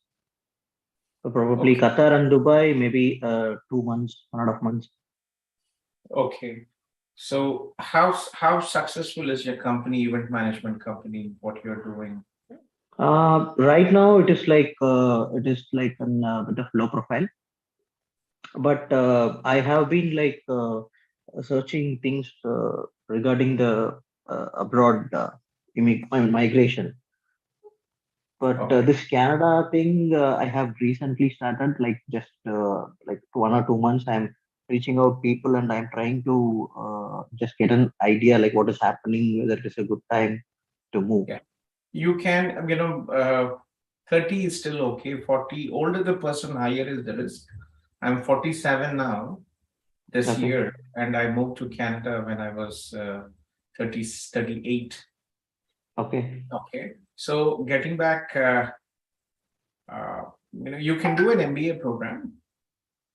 So probably Qatar and Dubai, maybe 2 months, 1.5 months. Okay. So how successful is your company, event management company, what you're doing? Right now, it is like a bit of low profile, but I have been like searching things regarding the abroad migration. But this Canada thing, I have recently started, like just like 1 or 2 months. I'm reaching out people and I'm trying to just get an idea like what is happening, whether it is a good time to move. Yeah. You can, 30 is still okay. 40, older the person, higher is the risk. I'm 47 now this year, and I moved to Canada when I was 38. Okay. Okay. So getting back, you can do an MBA program.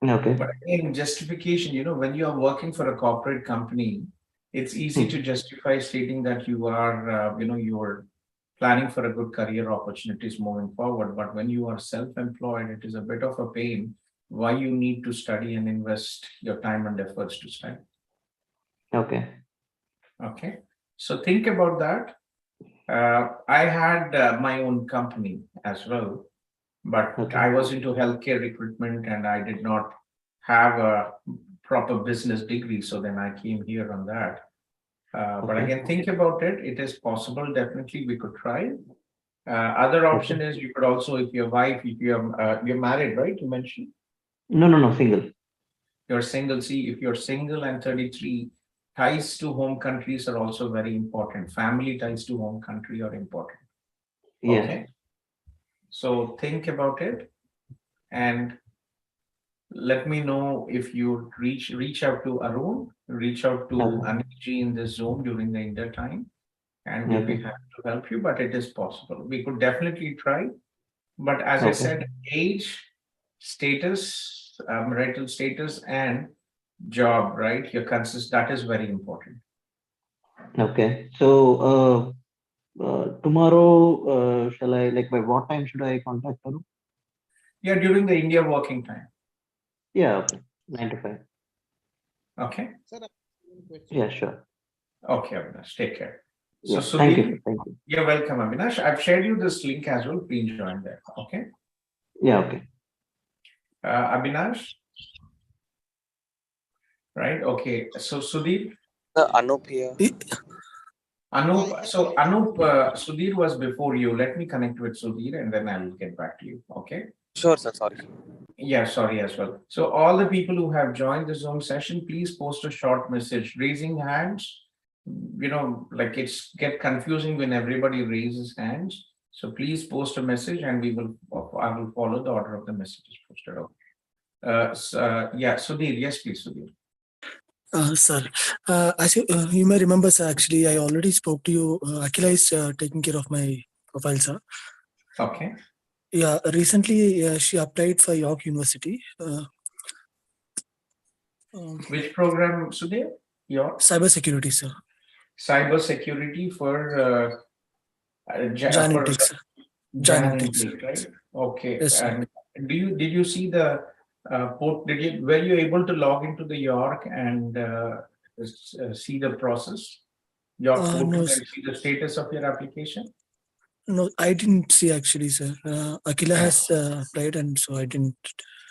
Okay. But in justification, when you are working for a corporate company, it's easy to justify stating that you are, you're planning for a good career opportunities moving forward. But when you are self-employed, it is a bit of a pain why you need to study and invest your time and efforts to study. Okay. Okay. So think about that. I had my own company as well, but I was into healthcare recruitment and I did not have a proper business degree. So then I came here on that. But again, think about it. It is possible. Definitely, we could try. Other option is you could also, if your wife, if you're married, right? You mentioned. No, single. You're single. See, if you're single and 33, ties to home countries are also very important. Family ties to home country are important. Yes. Okay. So think about it and let me know if you reach out to Arun, reach out to Aniji in this Zoom during the India time, and we'll be happy to help you, but it is possible. We could definitely try. But as I said, age, status, marital status, and job, right? Your that is very important. Okay. So tomorrow, shall I, like, by what time should I contact Arun? Yeah, during the India working time. Yeah, okay. 9 to 5. Okay. Yeah, sure. Okay, Avinash, take care. So, Yeah, thank you. Thank you. You're welcome, Avinash. I've shared you this link as well. Please join there. Okay. Yeah, okay. Avinash. Right. Okay. So, Sudeep. Anup here. Anup. So, Anup, Sudhir was before you. Let me connect with Sudhir and then I'll get back to you. Okay. Sure, sir. Sorry. Yeah, sorry as well. So all the people who have joined the Zoom session, please post a short message. Raising hands, like it's get confusing when everybody raises hands. So please post a message and I will follow the order of the messages posted. Yeah, Sudhir, yes, please, Sudhir. Sir, as you may remember, sir, actually, I already spoke to you. Akila is taking care of my profile, sir. Okay. Yeah, recently she applied for York University. Which program, Sudhir? York? Cybersecurity, sir. Cybersecurity for Jan intake, sir. Jan intake, right? Okay. Yes, sir. And did you see the port? Were you able to log into the York and see the process? York portal no, and see the status of your application? No, I didn't see actually, sir. Akila has applied, and so I didn't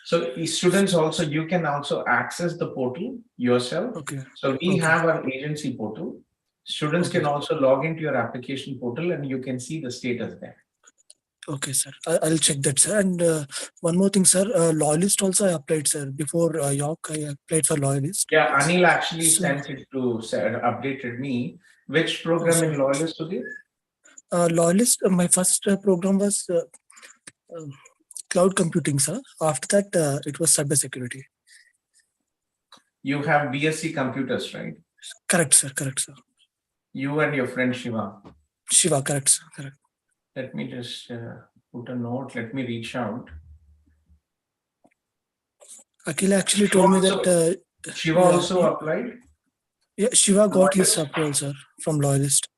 So students also, you can also access the portal yourself. Okay. So we Okay. have our agency portal. Students Okay. can also log into your application portal and you can see the status there. Okay, sir. I'll check that, sir. And one more thing, sir. Loyalist also I applied, sir. Before York, I applied for Loyalist. Yeah, Anil actually So- sent it to, updated me. Which program in Loyalist to give? Loyalist, my first program was cloud computing, sir. After that, it was cybersecurity. You have BSc computers, right? Correct, sir. Correct, sir. You and your friend Shiva. Shiva, correct, sir. Correct. Let me just put a note. Let me reach out. Akila actually told me that Shiva also applied? Yeah, Shiva got his approval, sir, from Loyalist.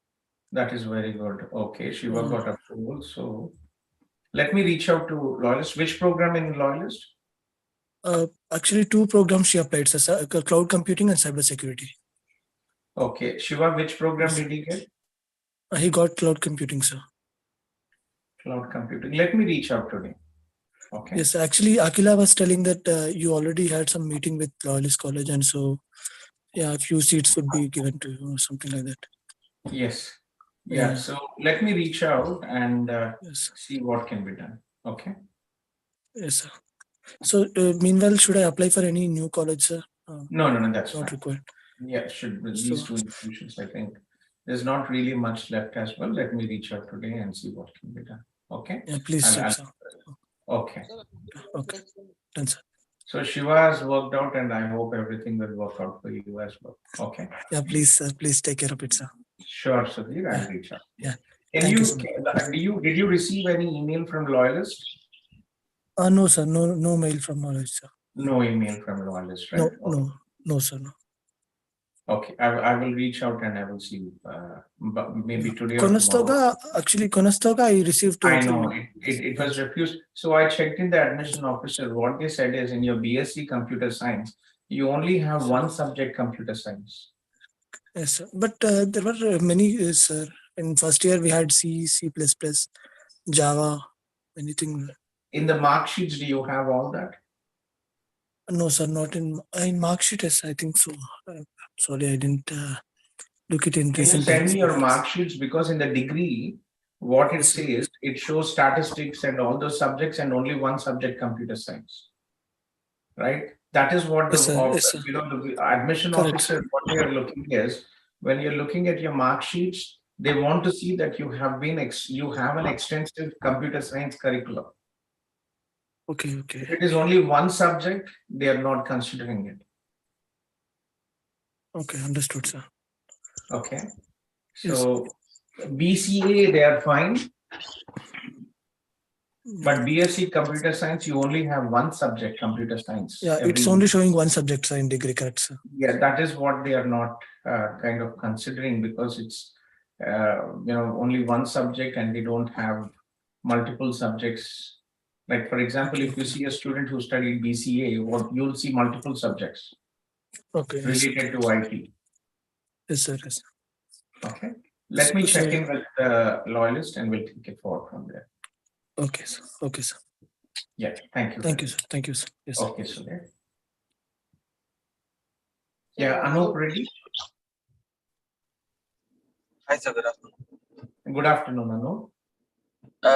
That is very good. Okay, Shiva got approval. So let me reach out to Loyalist. Which program in Loyalist? Actually, two programs she applied, sir. Cloud computing and cybersecurity. Okay, Shiva, which program did he get? He got cloud computing, sir. Cloud computing. Let me reach out to him. Okay. Yes, actually, Akila was telling that you already had some meeting with Loyalist College, and so yeah, a few seats would be given to you or something like that. Yes. Yeah. Yeah. So let me reach out and see what can be done. Okay. Yes, sir. So meanwhile, should I apply for any new college, sir? No, that's not fine. required. Yeah, should be these two institutions. I think there's not really much left as well. Let me reach out today and see what can be done. Okay. Yeah, please, I'll- sir. Okay. Okay. Done, sir. So Shiva has worked out, and I hope everything will work out for you as well. Okay. Yeah, please, sir. Please take care of it, sir. Sure, Sudhir. I'll reach out. Yeah. Can Thank you, you so much. did you receive any email from Loyalist? No, sir. No mail from Knowledge, sir. No email from Loyalist, right? No, sir. No. Okay, I will reach out and I will see. But maybe today or tomorrow. Conestoga, I received. I know it was refused. So I checked in the admission officer. What they said is, in your BSc Computer Science, you only have one subject, Computer Science. Yes, sir. But there were many, sir. In first year, we had C, C++, Java, anything. In the mark sheets, do you have all that? No, sir, not in mark sheet. Yes, I think so. Sorry, I didn't look it in Can you recent send times. me your mark sheets? Because in the degree, what it says, it shows statistics and all those subjects and only one subject, Computer Science. Right? That is what Yes, sir. Yes, sir. the admission Correct. officer, what they are looking is, when you're looking at your mark sheets, they want to see that you have an extensive computer science curriculum. Okay. If it is only one subject, they are not considering it. Okay, understood, sir. Okay. So BCA, they are fine. But BSc Computer Science, you only have one subject, Computer Science. Yeah, it's only showing one subject, sir, in degree, correct, sir. Yeah, that is what they are not kind of considering, because it's only one subject and they don't have multiple subjects. Like, for example, if you see a student who studied BCA, you'll see multiple subjects related to IT. Yes, sir. Yes. Okay. Let me check in with the Loyalist and we'll take it forward from there. Okay, sir. Okay, sir. Yeah, thank you. Thank you, sir. Thank you, sir. Yes. Okay, so there. Yeah, Anup, ready? Hi, sir. Good afternoon. Good afternoon, Anup.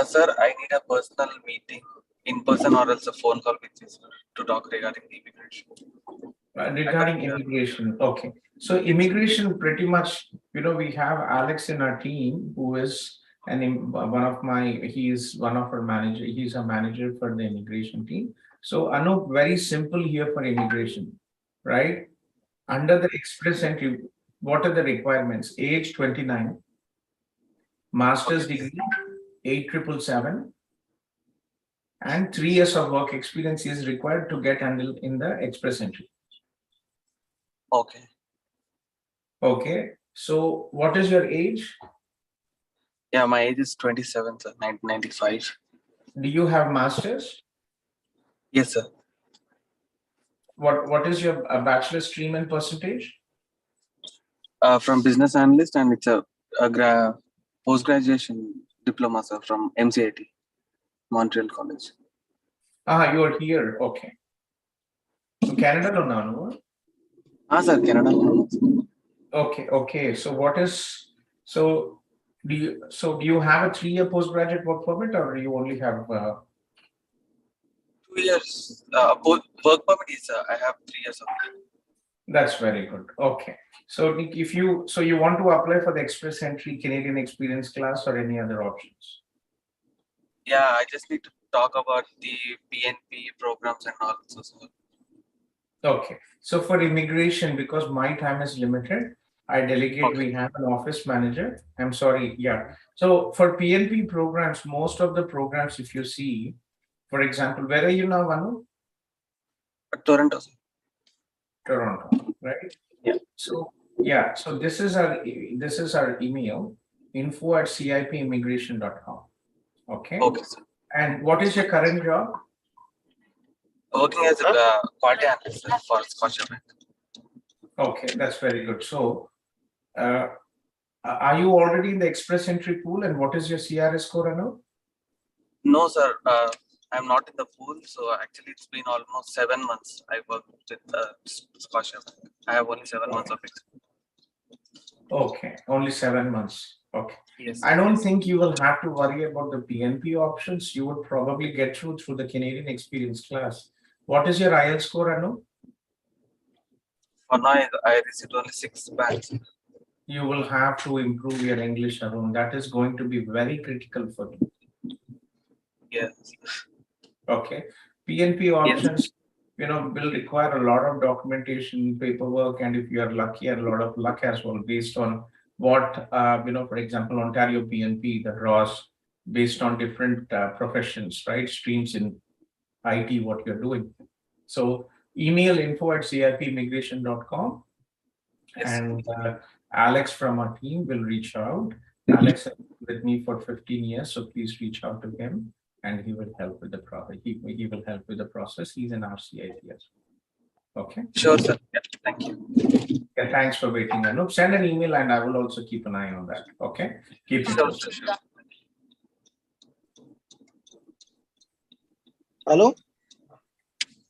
Sir, I need a personal meeting in person or else a phone call with you, sir, to talk regarding the immigration. Regarding immigration, okay. So immigration, pretty much, we have Alex in our team, who is he's one of our manager. He's a manager for the immigration team. So Anup, very simple here for immigration, right? Under the express entry, what are the requirements? Age 29, master's degree 8777, and 3 years of work experience is required to get handled in the express entry. Okay. Okay. So what is your age? Yeah, my age is 27, sir, 1995. Do you have master's? Yes, sir. What is your bachelor stream and percentage? From business analyst, and it's a post-graduation diploma, sir, from MCIT, Montreal College. You are here. Okay. Canada lo nanu? Sir, Canada. Okay. So so do you have a 3-year postgraduate work permit, or do you only have 2 years. Work permit is I have 3 years of. That's very good. Okay. So Nick, if you want to apply for the Express Entry Canadian Experience class or any other options? Yeah, I just need to talk about the PNP programs and also. Okay. So for immigration, because my time is limited, I delegate. We have an office manager. I'm sorry. Yeah. So for PNP programs, most of the programs, if you see, for example, where are you now, Manu? Toronto. Toronto, right? Yeah. So yeah. So this is our email, info@cipimmigration.com. Okay. Okay, sir. And what is your current job? Working as a quality analyst for Scotiabank. Okay, that's very good. So, are you already in the Express Entry pool, and what is your CRS score, Anu? No, sir. I'm not in the pool. So actually, it's been almost 7 months. I worked with Scotiabank. I have only 7 months of experience. Okay, only 7 months. Okay. Yes. I don't think you will have to worry about the PNP options. You would probably get through the Canadian Experience class. What is your IELTS score, Anu? For now, I received only 6 bands. You will have to improve your English, Arun. That is going to be very critical for you. Yes. Okay. PNP options, will require a lot of documentation, paperwork, and if you are lucky, a lot of luck as well, based on what, for example, Ontario PNP, the draws based on different professions, right? Streams in IT, what you're doing. So email info@cipimmigration.com. Yes. And Alex from our team will reach out. Alex has been with me for 15 years, so please reach out to him, and he will help with the process. He will help with the process. He's an RCIP as well. Okay. Sure, sir. Yeah, thank you. Yeah, thanks for waiting. Anup, send an email, and I will also keep an eye on that. Okay. Keep it posted. Sure. Hello.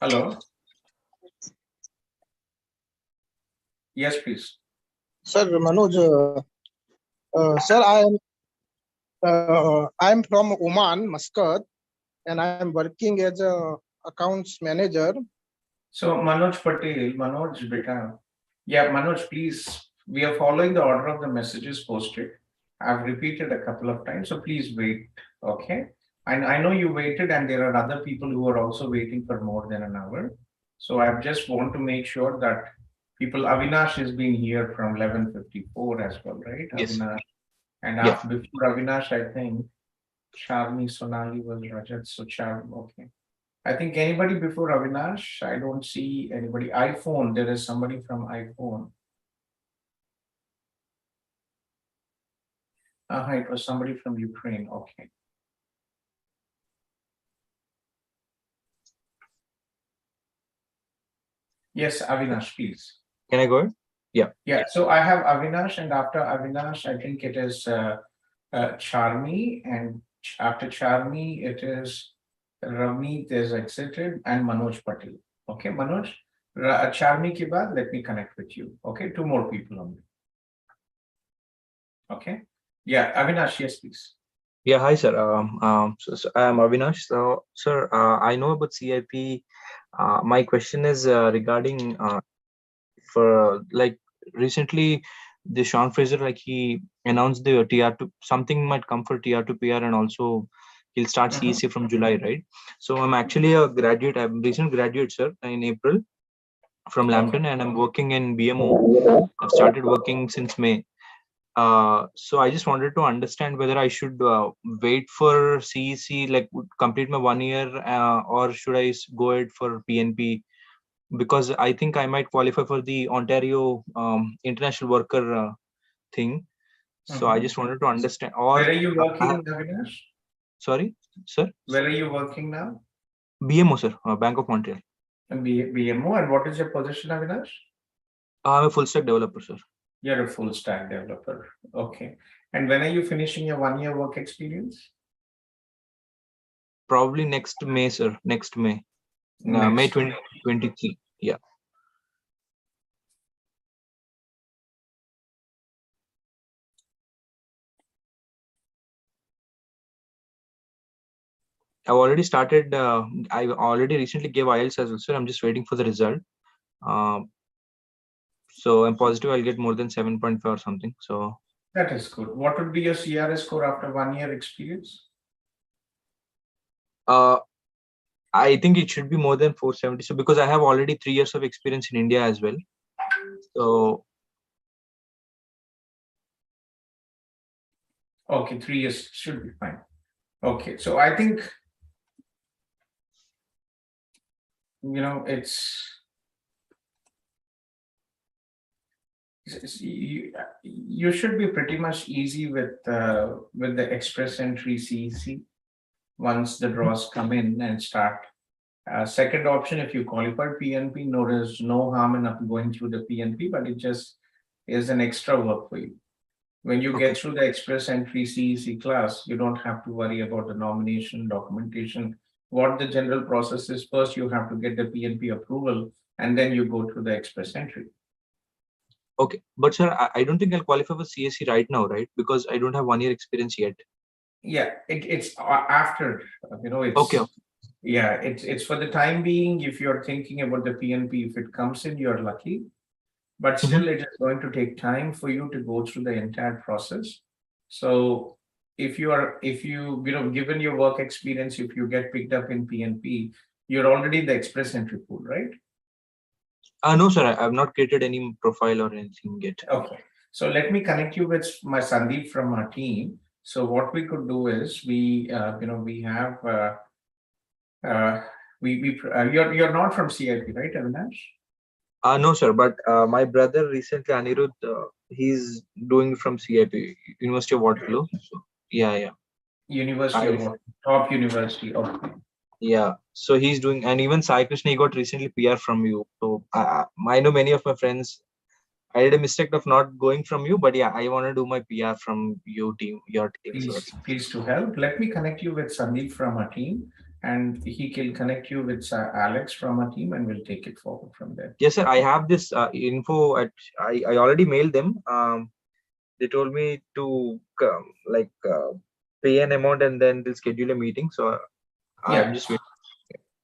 Hello. Yes, please. Sir, Manoj, sir, I'm from Oman, Muscat, and I'm working as a accounts manager. So Manoj Patel, Manoj Beta. Yeah, Manoj, please. We are following the order of the messages posted. I've repeated a couple of times, so please wait. Okay. And I know you waited, and there are other people who are also waiting for more than an hour. So I just want to make sure that people, Avinash has been here from 11:54 as well, right? Yes. Avinash. And Yeah. before Avinash, I think Charmi Sonali was Rajat. So okay. I think anybody before Avinash, I don't see anybody. iPhone, there is somebody from iPhone. It was somebody from Ukraine. Okay. Yes, Avinash, please. Can I go ahead? Yeah. Yeah. So I have Avinash, and after Avinash, I think it is Charmi, and after Charmi, it is Ravneet is exited, and Manoj Patel. Okay, Manoj, Charmi ke baad, let me connect with you. Okay, 2 more people only. Okay. Yeah, Avinash, yes, please. Yeah, hi, sir. So I am Avinash. So, sir, I know about CIP. My question is regarding for like recently, the Sean Fraser, like he announced the TR2, something might come for TR2 PR, and also he'll start CEC from July, right? So I'm actually a graduate. I'm a recent graduate, sir, in April from Lambton, and I'm working in BMO. I've started working since May. So I just wanted to understand whether I should wait for CEC, like complete my 1 year, or should I go ahead for PNP? Because I think I might qualify for the Ontario international worker thing. So I just wanted to understand. Or where are you working, Avinash? Sorry, sir. Where are you working now? BMO, sir, Bank of Montreal. And BMO, and what is your position, Avinash? I'm a full stack developer, sir. You're a full stack developer. Okay. And when are you finishing your 1 year work experience? Probably next May, sir. Next May. May 2023. Yeah. I've already started. I already recently gave IELTS as well, sir. I'm just waiting for the result. So I'm positive I'll get more than 7.5 or something. So That is good. What would be your CRS score after 1 year experience? I think it should be more than 470. So because I have already 3 years of experience in India as well. So okay, 3 years should be fine. Okay, so I think, you know, you should be pretty much easy with the express entry CEC once the draws come in and start. Second option, if you qualify PNP, no, there's no harm in going through the PNP, but it just is an extra work for you. When you get through the express entry CEC class, you don't have to worry about the nomination, documentation. What the general process is, first you have to get the PNP approval, and then you go through the express entry. okay, but sir, I don't think I'll qualify for CSC right now, right? Because I don't have 1 year experience yet. Yeah, it's after, you know, it's okay. Yeah, it's for the time being. If you're thinking about the PNP, if it comes in, you're lucky. But still, it is going to take time for you to go through the entire process. So if you know, given your work experience, if you get picked up in PNP, you're already in the express entry pool, right? No, sir, I've not created any profile or anything yet. Okay. So let me connect you with my Sandeep from our team. So what we could do is we have you're not from CIP, right, Avinash? No, sir, but my brother recently, Anirudh, he's doing from CIP, University of Waterloo. So, yeah. University of Waterloo, top university. Okay. Yeah, so he's doing, and even Sai Krishna, he got recently PR from you. So I know many of my friends. I did a mistake of not going from you, but yeah, I want to do my PR from your team. Please to help. Let me connect you with Sandeep from our team, and he can connect you with Alex from our team, and we'll take it forward from there. Yes, sir. I have this info. I already mailed them. They told me to pay an amount and then they'll schedule a meeting. So I'm just waiting.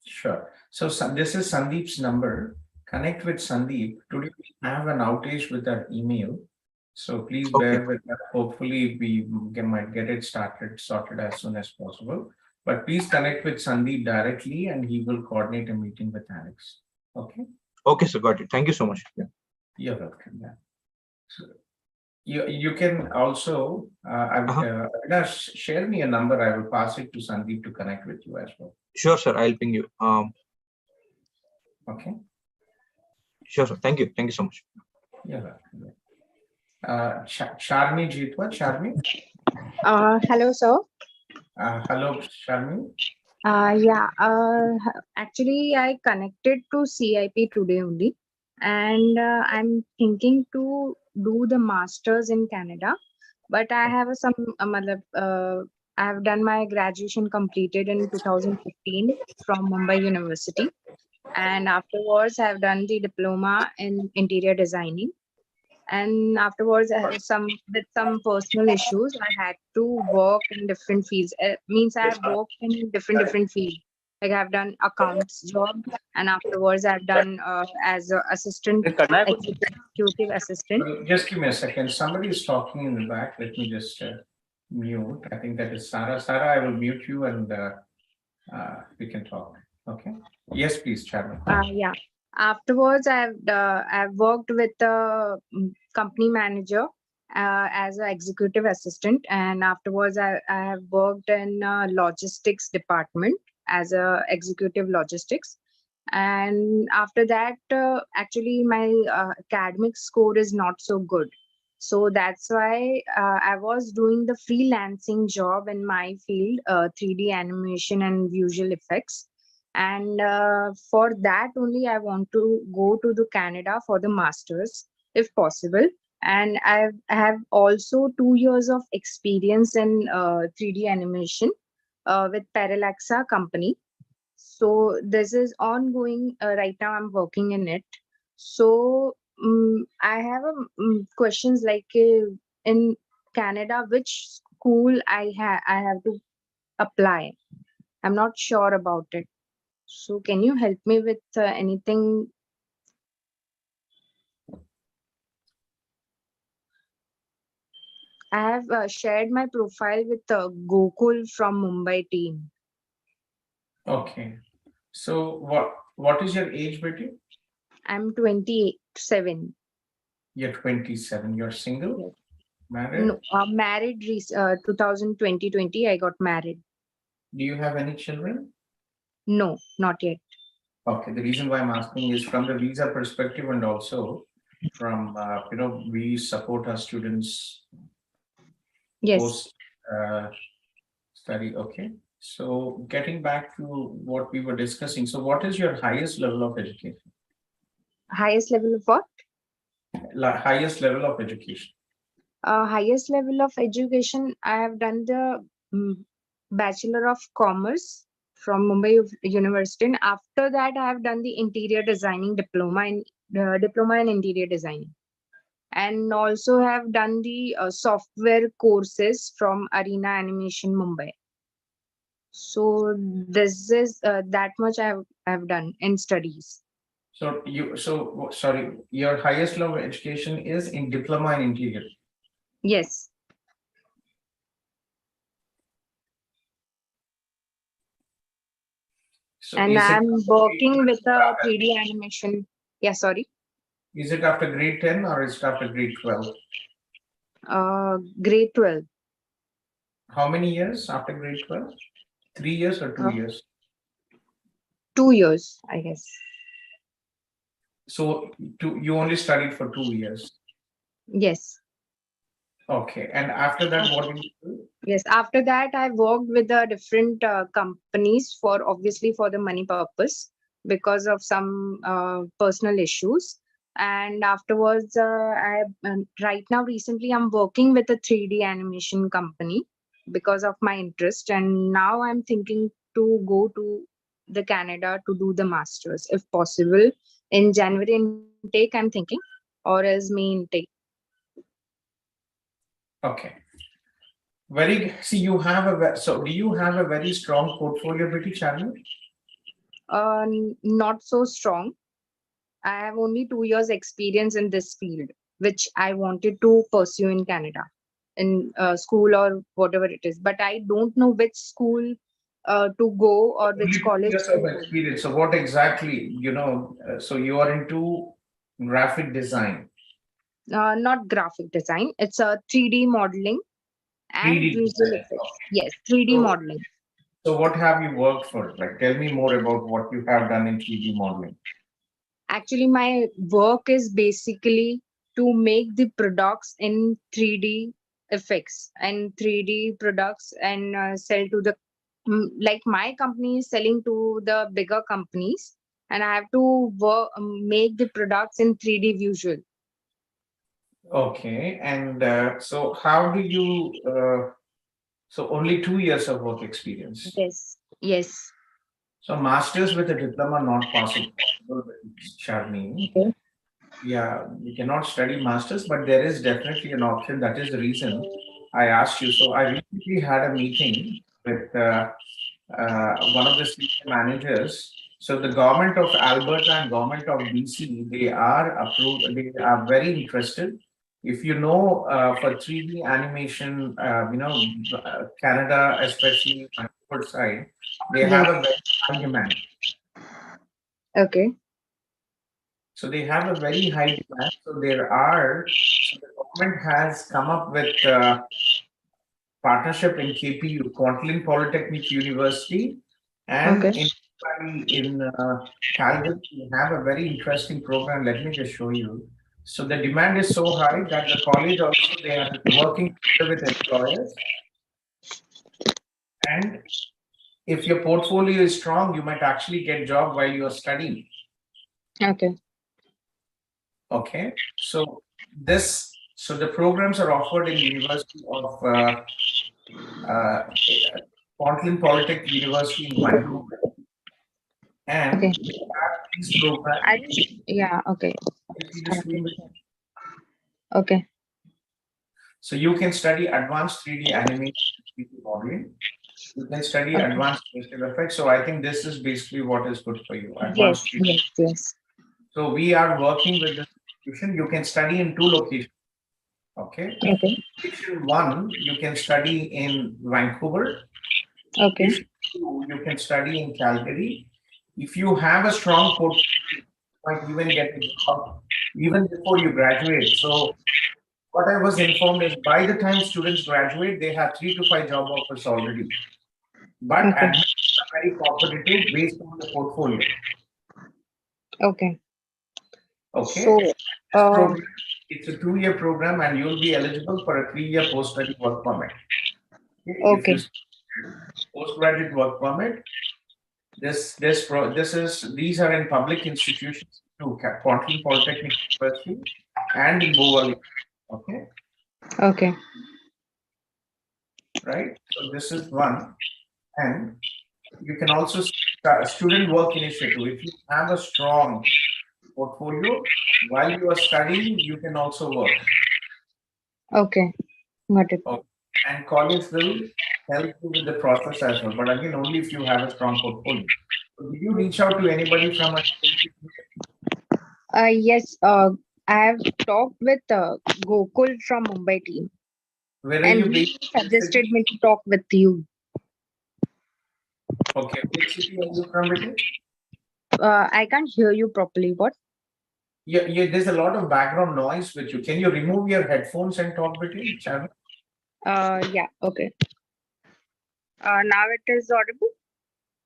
Sure. So this is Sandeep's number. Connect with Sandeep. Today we have an outage with our email. So please bear with us. Hopefully we might get it sorted as soon as possible. But please connect with Sandeep directly and he will coordinate a meeting with Alex. Okay? Okay, so got it. Thank you so much. Yeah. You're welcome. Yeah. So you can also share me a number. I will pass it to Sandeep to connect with you as well. Sure, sir. I'll ping you. Okay. Sure, sir. Thank you. Thank you so much. Yeah. Sharmi Jeetwa. Sharmi. Hello, sir. Hello, Sharmi. Actually, I connected to CIP today only, and I'm thinking to do the masters in Canada, but I have I have done my graduation completed in 2015 from Mumbai University, and afterwards I have done the diploma in interior designing. And afterwards, with some personal issues, I had to work in different fields. Means I have worked in different fields. Like I've done accounts job, and afterwards I've done as an assistant, executive assistant. Just give me a second. Somebody is talking in the back. Let me just mute. I think that is Sarah. Sarah, I will mute you and we can talk. Okay. Yes, please, Chairman. Yeah. Afterwards, I've worked with a company manager as an executive assistant, and afterwards I have worked in logistics department as a executive logistics. And after that, actually my academic score is not so good, so that's why I was doing the freelancing job in my field, 3D animation and visual effects. And for that only I want to go to the Canada for the masters if possible. And I have also 2 years of experience in 3D animation with Parallaxa company. So this is ongoing. Right now, I'm working in it. So I have questions like in Canada, which school I have to apply. I'm not sure about it. So can you help me with anything? I have shared my profile with Gokul from Mumbai team. Okay. So what is your age, Betty? I'm 27. You're 27. You're single? Married? No, married 2020, I got married. Do you have any children? No, not yet. Okay. The reason why I'm asking is from the visa perspective, and also from we support our students Yes. post study. Okay. So getting back to what we were discussing. So what is your highest level of education? Highest level of what? Highest level of education. Highest level of education, I have done the Bachelor of Commerce from Mumbai University. And after that, I have done the interior designing diploma in interior designing. And also have done the software courses from Arena Animation Mumbai. So this is that much I have done in studies. So sorry, your highest level of education is in diploma in interior. Yes. So and I'm working with a 3D animation. Yeah, sorry. Is it after grade 10 or is it after grade 12? Grade 12. How many years after grade 12? 3 years or 2 years? 2 years, I guess. So you only studied for 2 years? Yes. Okay. And after that, what did you do? Yes, after that, I worked with the different companies for obviously for the money purpose because of some personal issues. And afterwards, right now, recently, I'm working with a 3D animation company because of my interest. And now I'm thinking to go to the Canada to do the masters, if possible, in January intake. I'm thinking, or as May intake. Okay. See, you have so do you have a very strong portfolio, British channel? Not so strong. I have only 2 years experience in this field, which I wanted to pursue in Canada, in school or whatever it is. But I don't know which school to go or which college. Years of experience. So what exactly, so you are into graphic design? Not graphic design. It's a 3D modeling and 3D visual design. effects. Yes, 3D modeling. So what have you worked for? Like, tell me more about what you have done in 3D modeling. Actually, my work is basically to make the products in 3D effects and 3D products and sell to the like my company is selling to the bigger companies, and I have to make the products in 3D visual. Okay, and so how do you? So only 2 years of work experience. Yes. Yes. So masters with a diploma not possible, Sharmini. Okay. Yeah, you cannot study masters, but there is definitely an option. That is the reason I asked you. So I recently had a meeting with one of the senior managers. So the government of Alberta and government of BC, they are approved. They are very interested. If you know, for 3D animation, Canada, especially on the side, they have a very high demand. Okay. So they have a very high demand. So the government has come up with partnership in KPU, Kwantlen Polytechnic University, and in Calgary, we have a very interesting program. Let me just show you. So the demand is so high that the college also, they are working with employers. And if your portfolio is strong, you might actually get a job while you are studying. Okay. Okay. So the programs are offered in University of Kwantlen Polytechnic University in Vancouver. And Okay. we have these programs. Yeah. Okay. You see the screen? Okay. So you can study advanced 3D animation, 3D modeling. You can study Okay. advanced visual effects. So I think this is basically what is good for you. Yes. Advanced 3D. Yes. Yes. So we are working with this institution. You can study in 2 locations. Okay. Okay. Location 1, you can study in Vancouver. Okay. Location 2, you can study in Calgary. If you have a strong portfolio, you might even get a job even before you graduate. So what I was informed is by the time students graduate, they have 3 to 5 job offers already. But Okay. admissions are very competitive based on the portfolio. Okay. Okay. So, This program, it's a 2-year program, and you'll be eligible for a 3-year post-study work permit. Okay. If you postgraduate work permit, these are in public institutions too, Quantum Polytechnic University and in Bowal. Okay. Okay. Right. So this is one, and you can also start student work initiative. If you have a strong portfolio while you are studying, you can also work. Okay. Got it. Okay. And college will help you with the process as well, but again, only if you have a strong portfolio. So did you reach out to anybody from a Yes. I have talked with Gokul from Mumbai team, Where are and you he based? suggested me to talk with you. Okay, which city are you from, Vijay? I can't hear you properly. What? Yeah, there's a lot of background noise with you. Can you remove your headphones and talk between channel? Yeah. Okay. Now it is audible.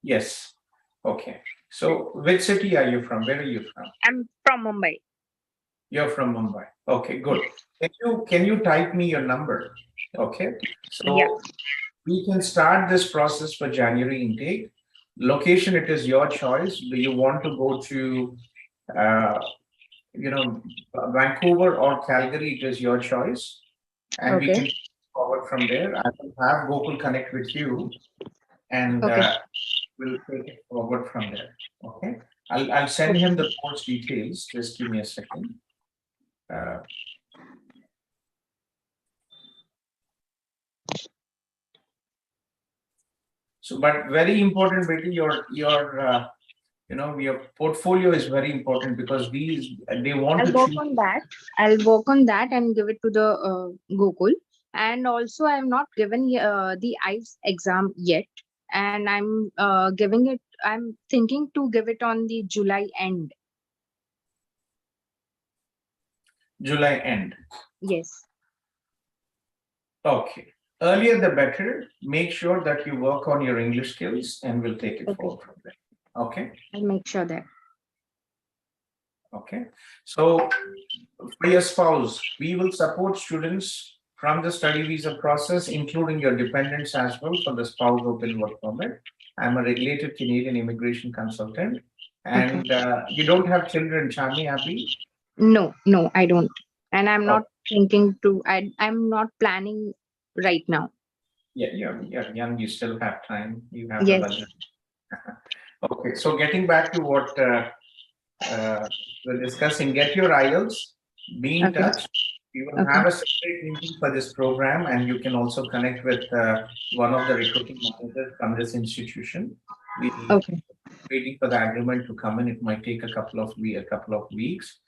Yes. Okay. So which city are you from? Where are you from? I'm from Mumbai. You're from Mumbai. Okay, good. Can you type me your number? Okay. So Yeah. we can start this process for January intake. Location, it is your choice. Do you want to go to Vancouver or Calgary? It is your choice. And we Okay. can forward from there. I will have Gokul connect with you, and Okay. we'll take it forward from there. Okay. I'll send him the course details. Just give me a second. So, but very important, Betty, your portfolio is very important, because they want I'll to work choose. on that. I'll work on that and give it to the Gokul. And also, I have not given the IELTS exam yet, and I'm giving it. I'm thinking to give it on the July end. July end. Yes. Okay. Earlier the better. Make sure that you work on your English skills, and we'll take it forward from there. Okay. I'll make sure that. Okay. So for your spouse, we will support students from the study visa process, including your dependents as well, for the spouse open work permit. I'm a regulated Canadian immigration consultant, and you don't have children, Chami, Abhi? No, I don't. And I'm not thinking to. I'm not planning right now. Yeah, you're young. You still have time. You have Yes. the budget. Okay. So getting back to what we're discussing, get your IELTS. Be in touch. We will have a separate meeting for this program, and you can also connect with one of the recruiting managers from this institution. We're waiting for the agreement to come in. It might take a couple of weeks.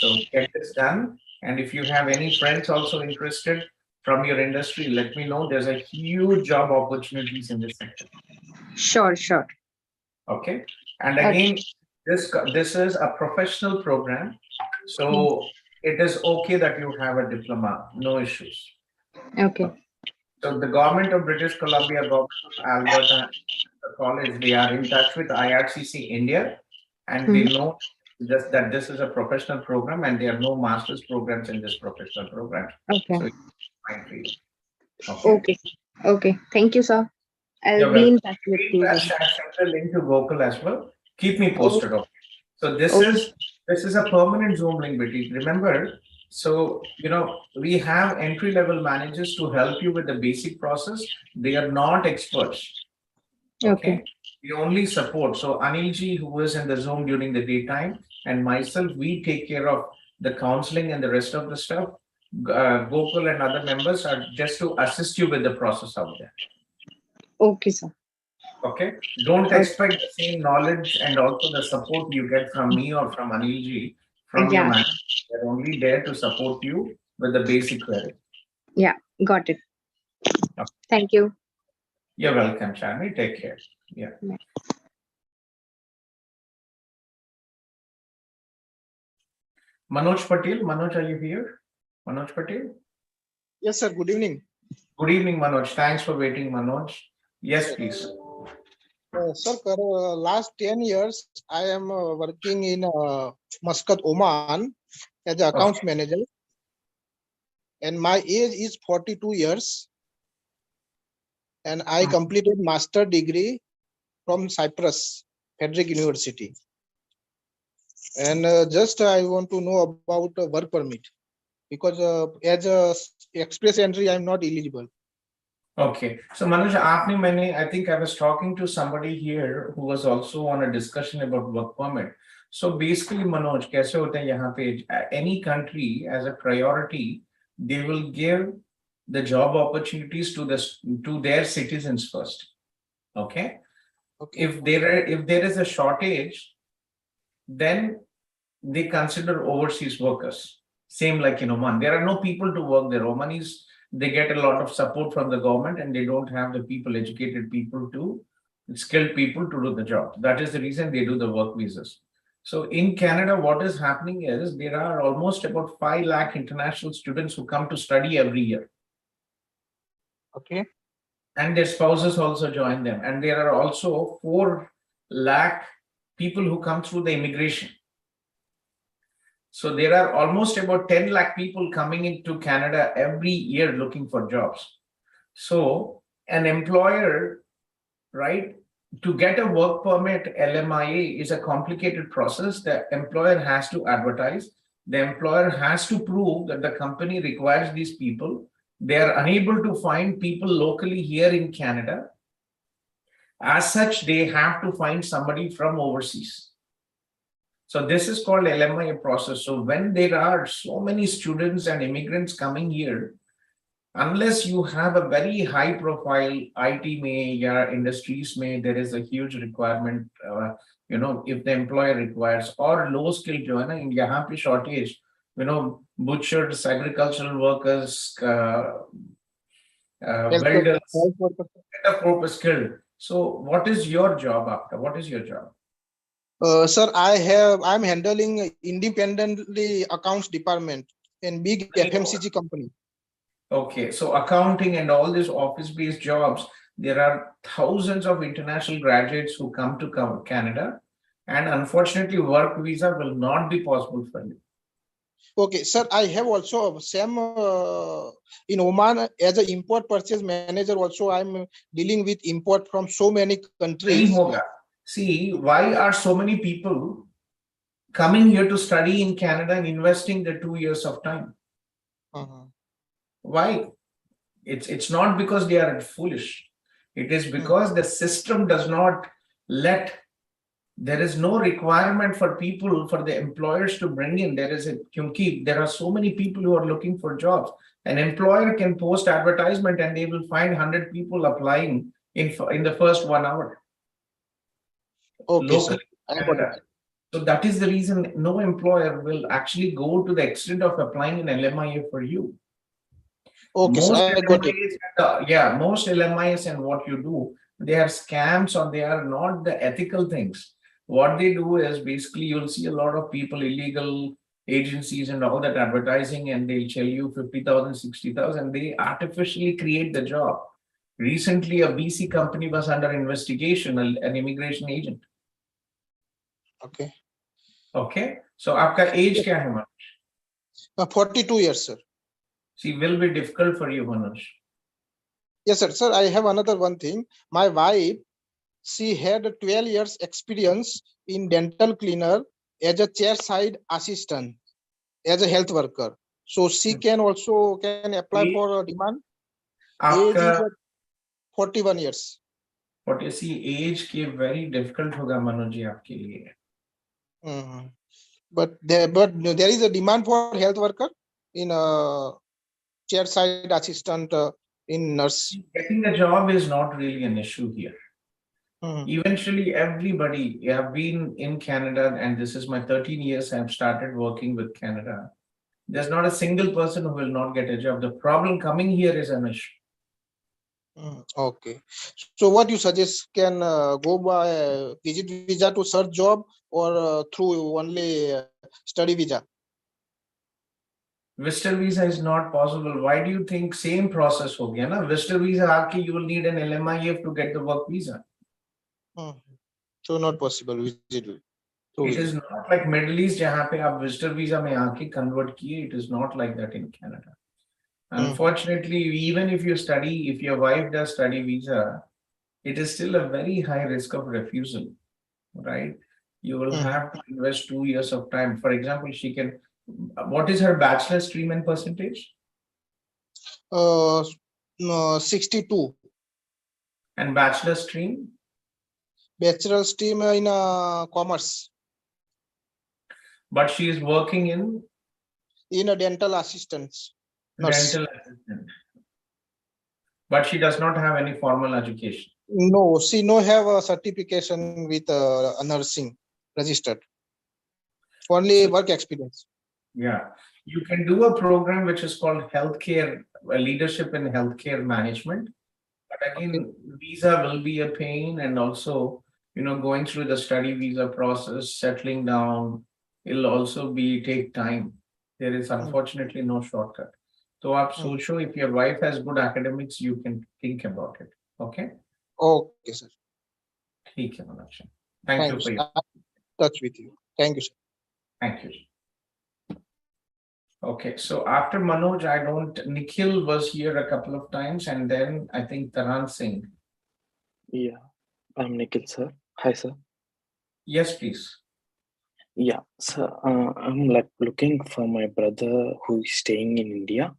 So get this done. And if you have any friends also interested from your industry, let me know. There's a huge job opportunities in this sector. Sure. Okay. And again, this is a professional program, so it is okay that you have a diploma, no issues. Okay. So the government of British Columbia, government of Alberta, the college, they are in touch with IRCC India, and they know just that this is a professional program, and there are no master's programs in this professional program. Okay. So it's fine for you. Okay. Thank you, sir. I'll You're be in welcome. touch with you. I'll send the link to Gokul as well. Keep me posted. Okay. So this is a permanent Zoom link, Betty. Remember, so we have entry-level managers to help you with the basic process. They are not experts. Okay. We only support. So Anilji, who is in the Zoom during the daytime, and myself, we take care of the counseling and the rest of the stuff. Gokul and other members are just to assist you with the process out there. Okay, sir. Okay. Don't expect the same knowledge and also the support you get from me or from Anilji from your Yeah. manager. They're only there to support you with the basic query. Yeah, got it. Okay. Thank you. You're welcome, Shani. Take care. Yeah. Manoj Patel. Manoj, are you here? Manoj Patel? Yes, sir. Good evening. Good evening, Manoj. Thanks for waiting, Manoj. Yes, please. Sir, last 10 years, I am working in Muscat, Oman as an accounts manager. And my age is 42 years. And I completed master degree from Cyprus, Frederick University. And just I want to know about work permit because as a express entry, I'm not eligible. Okay. So Manoj, I think I was talking to somebody here who was also on a discussion about work permit. So basically, Manoj, kaise hota hai yahan pe, any country as a priority, they will give the job opportunities to their citizens first. Okay. If there is a shortage, then they consider overseas workers. Same like in Oman. There are no people to work there. Omanis, they get a lot of support from the government and they don't have the people, educated people skilled people to do the job. That is the reason they do the work visas. So in Canada, what is happening is there are almost about 5 lakh international students who come to study every year. Okay. And their spouses also join them. And there are also 4 lakh people who come through the immigration. So there are almost about 10 lakh people coming into Canada every year looking for jobs. So an employer, right, to get a work permit, LMIA is a complicated process. The employer has to advertise. The employer has to prove that the company requires these people. They are unable to find people locally here in Canada. As such, they have to find somebody from overseas. So this is called LMIA process. So when there are so many students and immigrants coming here, unless you have a very high profile IT may or industries may, there is a huge requirement, if the employer requires, or low skill joiner in yahan pe shortage, butchers, agricultural workers, welders, skilled. So what is your job after? What is your job? Sir, I'm handling independently accounts department in big FMCG company. Okay, so accounting and all these office-based jobs, there are thousands of international graduates who come to Canada, and unfortunately, work visa will not be possible for you. Okay, sir, I have also Sam in Oman as an import purchase manager. Also, I'm dealing with import from so many countries. See, why are so many people coming here to study in Canada and investing the 2 years of time? Why? It's not because they are foolish. It is because the system does not let. There is no requirement for the employers to bring in. There are so many people who are looking for jobs. An employer can post advertisement and they will find 100 people applying in the first 1 hour. Okay, sir. So that is the reason no employer will actually go to the extent of applying an LMIA for you. Okay, most sir, I got it. Most LMIs and what you do, they are scams or they are not the ethical things. What they do is basically you'll see a lot of people, illegal agencies and all that advertising, and they'll tell you 50,000, 60,000. They artificially create the job. Recently, a BC company was under investigation, an immigration agent. Okay. Okay. So, aapka age kya hai, Manoj? 42 years, sir. See, will be difficult for you, Manoj. Yes, sir. Sir, I have another one thing. My wife, she had 12 years experience in dental cleaner as a chair-side assistant, as a health worker. So she can apply for a demand. Age is 41 years. But you see, age के very difficult होगा मनोज जी आपके लिए. But there is a demand for health worker in chair side assistant in nurse. Getting a job is not really an issue here. Eventually, everybody, have been in Canada, and this is my 13 years I've started working with Canada. There's not a single person who will not get a job. The problem coming here is an issue. Okay. So what you suggest, can go by visit visa to search job or through only study visa? Visitor visa is not possible. Why do you think same process ho gaya na? Visitor visa aake you will need an LMIF to get the work visa. So not possible visit visa. It is not like Middle East jahan pe aap visitor visa mein aake convert kiye. It is not like that in Canada. Unfortunately, even if you study, if your wife does study visa, it is still a very high risk of refusal, right? You will have to invest 2 years of time. For example, she can, what is her bachelor stream and percentage? 62. And bachelor stream? Bachelor stream in commerce. But she is working in a dental assistance. Dental assistant. But she does not have any formal education. No, she no have a certification with nursing registered. Only work experience. Yeah, you can do a program which is called healthcare leadership in healthcare management. But again, visa will be a pain, and also, going through the study visa process, settling down, it'll also take time. There is unfortunately no shortcut. So आप सोचो, if your wife has good academics, you can think about it. Okay? Okay, sir. ठीक है Manoj. Thank you for your touch with you. Thank you, sir. Thank you. Okay, so after Manoj, Nikhil was here a couple of times, and then I think Taran Singh. Yeah, I'm Nikhil, sir. Hi, sir. Yes, please. Yeah, sir. I'm like looking for my brother who is staying in India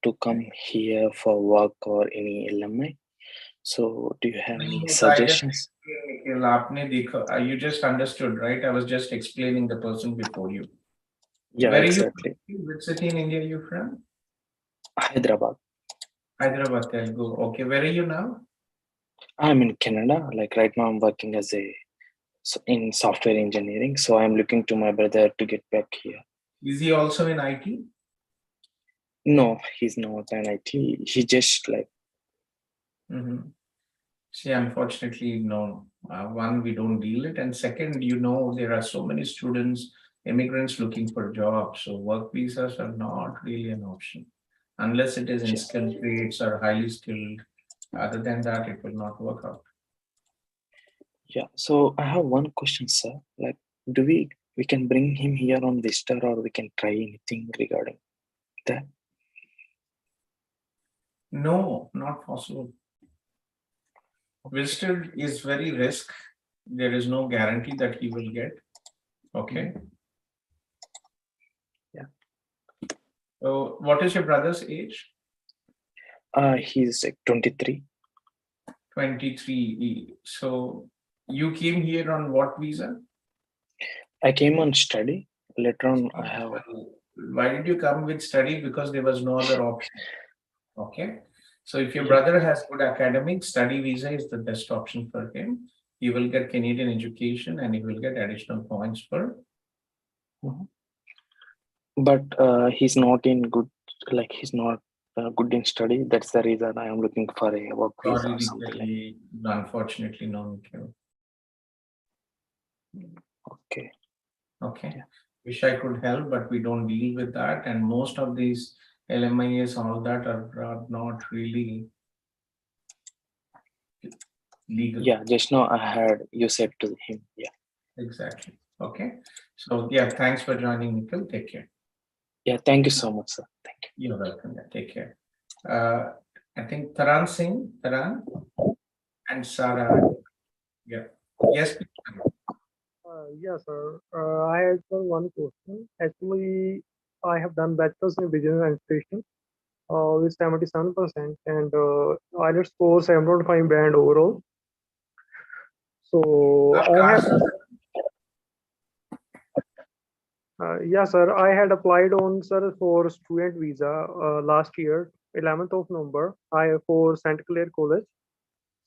to come here for work or any LMI. So, do you have any suggestions? You just understood, right? I was just explaining the person before you. Yeah, Where exactly. Are you? Which city in India are you from? Hyderabad. Hyderabad, Telugu. Okay, where are you now? I'm in Canada. Like right now, I'm working as in software engineering. So I'm looking to my brother to get back here. Is he also in IT? No, he's not an IT. He just like. See, unfortunately, no. One, we don't deal it, and second, there are so many students, immigrants looking for jobs. So work visas are not really an option unless it is in skilled trades or highly skilled. Other than that, it will not work out. Yeah. So I have one question, sir. Like, do we can bring him here on visitor, or we can try anything regarding that? No, not possible. Visitor is very risk. There is no guarantee that he will get. Okay. Yeah. So, what is your brother's age? He's like 23. 23. So, you came here on what visa? I came on study. Later on, I have. Why did you come with study? Because there was no other option. Okay. So if your brother has good academics, study visa is the best option for him. He will get Canadian education and he will get additional points for. But he's not in good, like he's not good in study. That's the reason I am looking for a work visa or something. Unfortunately, no. Okay. Okay. Yeah. Wish I could help, but we don't deal with that. And most of these LMIs, all that are not really legal. Yeah, just now I heard you said to him. Yeah. Exactly. Okay. So yeah, thanks for joining, Nikhil. Take care. Yeah, thank you so much, sir. Thank you. You're welcome. Yeah, take care. I think Taran Singh, and Sarah. Yeah. Yes, please. Yes, sir. I have one question. Actually, I have done bachelor's in business administration, with 77% and IELTS score 7.5 band overall. So I had, yeah, sir, I had applied on, sir, for student visa last year, 11th of November, for St. Clair College.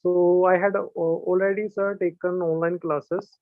So I had already, sir, taken online classes